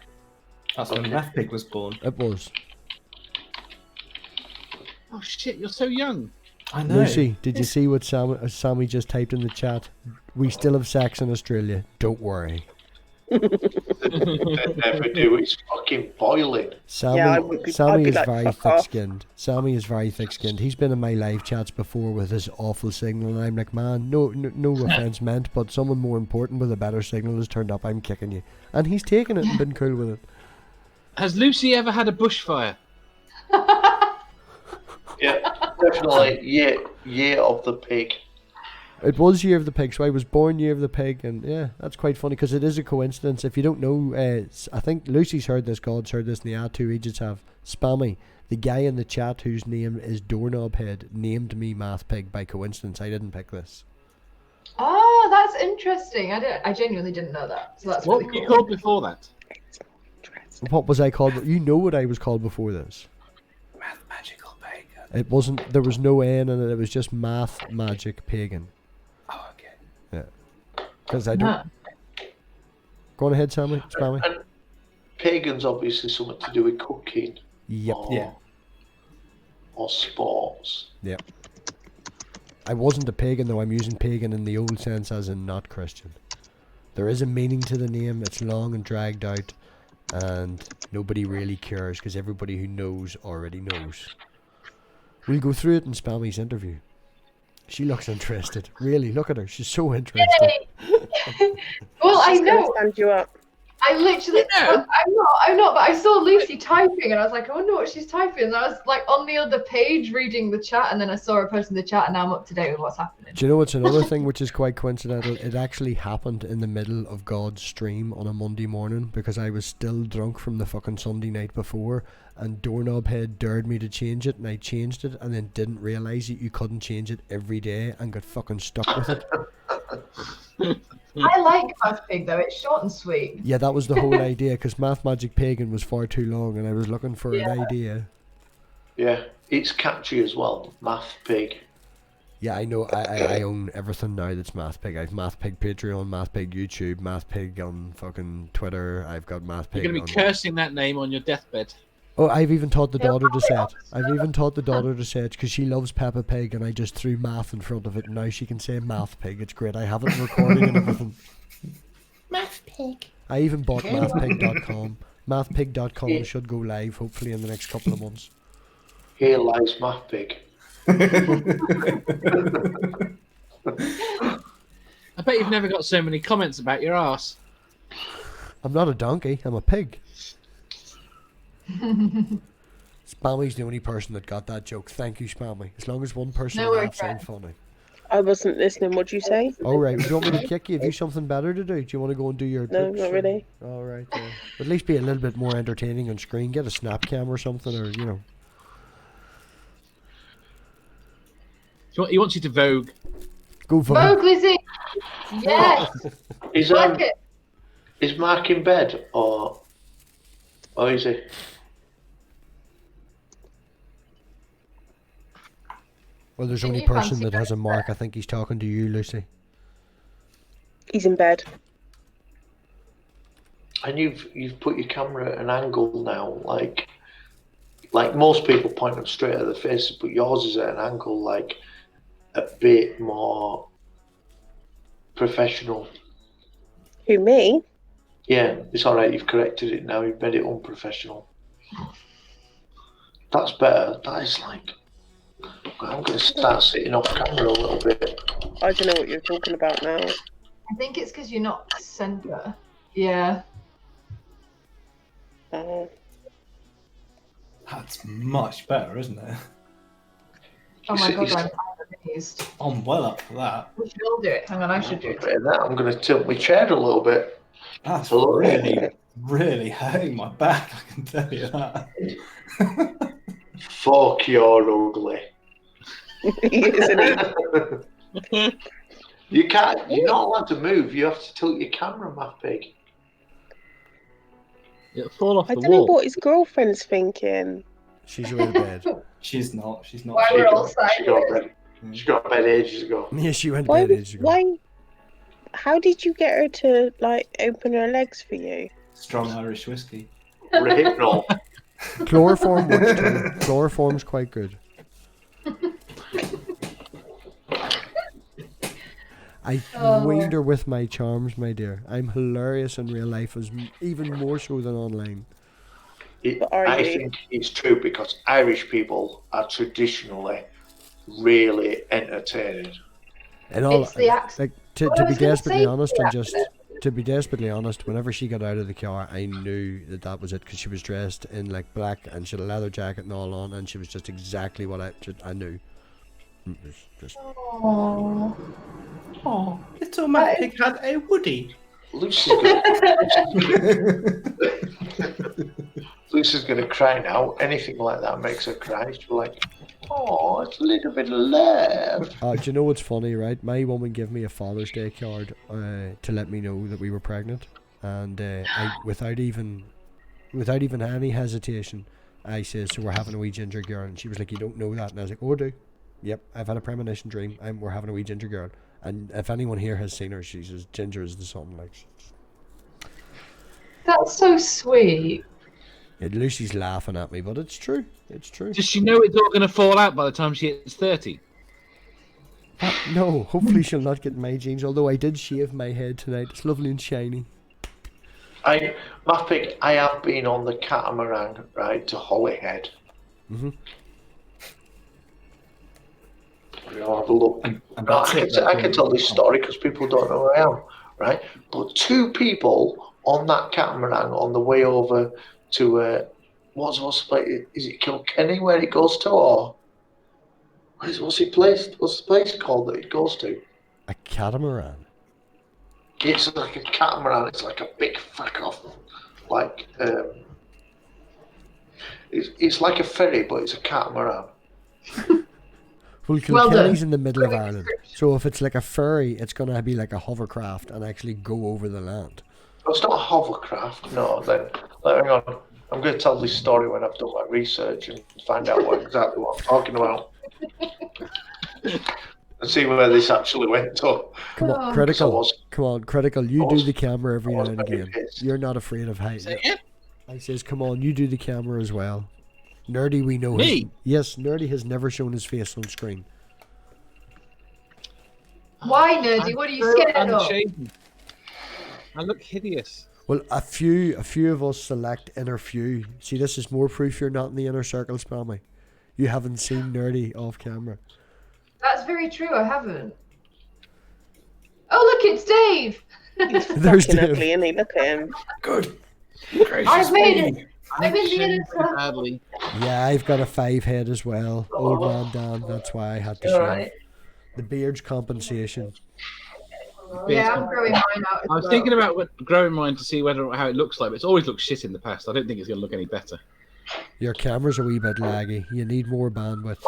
That's when Math Pig was born. It was. Oh shit! You're so young. I know. Lucy, did you see what Sammy just typed in the chat? We still have sex in Australia. Don't worry. They never do. It's fucking boiling. Sammy, Yeah, I would be- I'd Sammy be is like, very "Fuck off." thick-skinned. Sammy is very thick-skinned. He's been in my live chats before with his awful signal, and I'm like, man, no offense meant, but someone more important with a better signal has turned up. I'm kicking you, and he's taken it and been cool with it. Has Lucy ever had a bushfire? Yeah, definitely. Year of the Pig. It was Year of the Pig, so I was born Year of the Pig, and yeah, that's quite funny because it is a coincidence. If you don't know, I think Lucy's heard this, God's heard this, and the other two agents have. Spammy, the guy in the chat whose name is Doorknob Head, named me Math Pig by coincidence. I didn't pick this. oh, that's interesting. I genuinely didn't know that. So that's What really were you cool. called before that? What was I called? You know what I was called before this. Math Magical Bacon. It wasn't. There was no N in it. It was just Math Magic Pagan. Oh, okay. Because I don't. Huh. Go on ahead, Sammy. Spammy. And pagan's obviously something to do with cooking Yep. Yeah. or sports. I wasn't a pagan though. I'm using pagan in the old sense, as in not Christian. There is a meaning to the name. It's long and dragged out, and nobody really cares because everybody who knows already knows. We'll go through it in Spammy's interview. She looks interested. Really, look at her. She's so interested. Well, I She's gonna know. stand you up. I literally, I'm not, but I saw Lucy typing and I was like, I wonder what she's typing. And I was like on the other page reading the chat, and then I saw her post in the chat, and now I'm up to date with what's happening. Do you know what's another thing which is quite coincidental? It actually happened in the middle of God's stream on a Monday morning because I was still drunk from the fucking Sunday night before, and Doorknob Head dared me to change it, and I changed it and then didn't realise that you couldn't change it every day and got fucking stuck with it. I like Math Pig though, it's short and sweet. Yeah, that was the whole idea because Math Magic Pagan was far too long and I was looking for an idea. Yeah, it's catchy as well. Math Pig. Yeah, I know. I own everything now that's Math Pig. I've Math Pig Patreon, Math Pig YouTube, Math Pig on fucking Twitter. I've got Math Pig. You're going to be cursing that name on your deathbed. Oh, I've even taught the daughter to say it. I've even taught the daughter to say it because she loves Peppa Pig, and I just threw math in front of it, and now she can say Math Pig. It's great. I have it in recording and everything. Math Pig. I even bought mathpig.com. Mathpig.com should go live hopefully in the next couple of months. Here lies Math Pig. I bet you've never got so many comments about your ass. I'm not a donkey. I'm a pig. Spammy's the only person that got that joke. Thank you, Spammy. As long as one person No worries, laughs, I'm funny. I wasn't listening. What'd you say? All right. Do you want me to kick you? Have you something better to do? Do you want to go and do your? No, books not or- really. All right. Yeah. At least be a little bit more entertaining on screen. Get a snap cam or something, or you know. He wants you to Vogue. Go for Vogue it. Lizzie! Yes! Is Like it. is Mark in bed or is he? Well, there's Can only you person fancy that has a going mark. I think he's talking to you, Lucy. He's in bed. And you've put your camera at an angle now, like most people point them straight at the face, but yours is at an angle, like a bit more professional. Who, me? Yeah, it's all right. You've corrected it now. You've made it unprofessional. That's better. That is like. I'm going to start sitting off camera a little bit. I don't know what you're talking about now. I think it's because you're not center. Yeah. Oh. That's much better, isn't it? Oh my god, It's- I'm amazed. I'm well up for that. We should all do it. Hang on, I should do it. I'm going to tilt my chair a little bit. That's Hello. really hurting my back, I can tell you that. Fuck, you're ugly. Isn't he? You can't. You're not allowed to move. You have to tilt your camera, Matt Pig. It'll fall off I the don't know wall. what his girlfriend's thinking. She's away to bed. She's not. Why we're all She got sideways. bed. She got bed ages ago. Yeah, she went to Why? bed ages ago. Why? How did you get her to like open her legs for you? Strong Irish whiskey. Rehypnol. Chloroform works too. Chloroform's quite good. I weaned her with my charms, my dear. I'm hilarious in real life, even more so than online. I think it's true because Irish people are traditionally really entertaining. And all, It's the accent. like to Well, I be was gonna desperately say honest, the and just accent. to be desperately honest, whenever she got out of the car, I knew that was it because she was dressed in like black and she had a leather jacket and all on, and she was just exactly what I knew. It was just Aww. Oh, little Matt Pig had a Woody. Lucy's gonna cry now. Anything like that makes her cry. She'll be like, "Oh, it's a little bit of love." do you know what's funny, right? My woman gave me a Father's Day card to let me know that we were pregnant, and I, without even any hesitation, I said, "So we're having a wee ginger girl," and she was like, "You don't know that," and I was like, "Oh, I do. Yep, I've had a premonition dream. We're having a wee ginger girl." And if anyone here has seen her, she's as ginger as the sun. Like, That's so sweet. yeah, Lucy's laughing at me, but it's true. It's true. Does she know it's all going to fall out by the time she hits 30? No, hopefully she'll not get my genes. Although I did shave my head tonight. It's lovely and shiny. Mapping, I have been on the catamaran ride to Holyhead. Mm-hmm. We'll have a look. And that's it. I can tell this story because people don't know who I am, right? But two people on that catamaran on the way over to what's the place? Is it Kilkenny where it goes to, or what's the place called that it goes to? A catamaran. It's like a catamaran. It's like a big fuck off, like it's like a ferry, but it's a catamaran. Well, Well Kilkenny's done. in the middle of Great Ireland, description. so if it's like a ferry, it's gonna be like a hovercraft and actually go over the land. Well, it's not a hovercraft, no. Then hang on, I'm going to tell this story when I've done my research and find out exactly what I'm talking about, and see where this actually went to. Come on, Oh. critical. Come on, critical. You do was- the camera every I now was and very again. pissed. You're not afraid of height. Say it. I says, come on, you do the camera as well. Nerdy, we know. Me? Yes, Nerdy has never shown his face on screen. Why, nerdy? What are you scared of? Unshaven. I look hideous. Well, a few of us select inner few. See, this is more proof you're not in the inner circle, Spammy. You haven't seen Nerdy off camera. That's very true. I haven't. Oh, look, it's Dave. There's Fucking Dave. ugly, isn't he? Look at him. Good. I've made it. I'm in the Shaved inner very circle. badly. Yeah, I've got a 5 head as well. Old man Dan, that's why I had to shave. Alright. The beard's compensation. Yeah, I'm growing mine out. As I was well. thinking about growing mine to see how it looks like, but it's always looked shit in the past. I don't think it's going to look any better. Your camera's a wee bit laggy. You need more bandwidth.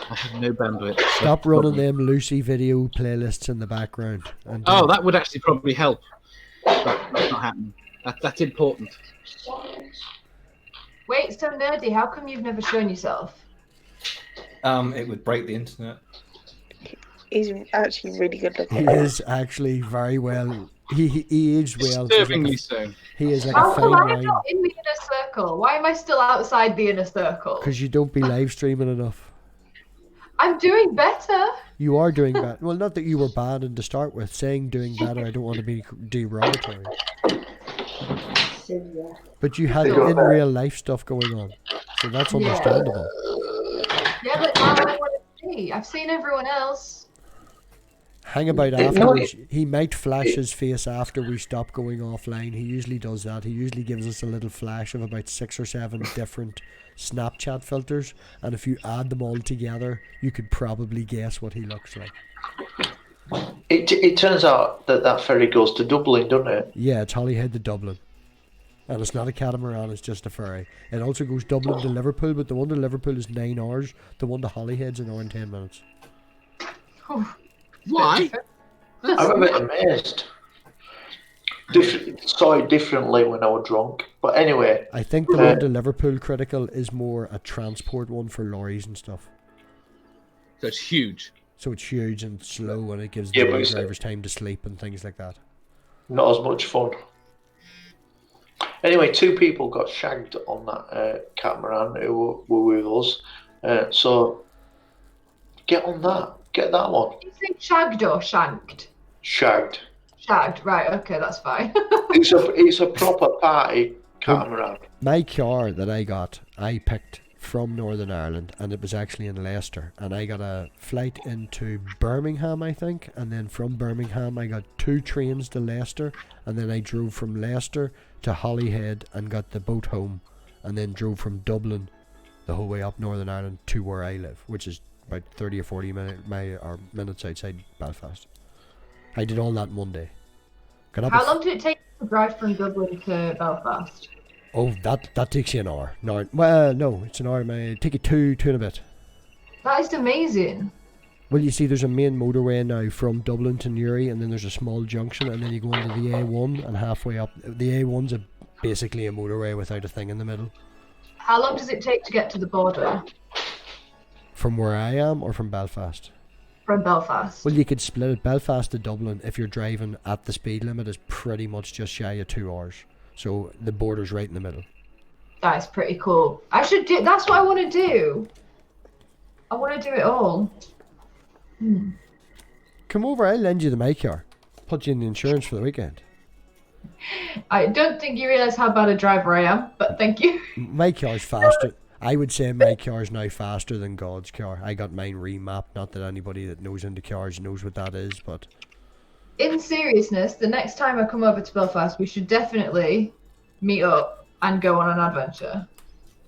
I have no bandwidth. Stop running them Lucy video playlists in the background. And Oh, that would actually probably help. But that's not happening. That's important. Wait, so nerdy. How come you've never shown yourself? It would break the internet. He's actually really good he looking. is actually very well. He aged well. Disturbingly so. He is like How a come fine I'm wine. not in the inner circle? Why am I still outside the inner circle? Because you don't be live streaming enough. I'm doing better. You are doing better. Well, not that you were bad and to start with. Saying doing better, I don't want to be derogatory. But you had in real life stuff going on. So that's understandable. Yeah, but now I want to see. I've seen everyone else. Hang about No, afterwards. He might flash his face after we stop going offline. He usually does that. He usually gives us a little flash of about 6 or 7 different Snapchat filters, and if you add them all together, you could probably guess what he looks like. It turns out that ferry goes to Dublin, doesn't it? Yeah, it's Holyhead to Dublin. And it's not a catamaran, it's just a ferry. It also goes Dublin to Liverpool, but the one to Liverpool is 9 hours. The one to Holyhead's an hour and 10 minutes. Why? I'm a bit amazed. Saw it differently when I was drunk. But anyway. I think the one to Liverpool critical is more a transport one for lorries and stuff. So it's huge. So it's huge and slow, and it gives the drivers time to sleep and things like that. Not as much fun. Anyway, 2 people got shagged on that catamaran who were with us. So get on that. Get that one. Did you say shagged or shanked? Shagged. Shagged, right, okay, that's fine. It's a proper party catamaran. My car that I got, I picked from Northern Ireland, and it was actually in Leicester, and I got a flight into Birmingham, I think, and then from Birmingham I got 2 trains to Leicester, and then I drove from Leicester to Holyhead and got the boat home, and then drove from Dublin the whole way up Northern Ireland to where I live, which is about 30 or 40 minutes outside Belfast. I did all that Monday. How long did it take to drive from Dublin to Belfast? Oh, that takes you an hour. No, well, no, it's an hour. It take you two and a bit. That is amazing. Well, you see, there's a main motorway now from Dublin to Newry, and then there's a small junction, and then you go into the A1, and halfway up, the A1's basically a motorway without a thing in the middle. How long does it take to get to the border? From where I am, or from Belfast? From Belfast. Well, you could split it. Belfast to Dublin, if you're driving at the speed limit, is pretty much just shy of 2 hours. So the border's right in the middle. That is pretty cool. I should do. That's what I want to do. I want to do it all. Come over, I'll lend you my car. Put you in the insurance for the weekend. I don't think you realise how bad a driver I am, but thank you. My car's faster. I would say my car's now faster than God's car. I got mine remapped. Not that anybody that knows into cars knows what that is, but... In seriousness, the next time I come over to Belfast, we should definitely meet up and go on an adventure.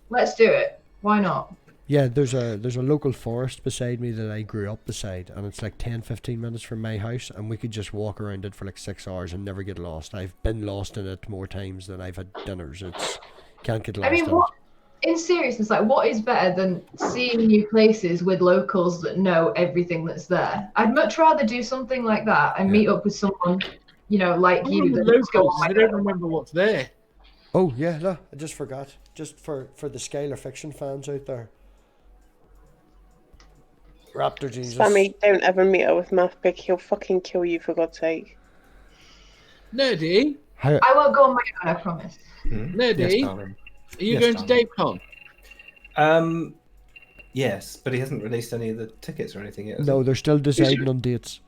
Let's do it. Why not? Yeah, there's a local forest beside me that I grew up beside, and it's like 10-15 minutes from my house, and we could just walk around it for like 6 hours and never get lost. I've been lost in it more times than I've had dinners. It's can't get lost in it. In seriousness, like, what is better than seeing new places with locals that know everything that's there? I'd much rather do something like that and meet up with someone, like you. The locals, they don't remember what's there. Oh yeah, no, I just forgot. Just for the Skylar fiction fans out there. Raptor Jesus. Sammy, don't ever meet up with Mathpick. He'll fucking kill you, for God's sake. Nerdy. I won't go on my own, I promise. Nerdy. Yes, Are you going to DaveCon? Yes, but he hasn't released any of the tickets or anything yet. No, they're still deciding on dates.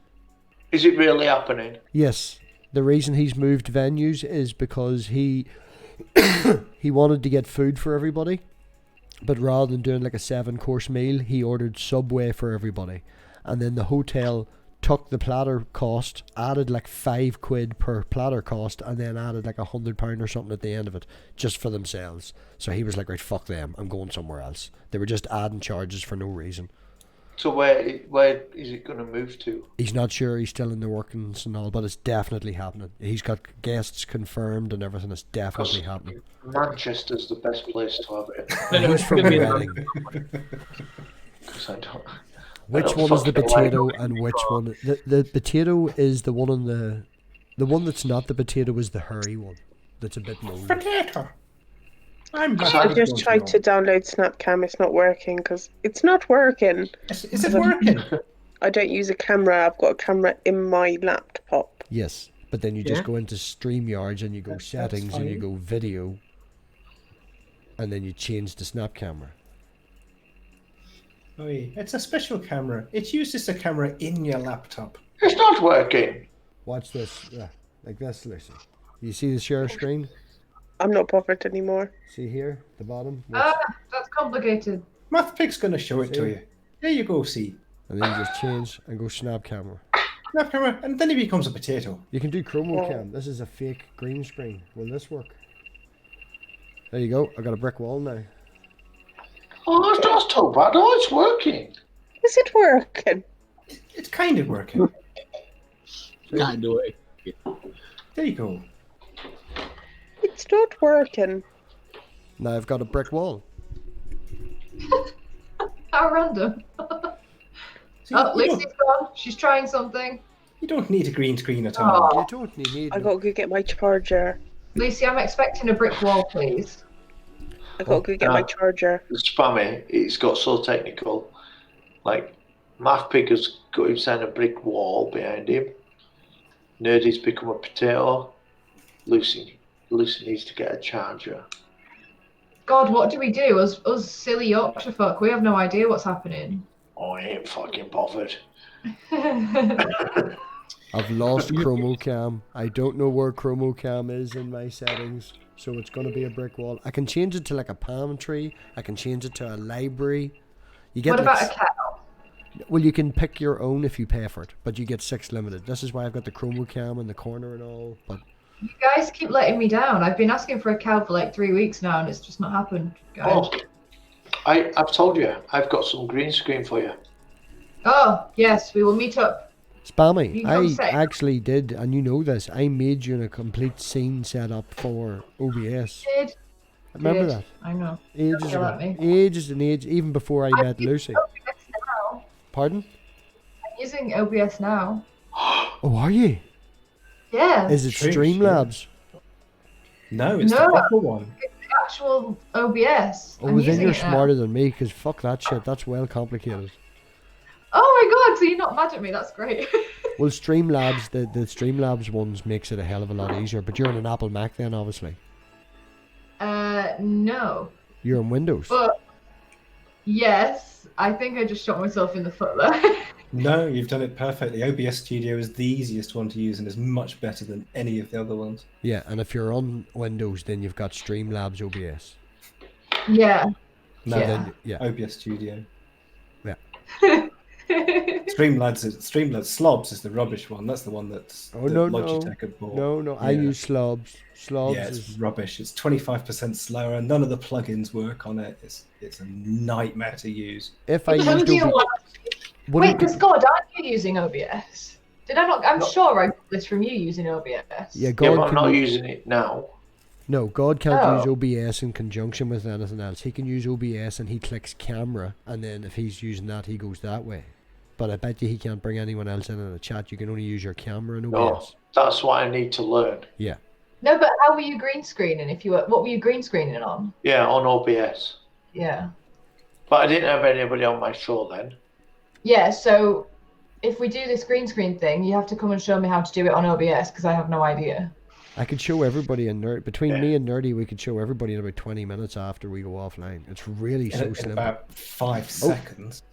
Is it really happening? Yes. The reason he's moved venues is because he wanted to get food for everybody, but rather than doing like a 7-course meal, he ordered Subway for everybody, and then the hotel took the platter cost, added like £5 per platter cost, and then added like £100 or something at the end of it just for themselves. So he was like, right, fuck them, I'm going somewhere else. They were just adding charges for no reason. So where is it going to move to? He's not sure. He's still in the workings and all, but it's definitely happening. He's got guests confirmed and everything. Is definitely happening. Manchester's the best place to have it. He's from Reading. Which one is the potato and which one? The potato is the one on the one that's not the potato is the hairy one. That's a bit mold. Potato. I just tried to download Snapcam. It's not working because it's not working. Is it working? I don't use a camera. I've got a camera in my laptop. Yes, but then you just go into StreamYards and you go settings and you go video, and then you change the Snap camera. Oh, it's a special camera. It uses a camera in your laptop. It's not working. Watch this. Yeah, like this, listen. You see the share screen? I'm not bothered anymore. See here, the bottom? That's complicated. Math Pig's going to show it See? to you. There you go, see. And then you just change and go snap camera. Snap camera, and then he becomes a potato. You can do chroma cam. This is a fake green screen. Will this work? There you go. I got a brick wall now. Oh, that's too bad. Oh, it's working. Is it working? It's kind of working. Kind of way. There you go. It's not working. Now I've got a brick wall. How random. See, Oh, you, Lucy's gone. She's trying something. you don't need a green screen at all. Oh. You don't need I no- gotta go get my charger. Lucy, I'm expecting a brick wall, please. I gotta go get my charger. The spammy, it's got so technical. Like, Math Pig has got himself a brick wall behind him. Nerdy's become a potato. Lucy needs to get a charger. God, what do we do? Us silly Yorkshire folk, we have no idea what's happening. Oh, I ain't fucking bothered. I've lost chromo cam. I don't know where chromo cam is in my settings. So it's going to be a brick wall. I can change it to like a palm tree. I can change it to a library. You get What like about a cow? Well, you can pick your own if you pay for it, but you get 6 limited. This is why I've got the chromo cam in the corner and all. But You guys keep letting me down. I've been asking for a cow for like 3 weeks now, and it's just not happened, guys. Oh, I've told you, I've got some green screen for you. Oh, yes, we will meet up. Spammy, You don't say. I actually did, and you know this. I made you a complete scene setup for OBS. Did. Remember Did. that? I know. Ages Yell ago. at me. Ages and ages, even before I met I'm Lucy. using OBS now. Pardon? I'm using OBS now. Oh, are you? Yeah. Is it True, Streamlabs? No, it's No. the proper one. It's the actual OBS. Oh, I'm then using you're it now. smarter than me, because fuck that shit. That's well complicated. Oh my god, so you're not mad at me. That's great. Well, Streamlabs, the Streamlabs ones makes it a hell of a lot easier, but you're on an Apple Mac then, obviously. No. You're on Windows. But, yes, I think I just shot myself in the foot there. No, you've done it perfectly. OBS Studio is the easiest one to use and is much better than any of the other ones. Yeah, and if you're on Windows, then you've got Streamlabs OBS. Yeah. No, Yeah. Then, yeah. OBS Studio. Yeah. Streamlabs Slobs is the rubbish one. That's the one that's Oh, that no, Logitech had bought. No, I Yeah. use Slobs. Slobs Yeah, it's is... rubbish. It's 25% slower. None of the plugins work on it. It's a nightmare to use. If I Who used do you OBS... want? What Wait, do you- because God, aren't you using OBS? Did I not? I'm sure I got this from you using OBS. Yeah, Yeah, God but I'm can not use... using it now. No, God can't Oh. use OBS in conjunction with anything else. He can use OBS and he clicks camera, and then if he's using that, he goes that way. But I bet you he can't bring anyone else in the chat. You can only use your camera in No, OBS. that's what I need to learn. Yeah. No, but how were you green screening? If you were, what were you green screening on? Yeah, on OBS. Yeah. But I didn't have anybody on my show then. Yeah. So, if we do this green screen thing, you have to come and show me how to do it on OBS because I have no idea. I could show everybody in Nerd. Between Yeah. me and Nerdy, we could show everybody in about 20 minutes after we go offline. It's really so In slim. about 5 seconds.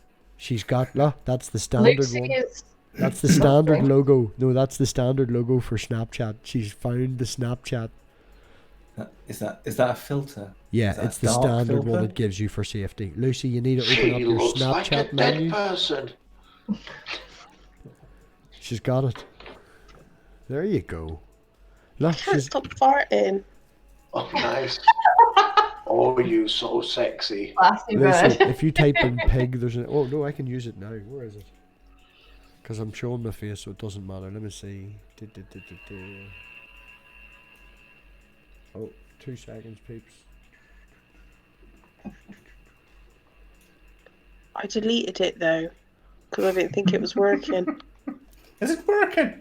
She's got... No, that's the standard Lucy one. is. That's the standard Nothing. logo. No, that's the standard logo for Snapchat. She's found the Snapchat. Is that a filter? Yeah, Is that it's a the dark standard one filter? it gives you for safety. Lucy, you need to open She up your looks like a Snapchat dead menu. person. She's got it. There you go. Look, Can't she's... stop farting. Oh, nice. Oh, you so sexy. Classy Lucy, bird. if you type in pig, there's an... Oh, no, I can use it now. Where is it? Because I'm showing my face, so it doesn't matter. Let me see. Oh, 2 seconds, peeps. I deleted it though, because I didn't think it was working. Is it working?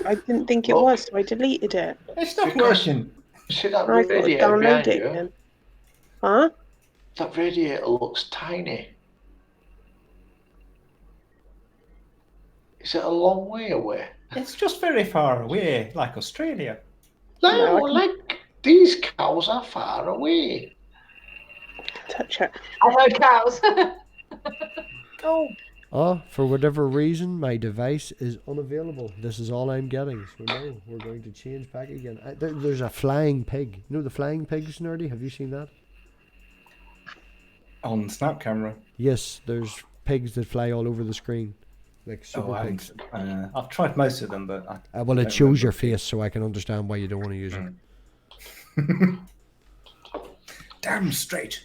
I didn't think it was, so I deleted it. It's not Because- working. See that I thought I'd radiator download behind it you? again. Huh? That radiator looks tiny. Is it a long way away? It's just very far away, like Australia. No, No, I like these cows are far away. Touch it. I heard cows. Oh, Oh, for whatever reason, my device is unavailable. This is all I'm getting. So no, we're going to change back again. There's a flying pig. You know the flying pigs, Nerdy? Have you seen that? On Snap camera. Yes, there's pigs that fly all over the screen, like super pigs. I've tried most of them, but Well, it shows your face, so I can understand why you don't want to use it. Damn straight.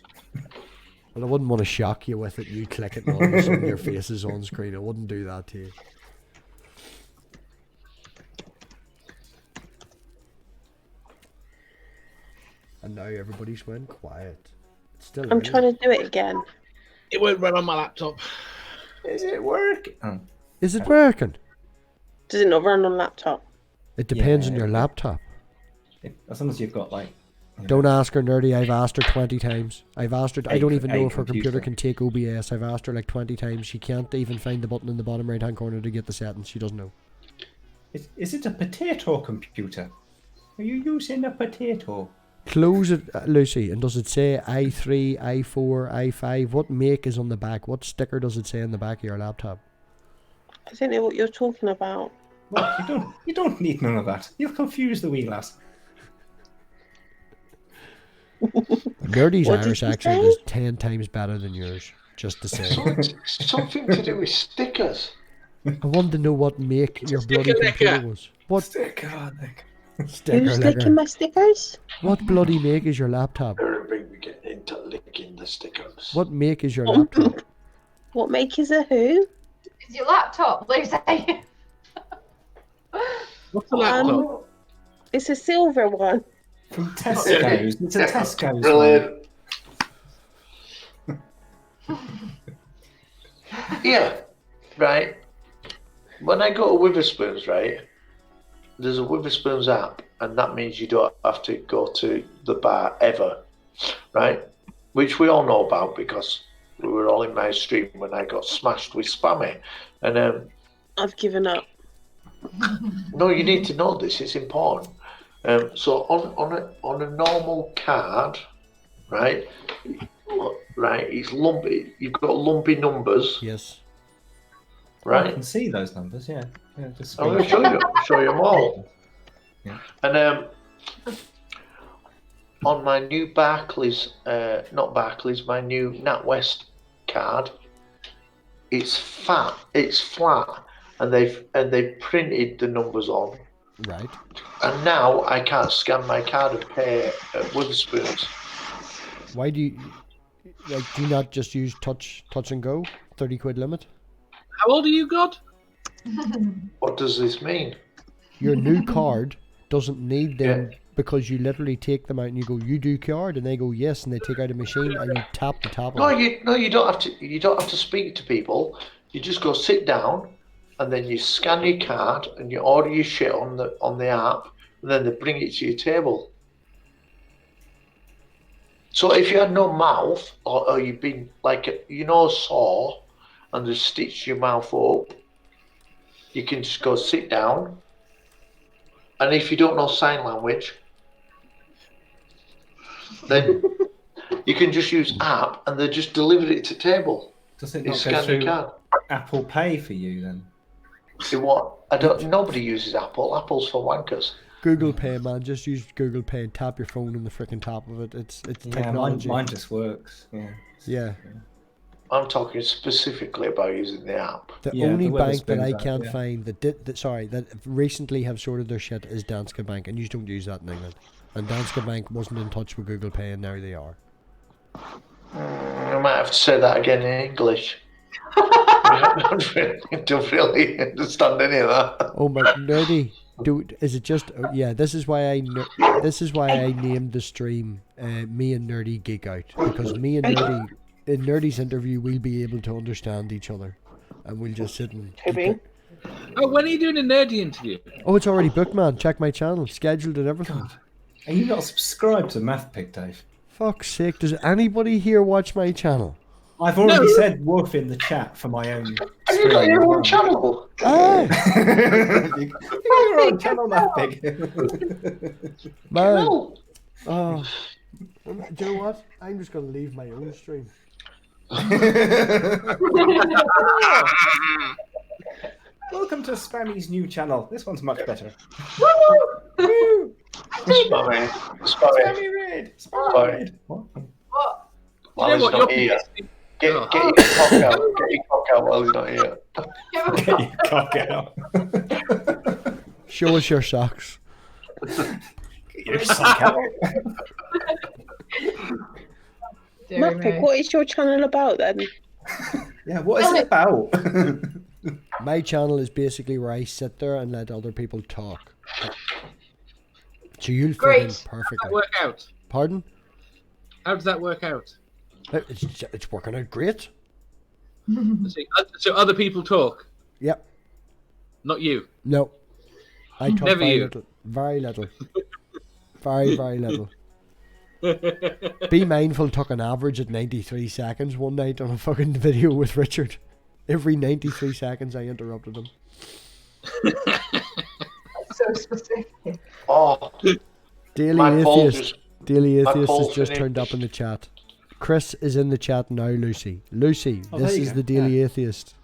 Well, I wouldn't want to shock you with it. You click it, and all of a sudden your face is on screen. I wouldn't do that to you. And now everybody's went quiet. It's still. I'm trying to do it again. It won't run on my laptop. Is it working? Oh. Is it working? Does it not run on laptop? It depends on your laptop. As long as you've got like. Don't ask her, nerdy. I've asked her 20 times. I've asked her. I don't even know if her computer can take OBS. I've asked her like 20 times. She can't even find the button in the bottom right hand corner to get the settings. She doesn't know. Is it a potato computer? Are you using a potato? Close it, Lucy, and does it say i3, i4, i5? What make is on the back? What sticker does it say on the back of your laptop? I don't know what you're talking about. Look, you don't need none of that. You've confused the wee lass. Nerdy's Irish accent is 10 times better than yours, just to say. Something to do with stickers. I wanted to know what make your bloody computer was. What sticker? Who's licking my stickers? What bloody make is your laptop? We're getting into licking the stickers. What make is your laptop? What make is a who? Is your laptop, Lucy? What's the laptop? It's a silver one. From Tesco's. It's a Tesco's. Brilliant. Yeah, right. When I go to Witherspoons, right, there's a Witherspoons app, and that means you don't have to go to the bar ever, right? Which we all know about because we were all in my stream when I got smashed with spammy. And I've given up. no, you need to know this. It's important. So on a normal card, right? Right, it's lumpy. You've got lumpy numbers. Yes. Right. I can see those numbers. Yeah. Just I'm going to show you them all. Yeah. And on my new Barclays, not Barclays, my new NatWest card, it's fat. It's flat, and they've printed the numbers on. Right. And now I can't scan my card and pay at Witherspoons. Why do you not just use touch and go? 30 quid limit? How old are you, God? What does this mean? Your new card doesn't need them because you literally take them out and you go, you do card, and they go yes, and they take out a machine and you tap the top. You don't have to. You don't have to speak to people. You just go sit down, and then you scan your card and you order your shit on the app, and then they bring it to your table. So if you had no mouth, or you've been like sore, and they stitched your mouth up, you can just go sit down. And if you don't know sign language, then you can just use app, and they just deliver it to table. Does it You not go scan your through card. Apple Pay for you then? Nobody uses Apple. Apple's for wankers. Google Pay, man. Just use Google Pay and tap your phone on the freaking top of it. It's technology. Mine just works. Yeah. I'm talking specifically about using the app. The only bank that I can't find that recently have sorted their shit is Danske Bank, and you don't use that in England. And Danske Bank wasn't in touch with Google Pay, and now they are. I might have to say that again in English. I don't really understand any of that. Oh my nerdy, dude! Is it just? Yeah, this is why I named the stream "Me and Nerdy Geek Out" because me and Nerdy in Nerdy's interview we'll be able to understand each other, and we'll just sit and. Oh, when are you doing a nerdy interview? Oh, it's already booked, man. Check my channel, scheduled and everything. God. Are you not subscribed to MathPick, Dave? Fuck's sake! Does anybody here watch my channel? I've already said woof in the chat for my own. Have you got your own channel? Ah! Your own channel, MathPick. Man. Oh. Do you know what? I'm just going to leave my own stream. Welcome to Spammy's new channel. This one's much better. Spammy. Spammy Red. Spammy Red. What? While know he's what? not You're here. pissing. Get Oh. your cock out. Get your cock out while he's not here. Get your cock out. Show us your socks. Get your sock out. Mathpig, what is your channel about then? Yeah, what is it about? My channel is basically where I sit there and let other people talk. So you'll fit in Great. How does perfectly. that work out? Pardon? How does that work out? It's working out great. So other people talk, Yep. not you. No. I talk Never very you. little. Very little. Very, very little. Be Mindful took an average at 93 seconds one night on a fucking video with Richard. Every 93 seconds I interrupted him. So specific. Oh, Daily my poll Atheist. Daily my Atheist poll has just finished. turned up in the chat. Chris is in the chat now, Lucy. Lucy, Oh, this there you is go. the Daily Atheist.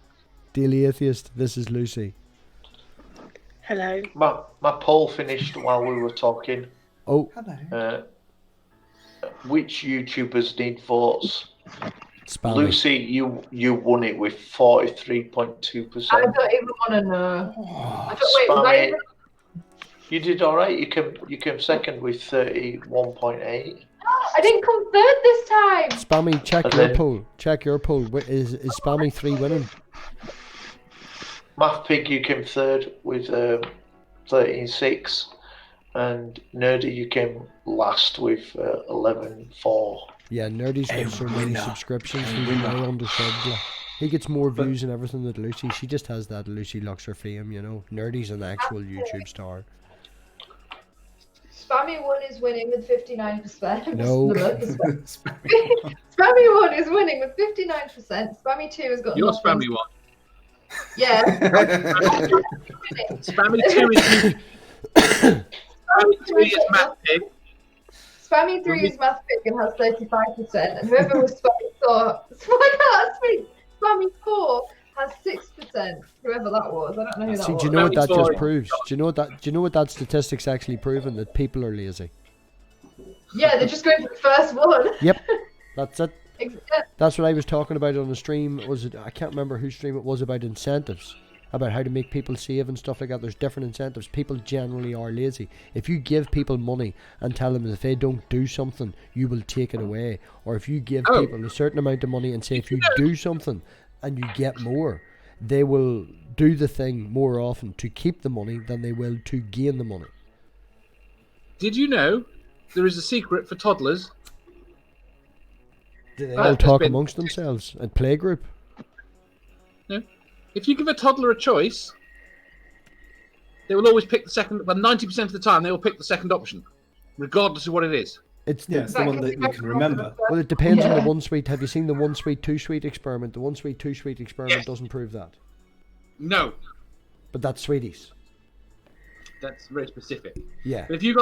Daily Atheist, this is Lucy. Hello. my poll finished while we were talking. Oh, Hello. Which YouTubers need votes? Spammy. Lucy, you won it with 43.2%. I don't even want to know. I don't, wait, was I Spammy, even... you did all right. You came second with 31.8. I didn't come third this time. Spammy, check And your then- poll. Check your poll. Is Spammy 3 winning? Mathpig, you came third with 13.6, and Nerdy, you came last with 11.4. Yeah, Nerdy's got so many winner. subscriptions. He's now underfed. Like. He gets more views and everything than Lucy. She just has that Lucy Luxor fame, you know. Nerdy's an actual YouTube star. Spammy 1 is winning with 59%. No. Spammy 1 is winning with 59%. Spammy 2 has got You're nothing. Spammy 1. Yeah. Spammy 2 is Spammy 3 is Matt Pig. Spammy 3 is Mathpig and has 35%, and whoever was Spammy 4, I can't speak. Spammy 4 has 6%. Whoever that was, I don't know who that See, was. do you know what that Sorry. just proves? Do you know what that statistic's actually proven? That people are lazy. Yeah, they're just going for the first one. Yep, that's it. Yeah. That's what I was talking about on the stream. Was it? I can't remember whose stream it was, about incentives, about how to make people save and stuff like that. There's different incentives. People generally are lazy. If you give people money and tell them if they don't do something, you will take it away, or if you give people a certain amount of money and say if you do something and you get more, they will do the thing more often to keep the money than they will to gain the money. Did you know there is a secret for toddlers? Do they Oh, all it's talk been- amongst themselves at playgroup? No. If you give a toddler a choice, they will always pick the second. Well, 90% of the time, they will pick the second option, regardless of what it is. It's Yeah, it's the one that you can remember. Well, it depends on Yeah. the one sweet. Have you seen the one sweet, two sweet experiment? The one sweet, two sweet experiment Yes. doesn't prove that. No, But that's sweeties. that's very specific. Yeah. But if you do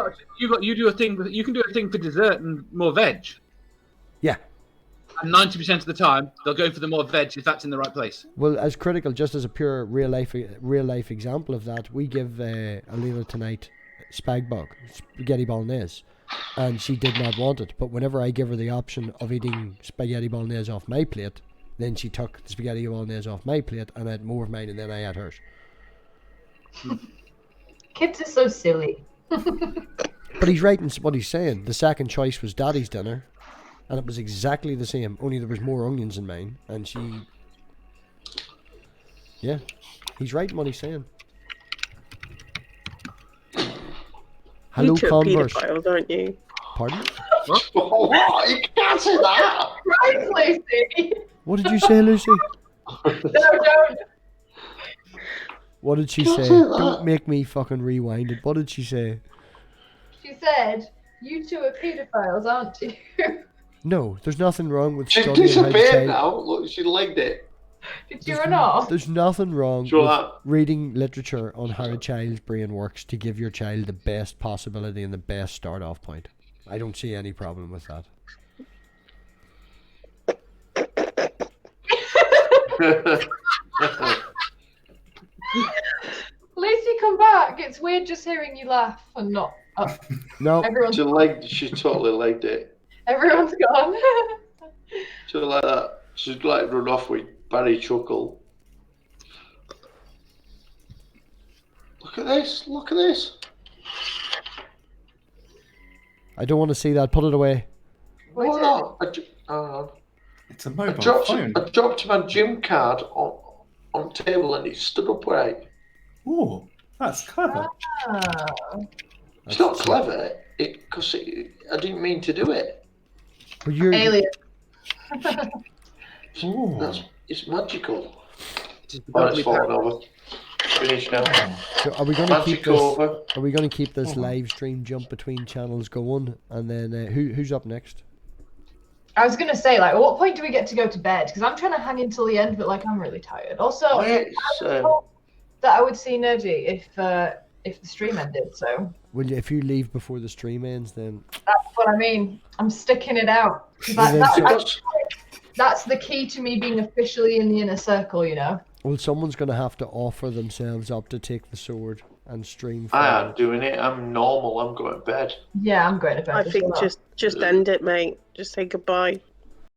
a thing. You can do a thing for dessert and more veg. Yeah. And 90% of the time, they'll go for the more veg if that's in the right place. Well, as critical, just as a pure real life example of that, we give Alina tonight spagbog, spaghetti bolognese, and she did not want it. But whenever I give her the option of eating spaghetti bolognese off my plate, then she took the spaghetti bolognese off my plate and had more of mine, and then I had hers. Kids are so silly. But he's right in what he's saying. The second choice was Daddy's dinner, and it was exactly the same, only there was more onions in mine, and she... Yeah, he's right in what he's saying. Hello, You two are Converse. paedophiles, aren't you? Pardon? What? You can't say that. Right, Lucy. What did you say, Lucy? No, don't. What did she say? Don't make me fucking rewind it. What did she say? She said, "You two are paedophiles, aren't you?" No, there's nothing wrong with She's studying how to disappeared child... now. Look, she legged it. Did you run off? There's nothing wrong Sure with that. reading literature on how a child's brain works to give your child the best possibility and the best start-off point. I don't see any problem with that. Lucy, come back. It's weird just hearing you laugh and not. No, Everyone's She totally legged it. gone. So like that. Just like run off with Barry Chuckle. Look at this. Look at this. I don't want to see that. Put it away. Why not? Hang on. It's a mobile phone. I dropped my gym card on the table and it stood upright. Oh, that's clever. It's not clever, because I didn't mean to do it. Well, you're, Alien. It's magical. Oh, it's fallen over. Finished now. so are we going to keep Magic this? over. Are we going to keep this live stream jump between channels going? And then who's up next? I was gonna say, like, at what point do we get to go to bed? Because I'm trying to hang until the end, but like, I'm really tired. Also, Oh, yeah, I was told that I would see Nerdy if the stream ended. So Well, if you leave before the stream ends, then that's what I mean. I'm sticking it out. 'Cause Well, then that's the key to me being officially in the inner circle, you know. well, someone's going to have to offer themselves up to take the sword and stream. For I am doing it. I'm normal. I'm going to bed. Yeah, I'm going to bed. I as think well. just end it, mate. Just say goodbye.